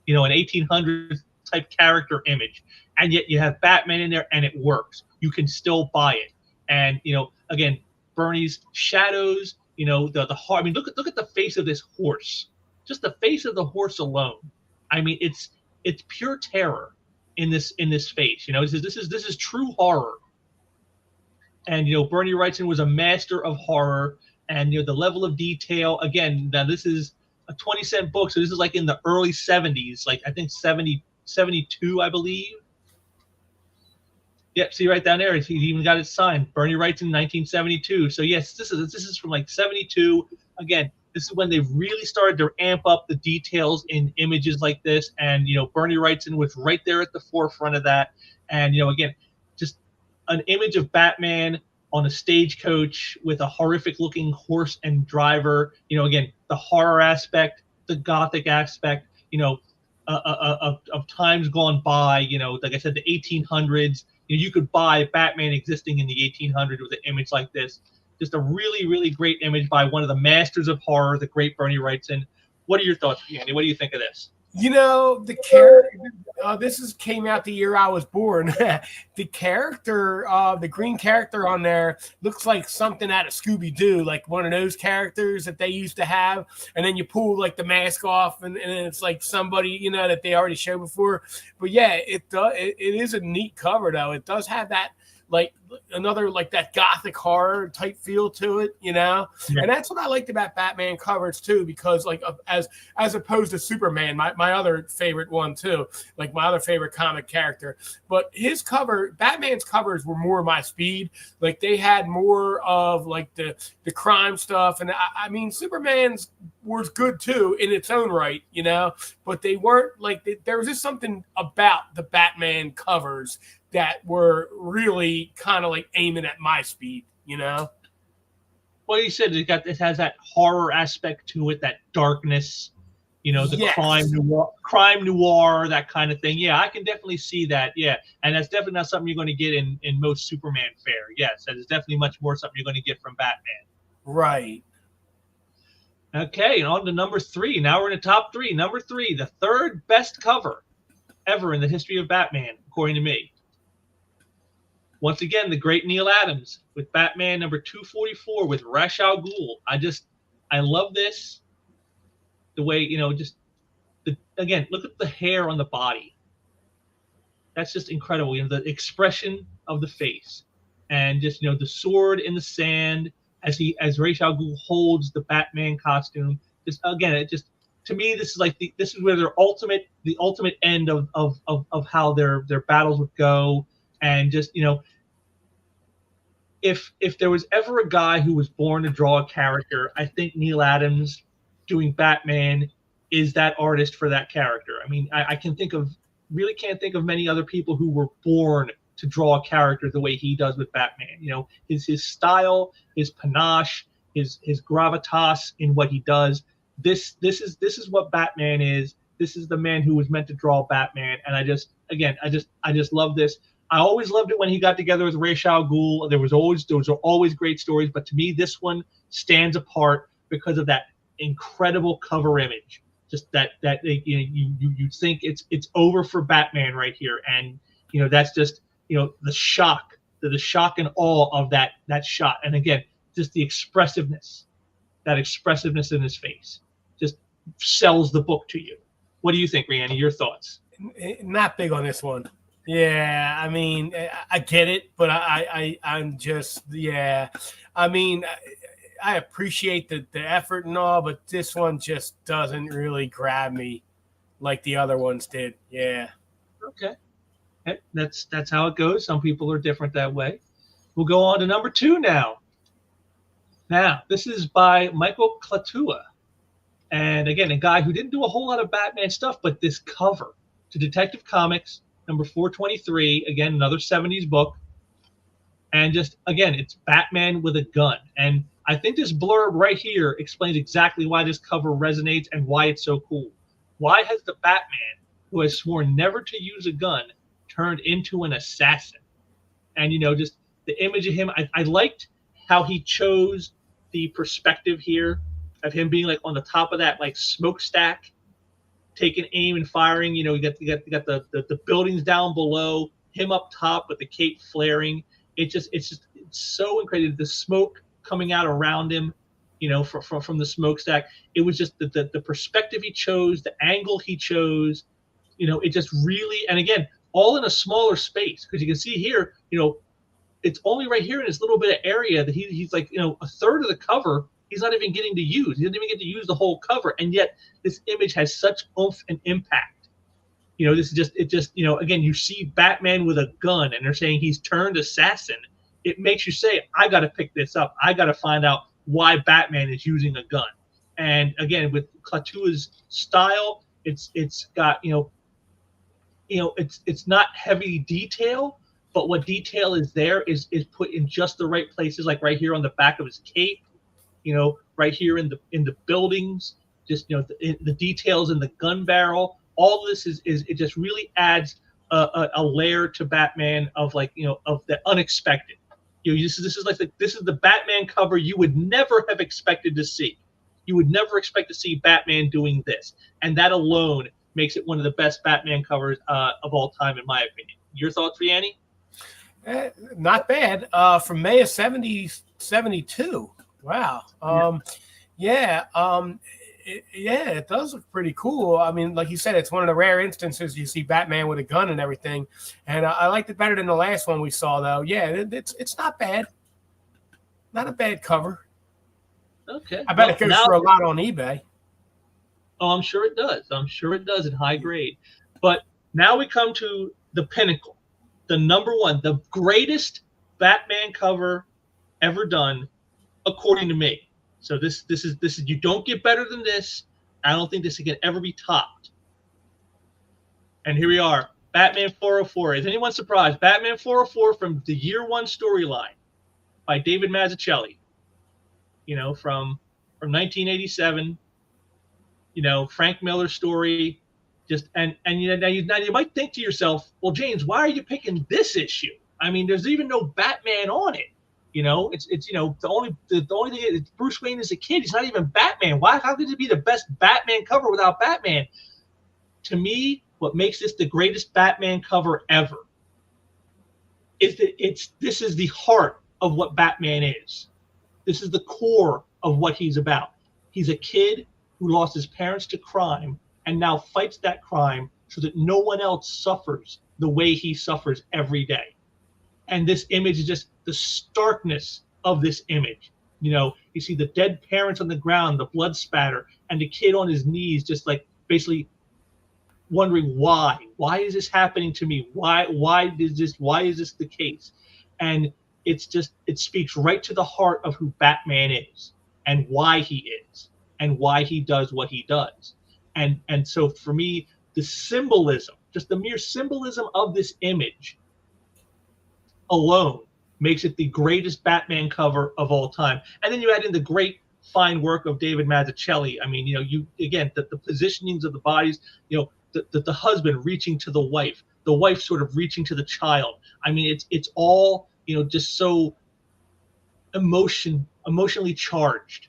an 1800s type character image. And yet you have Batman in there, and it works. You can still buy it. And, again, Bernie's shadows, the heart. I mean, look at the face of this horse. Just the face of the horse alone. I mean, it's pure terror in this face. This is true horror. And Bernie Wrightson was a master of horror, and the level of detail. Again, now this is a 20-cent book, so this is like in the early 70s, like I think 72, I believe. Yep, see right down there, he even got it signed. Bernie Wrightson, 1972. So yes, this is from like 72. Again, this is when they really started to amp up the details in images like this. And Bernie Wrightson was right there at the forefront of that. And again, just an image of Batman on a stagecoach with a horrific looking horse and driver. Again, the horror aspect, the gothic aspect. Of times gone by. Like I said, the 1800s. You could buy Batman existing in the 1800s with an image like this. Just a really, really great image by one of the masters of horror, the great Bernie Wrightson. What are your thoughts, Andy? What do you think of this? The character. Came out the year I was born. The character, the green character on there looks like something out of Scooby-Doo, like one of those characters that they used to have. And then you pull like the mask off, and it's like somebody that they already showed before. But yeah, it is a neat cover though. It does have that like another like that gothic horror type feel to it, Yeah. And that's what I liked about Batman covers too, because like as opposed to Superman, my other favorite one too, like my other favorite comic character. But Batman's covers were more my speed. Like they had more of like the crime stuff, and I mean Superman's was good too in its own right, but they weren't like there was just something about the Batman covers that were really kind of like aiming at my speed, Well, you said it has that horror aspect to it, that darkness, the yes. crime noir, that kind of thing. Yeah, I can definitely see that. Yeah, and that's definitely not something you're going to get in most Superman fare. Yes, that is definitely much more something you're going to get from Batman. Right. Okay, and on to number 3. Now we're in the top 3. Number 3, the third best cover ever in the history of Batman, according to me. Once again, the great Neil Adams with Batman number 244 with Ra's al Ghul. I love this. The way, again, look at the hair on the body. That's just incredible. The expression of the face, and just, the sword in the sand as Ra's al Ghul holds the Batman costume. Just again, to me, this is like this is where the ultimate end of how their battles would go. And just, if there was ever a guy who was born to draw a character, I think Neil Adams doing Batman is that artist for that character. I mean, I can't think of many other people who were born to draw a character the way he does with Batman. His style, his panache, his gravitas in what he does. This is what Batman is. This is the man who was meant to draw Batman. And I just love this. I always loved it when he got together with Ra's al Ghul. There were always great stories, but to me, this one stands apart because of that incredible cover image. Just that you think it's over for Batman right here, and that's just the shock and awe of that shot, and again, just the expressiveness in his face just sells the book to you. What do you think, Rhiannon? Your thoughts? Not big on this one. Yeah, I mean, I get it, but I'm just, yeah. I mean, I appreciate the effort and all, but this one just doesn't really grab me like the other ones did. Yeah. Okay. That's how it goes. Some people are different that way. We'll go on to number 2 now. Now, this is by Michael Klatua. And again, a guy who didn't do a whole lot of Batman stuff, but this cover to Detective Comics, number 423, again, another 70s book. And just, again, it's Batman with a gun. And I think this blurb right here explains exactly why this cover resonates and why it's so cool. Why has the Batman, who has sworn never to use a gun, turned into an assassin? And, just the image of him, I liked how he chose the perspective here of him being like on the top of that like smokestack, taking aim and firing. You got the buildings down below, him up top with the cape flaring. It's so incredible. The smoke coming out around him, from the smokestack. It was just the perspective he chose, the angle he chose. It just really, and again, all in a smaller space, because you can see here, it's only right here in this little bit of area that he's like, a third of the cover he's not even getting to use. He doesn't even get to use the whole cover, and yet this image has such oomph and impact. This is just again, you see Batman with a gun, and they're saying he's turned assassin. It makes you say, I got to pick this up. I got to find out why Batman is using a gun. And again, with Klatua's style, it's got it's not heavy detail, but what detail is there is put in just the right places, like right here on the back of his cape, right here in the buildings, just the details in the gun barrel. All of this is it just really adds a layer to Batman of of the unexpected. This is the Batman cover you would never have expected to see. You would never expect to see Batman doing this, and that alone makes it one of the best Batman covers of all time, in my opinion. Your thoughts, Rhiannon? Not bad. From May of 72. Wow. It does look pretty cool. I mean, like you said, it's one of the rare instances you see Batman with a gun and everything. And I liked it better than the last one we saw, though. Yeah, it's not bad. Not a bad cover. Okay. I bet it goes for a lot on eBay. Oh, I'm sure it does. I'm sure it does at high grade. But now we come to the pinnacle, the number one, the greatest Batman cover ever done, according to me. So this is you don't get better than this. I don't think this can ever be topped. And here we are, Batman 404. Is anyone surprised? Batman 404 from the Year One storyline by David Mazzucchelli. From 1987. Frank Miller's story. Just and now you might think to yourself, well, James, why are you picking this issue? I mean, there's even no Batman on it. It's the only thing is Bruce Wayne is a kid. He's not even Batman. How could it be the best Batman cover without Batman? To me, what makes this the greatest Batman cover ever is that this is the heart of what Batman is. This is the core of what he's about. He's a kid who lost his parents to crime and now fights that crime so that no one else suffers the way he suffers every day. And this image is just the starkness of this image. You see the dead parents on the ground, the blood spatter, and the kid on his knees, just like basically wondering why is this happening to me? Why is this the case? And it speaks right to the heart of who Batman is and why he is and why he does what he does. And so for me, the symbolism, just the mere symbolism of this image alone makes it the greatest Batman cover of all time. And then you add in the great fine work of David Mazzucchelli. I mean, you again, the positionings of the bodies, the husband reaching to the wife sort of reaching to the child. I mean, it's all, just so emotionally charged.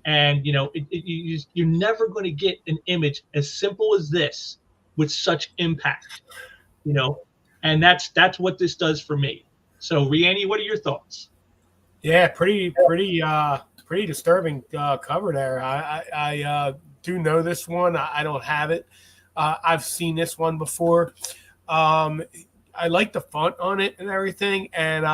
And you're never going to get an image as simple as this with such impact, and that's what this does for me. So, Rhiannon, what are your thoughts? Yeah, pretty disturbing cover there. I do know this one. I don't have it. I've seen this one before. I like the font on it and everything. And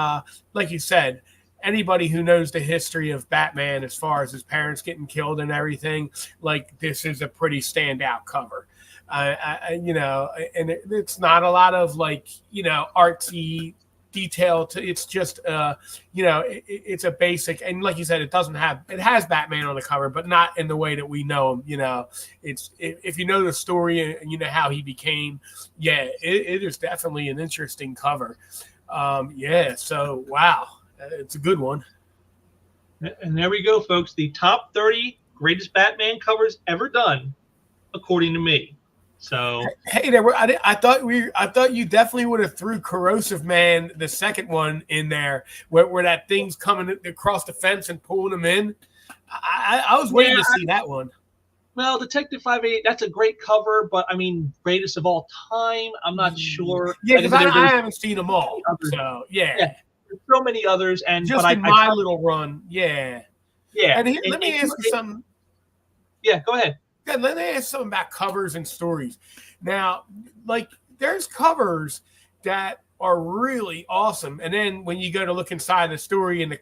like you said, anybody who knows the history of Batman as far as his parents getting killed and everything, like, this is a pretty standout cover. And it's not a lot of, like, artsy detail to, it's just it's a basic, and like you said, it has Batman on the cover, but not in the way that we know him. It's, if you know the story and you know how he became, it is definitely an interesting cover. So wow, it's a good one. And there we go, folks. The top 30 greatest Batman covers ever done, according to me. So hey, I thought you definitely would have threw Corrosive Man, the second one, in there, where that thing's coming across the fence and pulling him in. I was waiting to see that one. Well, Detective 588, that's a great cover, but I mean, greatest of all time, I'm not sure. Yeah, because I haven't seen them all. So yeah, there's so many others, and just in my little run, yeah. And let me ask you something. Yeah, go ahead. Yeah, let me ask something about covers and stories. Now, like, there's covers that are really awesome, and then when you go to look inside the story and the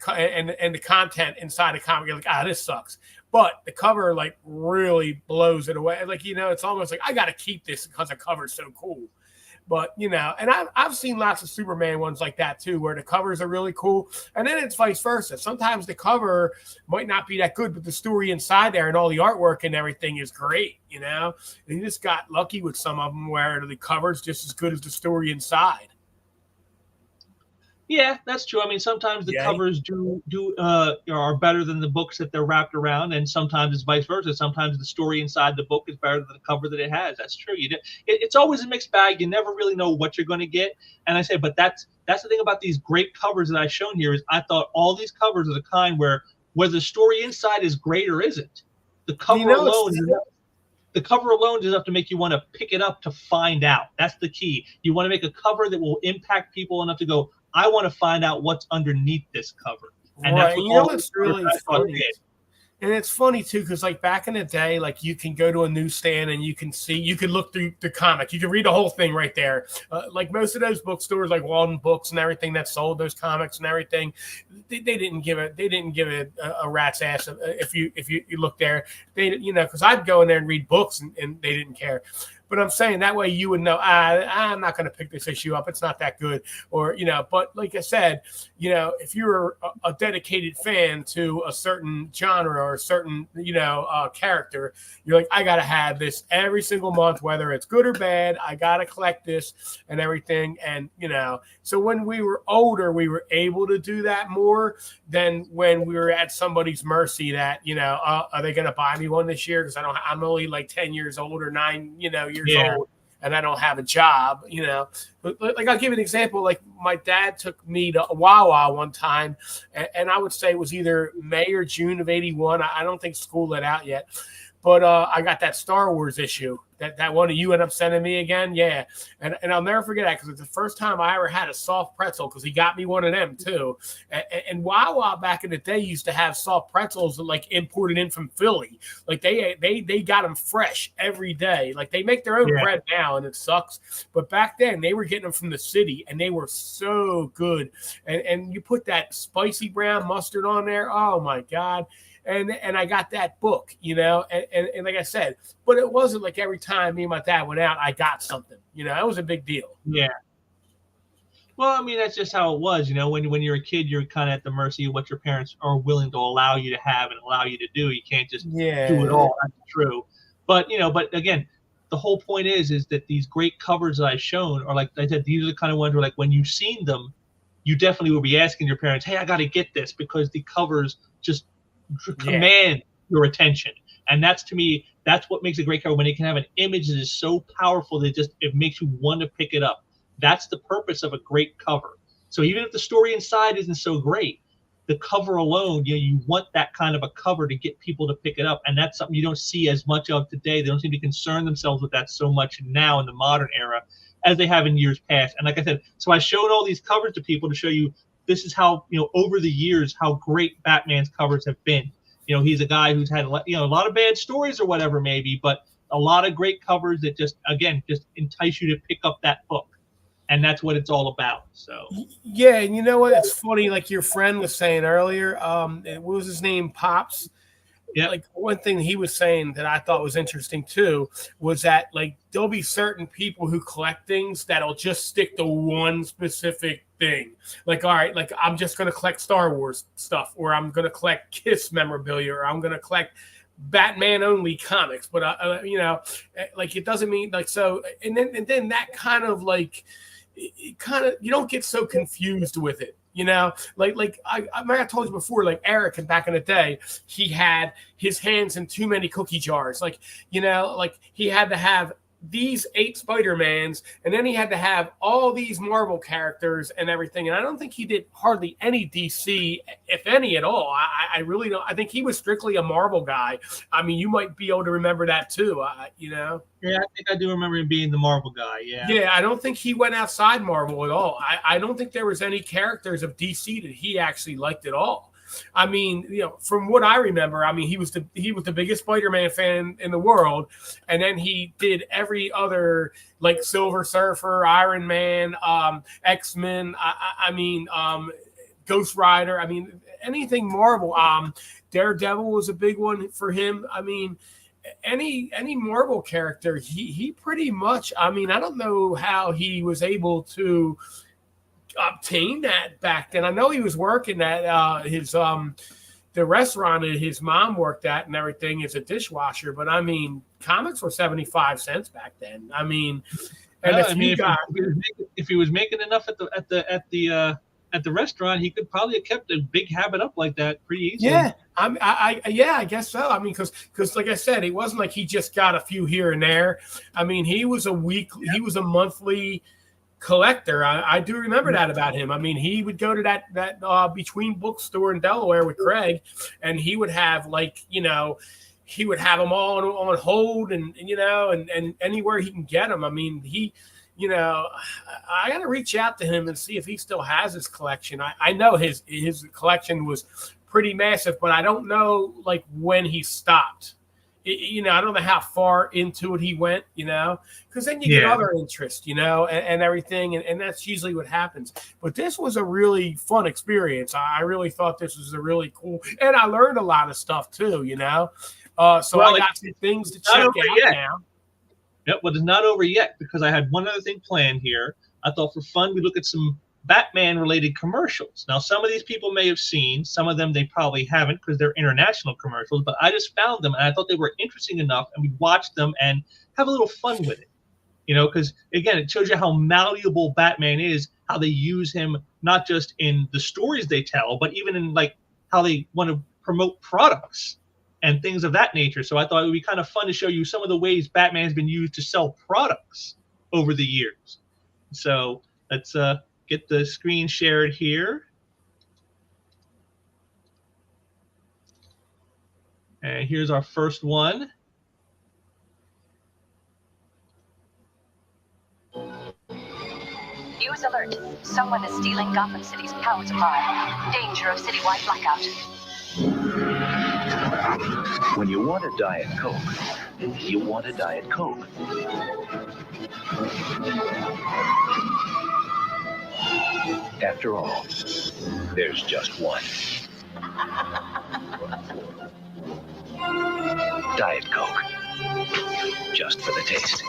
content inside the comic, you're like, this sucks. But the cover, like, really blows it away. Like, it's almost like, I got to keep this because the cover's so cool. But, and I've seen lots of Superman ones like that too, where the covers are really cool. And then it's vice versa. Sometimes the cover might not be that good, but the story inside there and all the artwork and everything is great, And you just got lucky with some of them where the cover's just as good as the story inside. Yeah, that's true. I mean, sometimes the covers are better than the books that they're wrapped around, and sometimes it's vice versa. Sometimes the story inside the book is better than the cover that it has. That's true. It's always a mixed bag. You never really know what you're going to get. And I say, but that's the thing about these great covers that I've shown here is I thought all these covers are the kind where whether the story inside is great or isn't, the cover alone is enough. The cover alone is enough to make you want to pick it up to find out. That's the key. You want to make a cover that will impact people enough to go, I want to find out what's underneath this cover. And that's what it's really funny. And it's funny too, because like back in the day, like you can go to a newsstand and you can look through the comic. You can read the whole thing right there. Like most of those bookstores, like Walden Books and everything that sold those comics and everything, they didn't give it a rat's ass if you look there. Because I'd go in there and read books and they didn't care. But I'm saying that way you would know, I'm not going to pick this issue up. It's not that good. Or, but like I said, if you're a dedicated fan to a certain genre or a certain, character, you're like, I got to have this every single month, whether it's good or bad. I got to collect this and everything. And, so when we were older, we were able to do that more than when we were at somebody's mercy that, are they going to buy me one this year? Because I'm only like 10 years old or 9, years old, and I don't have a job, But like, I'll give you an example. Like, my dad took me to Wawa one time, and I would say it was either May or June of '81. I don't think school let out yet. But I got that Star Wars issue, that one that you end up sending me again. Yeah. And I'll never forget that because it's the first time I ever had a soft pretzel because he got me one of them too. And Wawa back in the day used to have soft pretzels like imported in from Philly. Like they got them fresh every day. Like they make their own bread now and it sucks. But back then they were getting them from the city and they were so good. And you put that spicy brown mustard on there. Oh my God. And I got that book, and like I said, but it wasn't like every time me and my dad went out, I got something, that was a big deal. Yeah. Well, I mean, that's just how it was, when you're a kid, you're kind of at the mercy of what your parents are willing to allow you to have and allow you to do. You can't just do it all. That's true. But, but again, the whole point is that these great covers that I've shown are like I said, these are the kind of ones where like when you've seen them, you definitely will be asking your parents, hey, I got to get this, because the covers just command your attention. And that's, to me, that's what makes a great cover, when it can have an image that is so powerful that it makes you want to pick it up. That's the purpose of a great cover. So even if the story inside isn't so great, the cover alone, you want that kind of a cover to get people to pick it up. And that's something you don't see as much of today. They don't seem to concern themselves with that so much now in the modern era as they have in years past. And like I said, so I showed all these covers to people to show you this is how, over the years, how great Batman's covers have been. He's a guy who's had a lot of bad stories or whatever, maybe, but a lot of great covers that just entice you to pick up that book. And that's what it's all about. So yeah, and you know what? It's funny, like your friend was saying earlier. What was his name? Pops. Yeah. Like one thing he was saying that I thought was interesting too was that like there'll be certain people who collect things that'll just stick to one specific thing. Like, all right, like I'm just going to collect Star Wars stuff, or I'm going to collect Kiss memorabilia, or I'm going to collect Batman only comics. But like it doesn't mean like so. And then that kind of like you don't get so confused with it. Like I told you before, like Eric, and back in the day, he had his hands in too many cookie jars. Like, like he had to have these 8 Spider-Mans, and then he had to have all these Marvel characters and everything. And I don't think he did hardly any DC, if any at all. I really don't. I think he was strictly a Marvel guy. I mean, you might be able to remember that too, Yeah, I think I do remember him being the Marvel guy, yeah. Yeah, I don't think he went outside Marvel at all. I don't think there was any characters of DC that he actually liked at all. I mean, from what I remember, I mean, he was the biggest Spider-Man fan in the world, and then he did every other, like Silver Surfer, Iron Man, X-Men. Ghost Rider. I mean, anything Marvel. Daredevil was a big one for him. I mean, any Marvel character, he pretty much. I mean, I don't know how he was able to obtain that back then. I know he was working at the restaurant that his mom worked at and everything as a dishwasher, but I mean, comics were 75 cents back then. I mean, and if he was making enough at the restaurant, he could probably have kept a big habit up like that pretty easily. Yeah, I guess so. I mean, because like I said, it wasn't like he just got a few here and there. I mean, he was a monthly collector. I do remember that about him. I mean, he would go to that Between bookstore in Delaware with Craig, and he would have he would have them all on hold, and anywhere he can get them. I mean, I got to reach out to him and see if he still has his collection. I know his collection was pretty massive, but I don't know like when he stopped. I don't know how far into it he went, because then you get other interest, and everything. And that's usually what happens. But this was a really fun experience. I really thought this was a really cool, and I learned a lot of stuff too, So I got some things to check out now. Yep, well, it's not over yet, because I had one other thing planned here. I thought for fun, we'd look at some Batman-related commercials. Now, some of these people may have seen. Some of them they probably haven't, because they're international commercials. But I just found them, and I thought they were interesting enough, and we'd watch them and have a little fun with it. Because, again, it shows you how malleable Batman is, how they use him not just in the stories they tell, but even in, like, how they want to promote products and things of that nature. So I thought it would be kind of fun to show you some of the ways Batman has been used to sell products over the years. So let's get the screen shared here. And here's our first one. News alert. Someone is stealing Gotham City's power supply. Danger of citywide blackout. When you want a Diet Coke, you want a Diet Coke. After all, there's just one. Diet Coke. Just for the taste.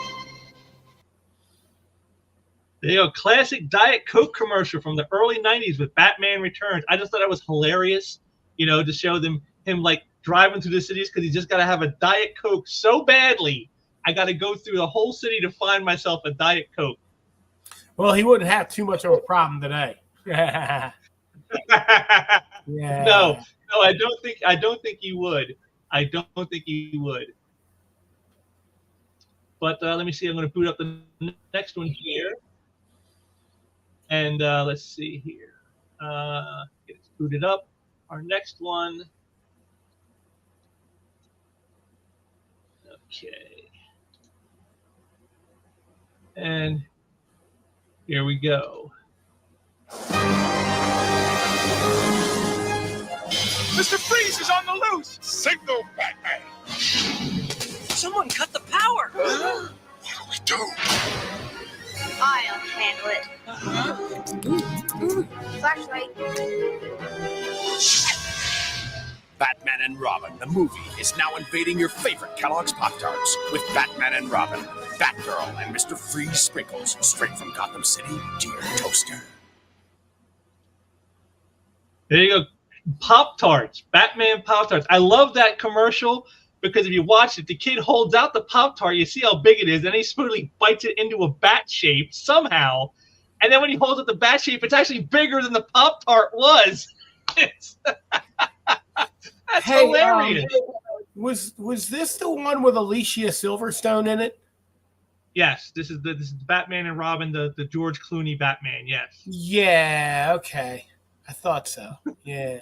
There you go, classic Diet Coke commercial from the early 90s with Batman Returns. I just thought it was hilarious, to show him like driving through the cities, because he's just got to have a Diet Coke so badly. I got to go through the whole city to find myself a Diet Coke. Well, he wouldn't have too much of a problem today. Yeah. No, I don't think you would. I don't think you would. But let me see. I'm going to boot up the next one here. And let's see here. Get it booted up. Our next one. Okay. And here we go. Mr. Freeze is on the loose! Signal, Batman! Someone cut the power! What do we do? I'll handle it. Flashlight. Batman and Robin, the movie, is now invading your favorite Kellogg's Pop-Tarts with Batman and Robin, Batgirl, and Mr. Freeze Sprinkles, straight from Gotham City to your toaster. There you go. Pop-Tarts. Batman Pop-Tarts. I love that commercial because if you watch it, the kid holds out the Pop-Tart. You see how big it is. And he smoothly bites it into a bat shape somehow. And then when he holds up the bat shape, it's actually bigger than the Pop-Tart was. That's hilarious. Was this the one with Alicia Silverstone in it? Yes, this is the Batman and Robin, the George Clooney Batman. Yes. Yeah. Okay. I thought so. Yeah.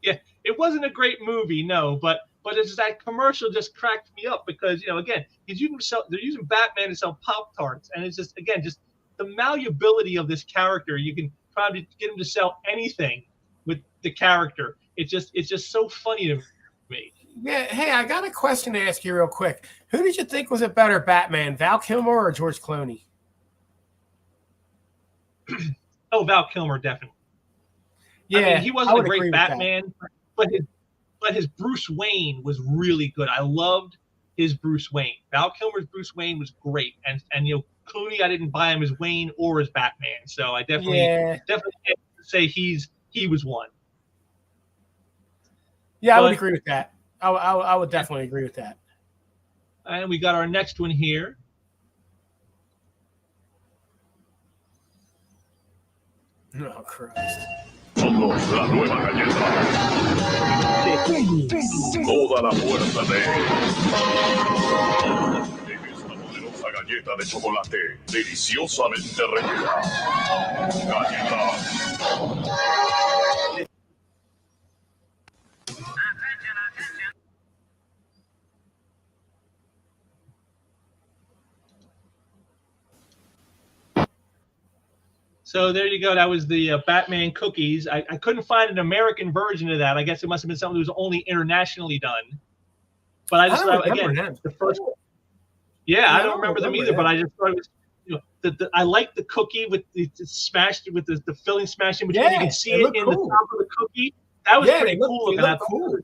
Yeah. It wasn't a great movie, no, but it's just that commercial just cracked me up because again they're using Batman to sell Pop-Tarts, and it's just just the malleability of this character. You can probably get him to sell anything with the character. It's just so funny to me. Yeah. Hey, I got a question to ask you real quick. Who did you think was a better Batman, Val Kilmer or George Clooney? Oh, Val Kilmer, definitely. Yeah, I mean, he wasn't a great Batman, but his Bruce Wayne was really good. I loved his Bruce Wayne. Val Kilmer's Bruce Wayne was great, and Clooney, I didn't buy him as Wayne or as Batman, so I definitely can't say he was one. Yeah, I would agree with that. I would definitely agree with that. And we got our next one here. Oh, Christ. Somos la nueva galleta. Toda la fuerza de... Esta poderosa galleta de chocolate, deliciosamente rellena. Galleta. So there you go. That was the Batman cookies. I couldn't find an American version of that. I guess it must have been something that was only internationally done. But I just thought, again, the first one. Yeah, I don't remember them either, but I just thought it was, I like the cookie with it's smashed with the filling smashed in between. Yeah, you can see it in the top of the cookie. That was pretty cool. They look cool.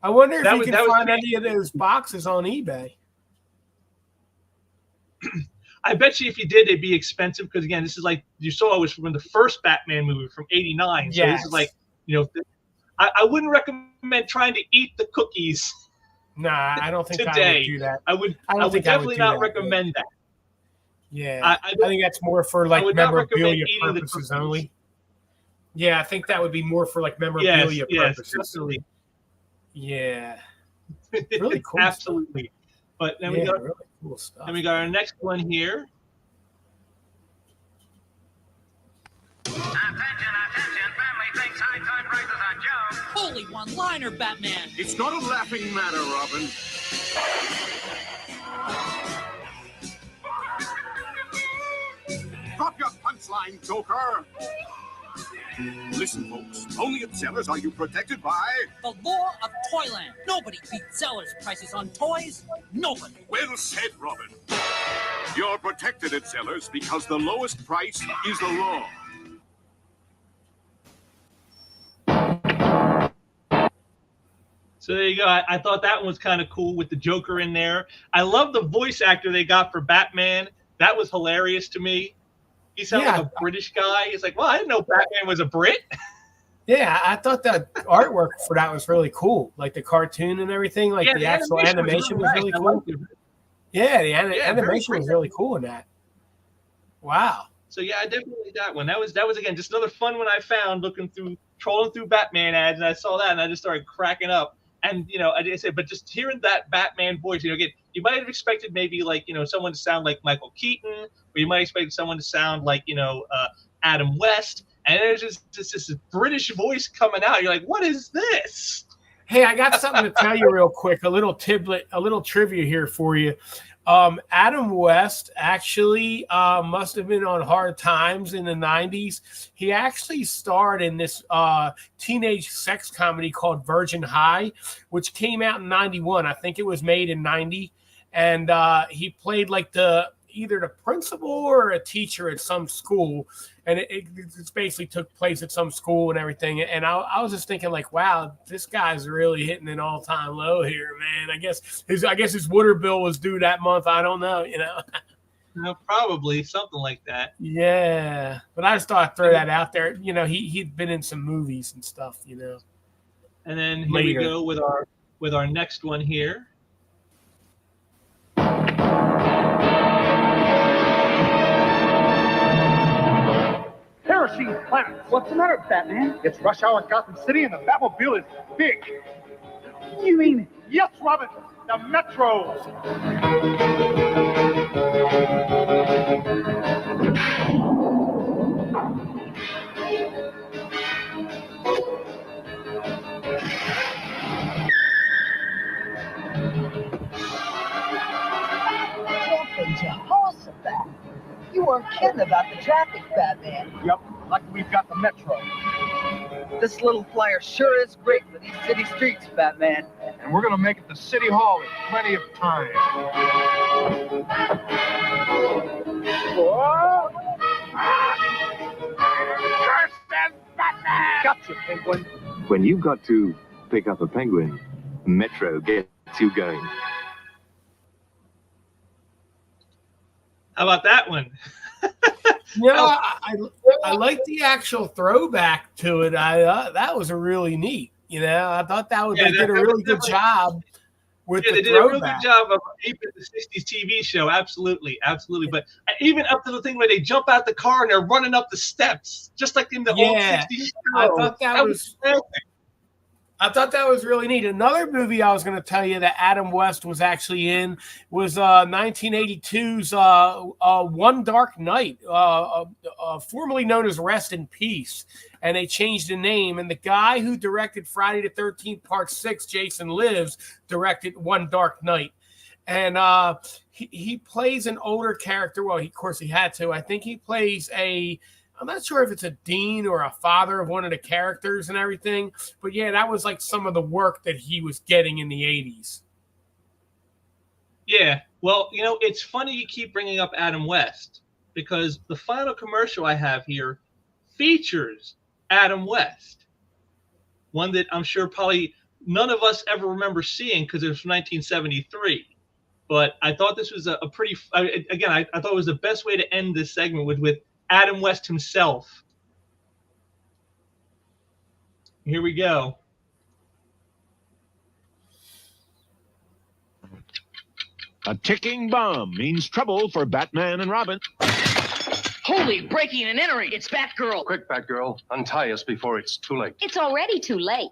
I wonder if you can find any of those boxes on eBay. I bet you if you did, they'd be expensive because, again, this is like you saw it was from the first Batman movie from '89. So this is like, I wouldn't recommend trying to eat the cookies. Nah, I don't think today. I would do that. I would definitely not recommend that. Yeah, I think that's more for like memorabilia purposes only. Yeah, I think that would be more for like memorabilia purposes. Definitely. Yeah, really cool. Absolutely. Stuff. But then we got really cool stuff. Then we got our next one here. Attention, family thinks high time prices on Joe. Holy one-liner, Batman. It's not a laughing matter, Robin. Drop your punchline, Joker. Listen, folks, only at Zellers are you protected by... The law of Toyland. Nobody beats Zellers prices on toys. Nobody. Well said, Robin. You're protected at Zellers because the lowest price is the law. So there you go. I thought that one was kind of cool with the Joker in there. I love the voice actor they got for Batman. That was hilarious to me. He sounded like a British guy. He's like, well, I didn't know Batman was a Brit. Yeah, I thought the artwork for that was really cool. Like the cartoon and everything. Like the actual animation was really cool. Yeah, the animation was really cool in that. Wow. So yeah, I definitely that one. That was again just another fun one I found trolling through Batman ads, and I saw that and I just started cracking up. And I didn't say, but just hearing that Batman voice, again, you might have expected maybe like someone to sound like Michael Keaton, or you might expect someone to sound like Adam West, and there's just this British voice coming out. You're like, what is this? Hey, I got something to tell you real quick. A little tidbit, a little trivia here for you. Adam West actually must have been on Hard Times in the 90s. He actually starred in this teenage sex comedy called Virgin High, which came out in 91. I think it was made in 90. And he played like either the principal or a teacher at some school. And it basically took place at some school and everything. And I was just thinking like, wow, this guy's really hitting an all-time low here, man. I guess his water bill was due that month. I don't know, Probably something like that. Yeah. But I just thought I'd throw that out there. He'd been in some movies and stuff, And then here we go with our next one here. Kerosene planets. What's the matter, Batman? It's rush hour in Gotham City and the Batmobile is big. You mean? Yes, Robin. The Metro. Welcome to Jehoshaphat. You weren't kidding about the traffic, Batman. Yep. Like we've got the Metro. This little flyer sure is great for these city streets, Batman. And we're going to make it to City Hall in plenty of time. Whoa! Gotcha, Penguin. When you've got to pick up a penguin, Metro gets you going. How about that one? I like the actual throwback to it. That was a really neat. I thought they did a really good job with the they did throwback. a really good job of aping the 60s TV show. Absolutely. But even up to the thing where they jump out the car and they're running up the steps, just like in the old 60s show. I thought that was really neat. Another movie I was going to tell you that Adam West was actually in was 1982's One Dark Night, formerly known as Rest in Peace. And they changed the name. And the guy who directed Friday the 13th Part 6, Jason Lives, directed One Dark Night. And he plays an older character. Well, of course he had to. I think he plays I'm not sure if it's a dean or a father of one of the characters and everything. But yeah, that was like some of the work that he was getting in the 80s. Yeah. Well, it's funny you keep bringing up Adam West because the final commercial I have here features Adam West. One that I'm sure probably none of us ever remember seeing because it was from 1973. But I thought this was I thought it was the best way to end this segment with Adam West himself. Here we go. A ticking bomb means trouble for Batman and Robin. Holy, breaking and entering. It's Batgirl. Quick, Batgirl. Untie us before it's too late. It's already too late.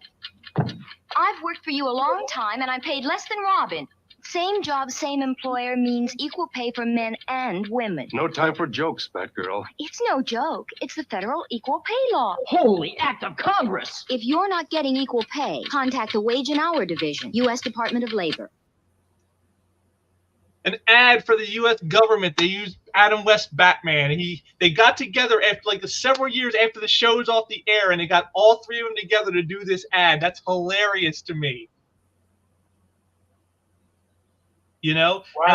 I've worked for you a long time, and I'm paid less than Robin. Same job, same employer means equal pay for men and women. No time for jokes, Batgirl. It's no joke. It's the federal equal pay law. Holy act of Congress. If you're not getting equal pay, contact the Wage and Hour Division, U.S. Department of Labor. An ad for the U.S. government. They used Adam West Batman. They got together after several years after the show's off the air, and they got all three of them together to do this ad. That's hilarious to me. Wow. And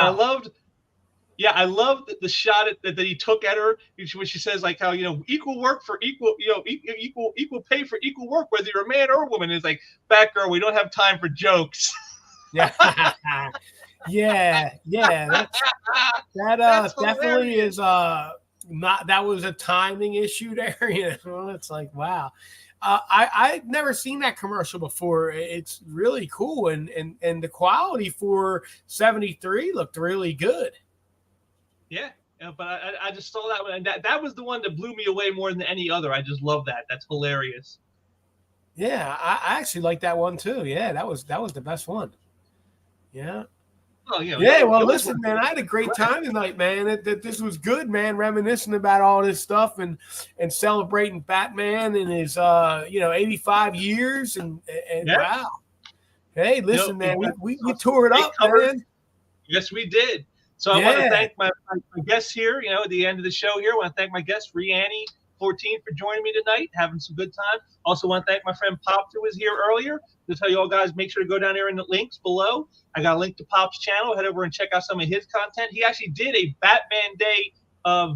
I loved the shot that he took at her when she says like how equal work for equal equal pay for equal work whether you're a man or a woman. It's like, Batgirl, we don't have time for jokes. Yeah. That definitely is not. That was a timing issue there. It's like, wow. I've never seen that commercial before. It's really cool, and the quality for 73 looked really good. Yeah, Yeah, but I just saw that one, and that was the one that blew me away more than any other. I just love that. That's hilarious. Yeah, I actually like that one too. Yeah, that was the best one. Yeah. Oh, you know, Yeah, well, listen, man, I had a great time tonight, man. This was good, man. Reminiscing about all this stuff and celebrating Batman and his 85 years and Yeah. wow. Hey, listen, You know, man, we tore it up, man. Yes, we did. So I want to thank my guests here. You know, at the end of the show here, I want to thank my guest Rihanny 14 for joining me tonight, having some good time. Also want to thank my friend Pop who was here earlier. To tell you all guys, make sure to go down there in the links below. I got a link to Pop's channel. Head over and check out some of his content. He actually did a Batman Day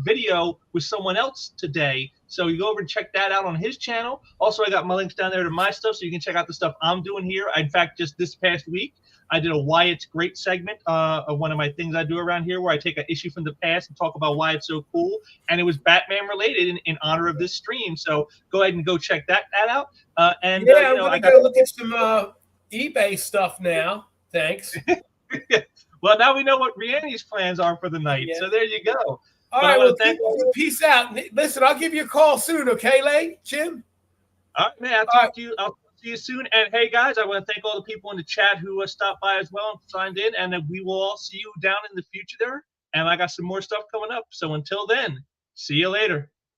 video with someone else today. So you go over and check that out on his channel. Also, I got my links down there to my stuff, so you can check out the stuff I'm doing here. In fact, just this past week, I did a Why It's Great segment of one of my things I do around here where I take an issue from the past and talk about why it's so cool. And it was Batman related in honor of this stream. So go ahead and go check that out. I'm going to go look at some eBay stuff now. Thanks. Well, now we know what Rihanny's plans are for the night. Yeah. So there you go. All right, well, peace out. Listen, I'll give you a call soon, okay, Jim? All right, man. I'll talk to you. I'll see you soon. And hey, guys, I want to thank all the people in the chat who stopped by as well and signed in. And we will all see you down in the future there. And I got some more stuff coming up. So until then, see you later.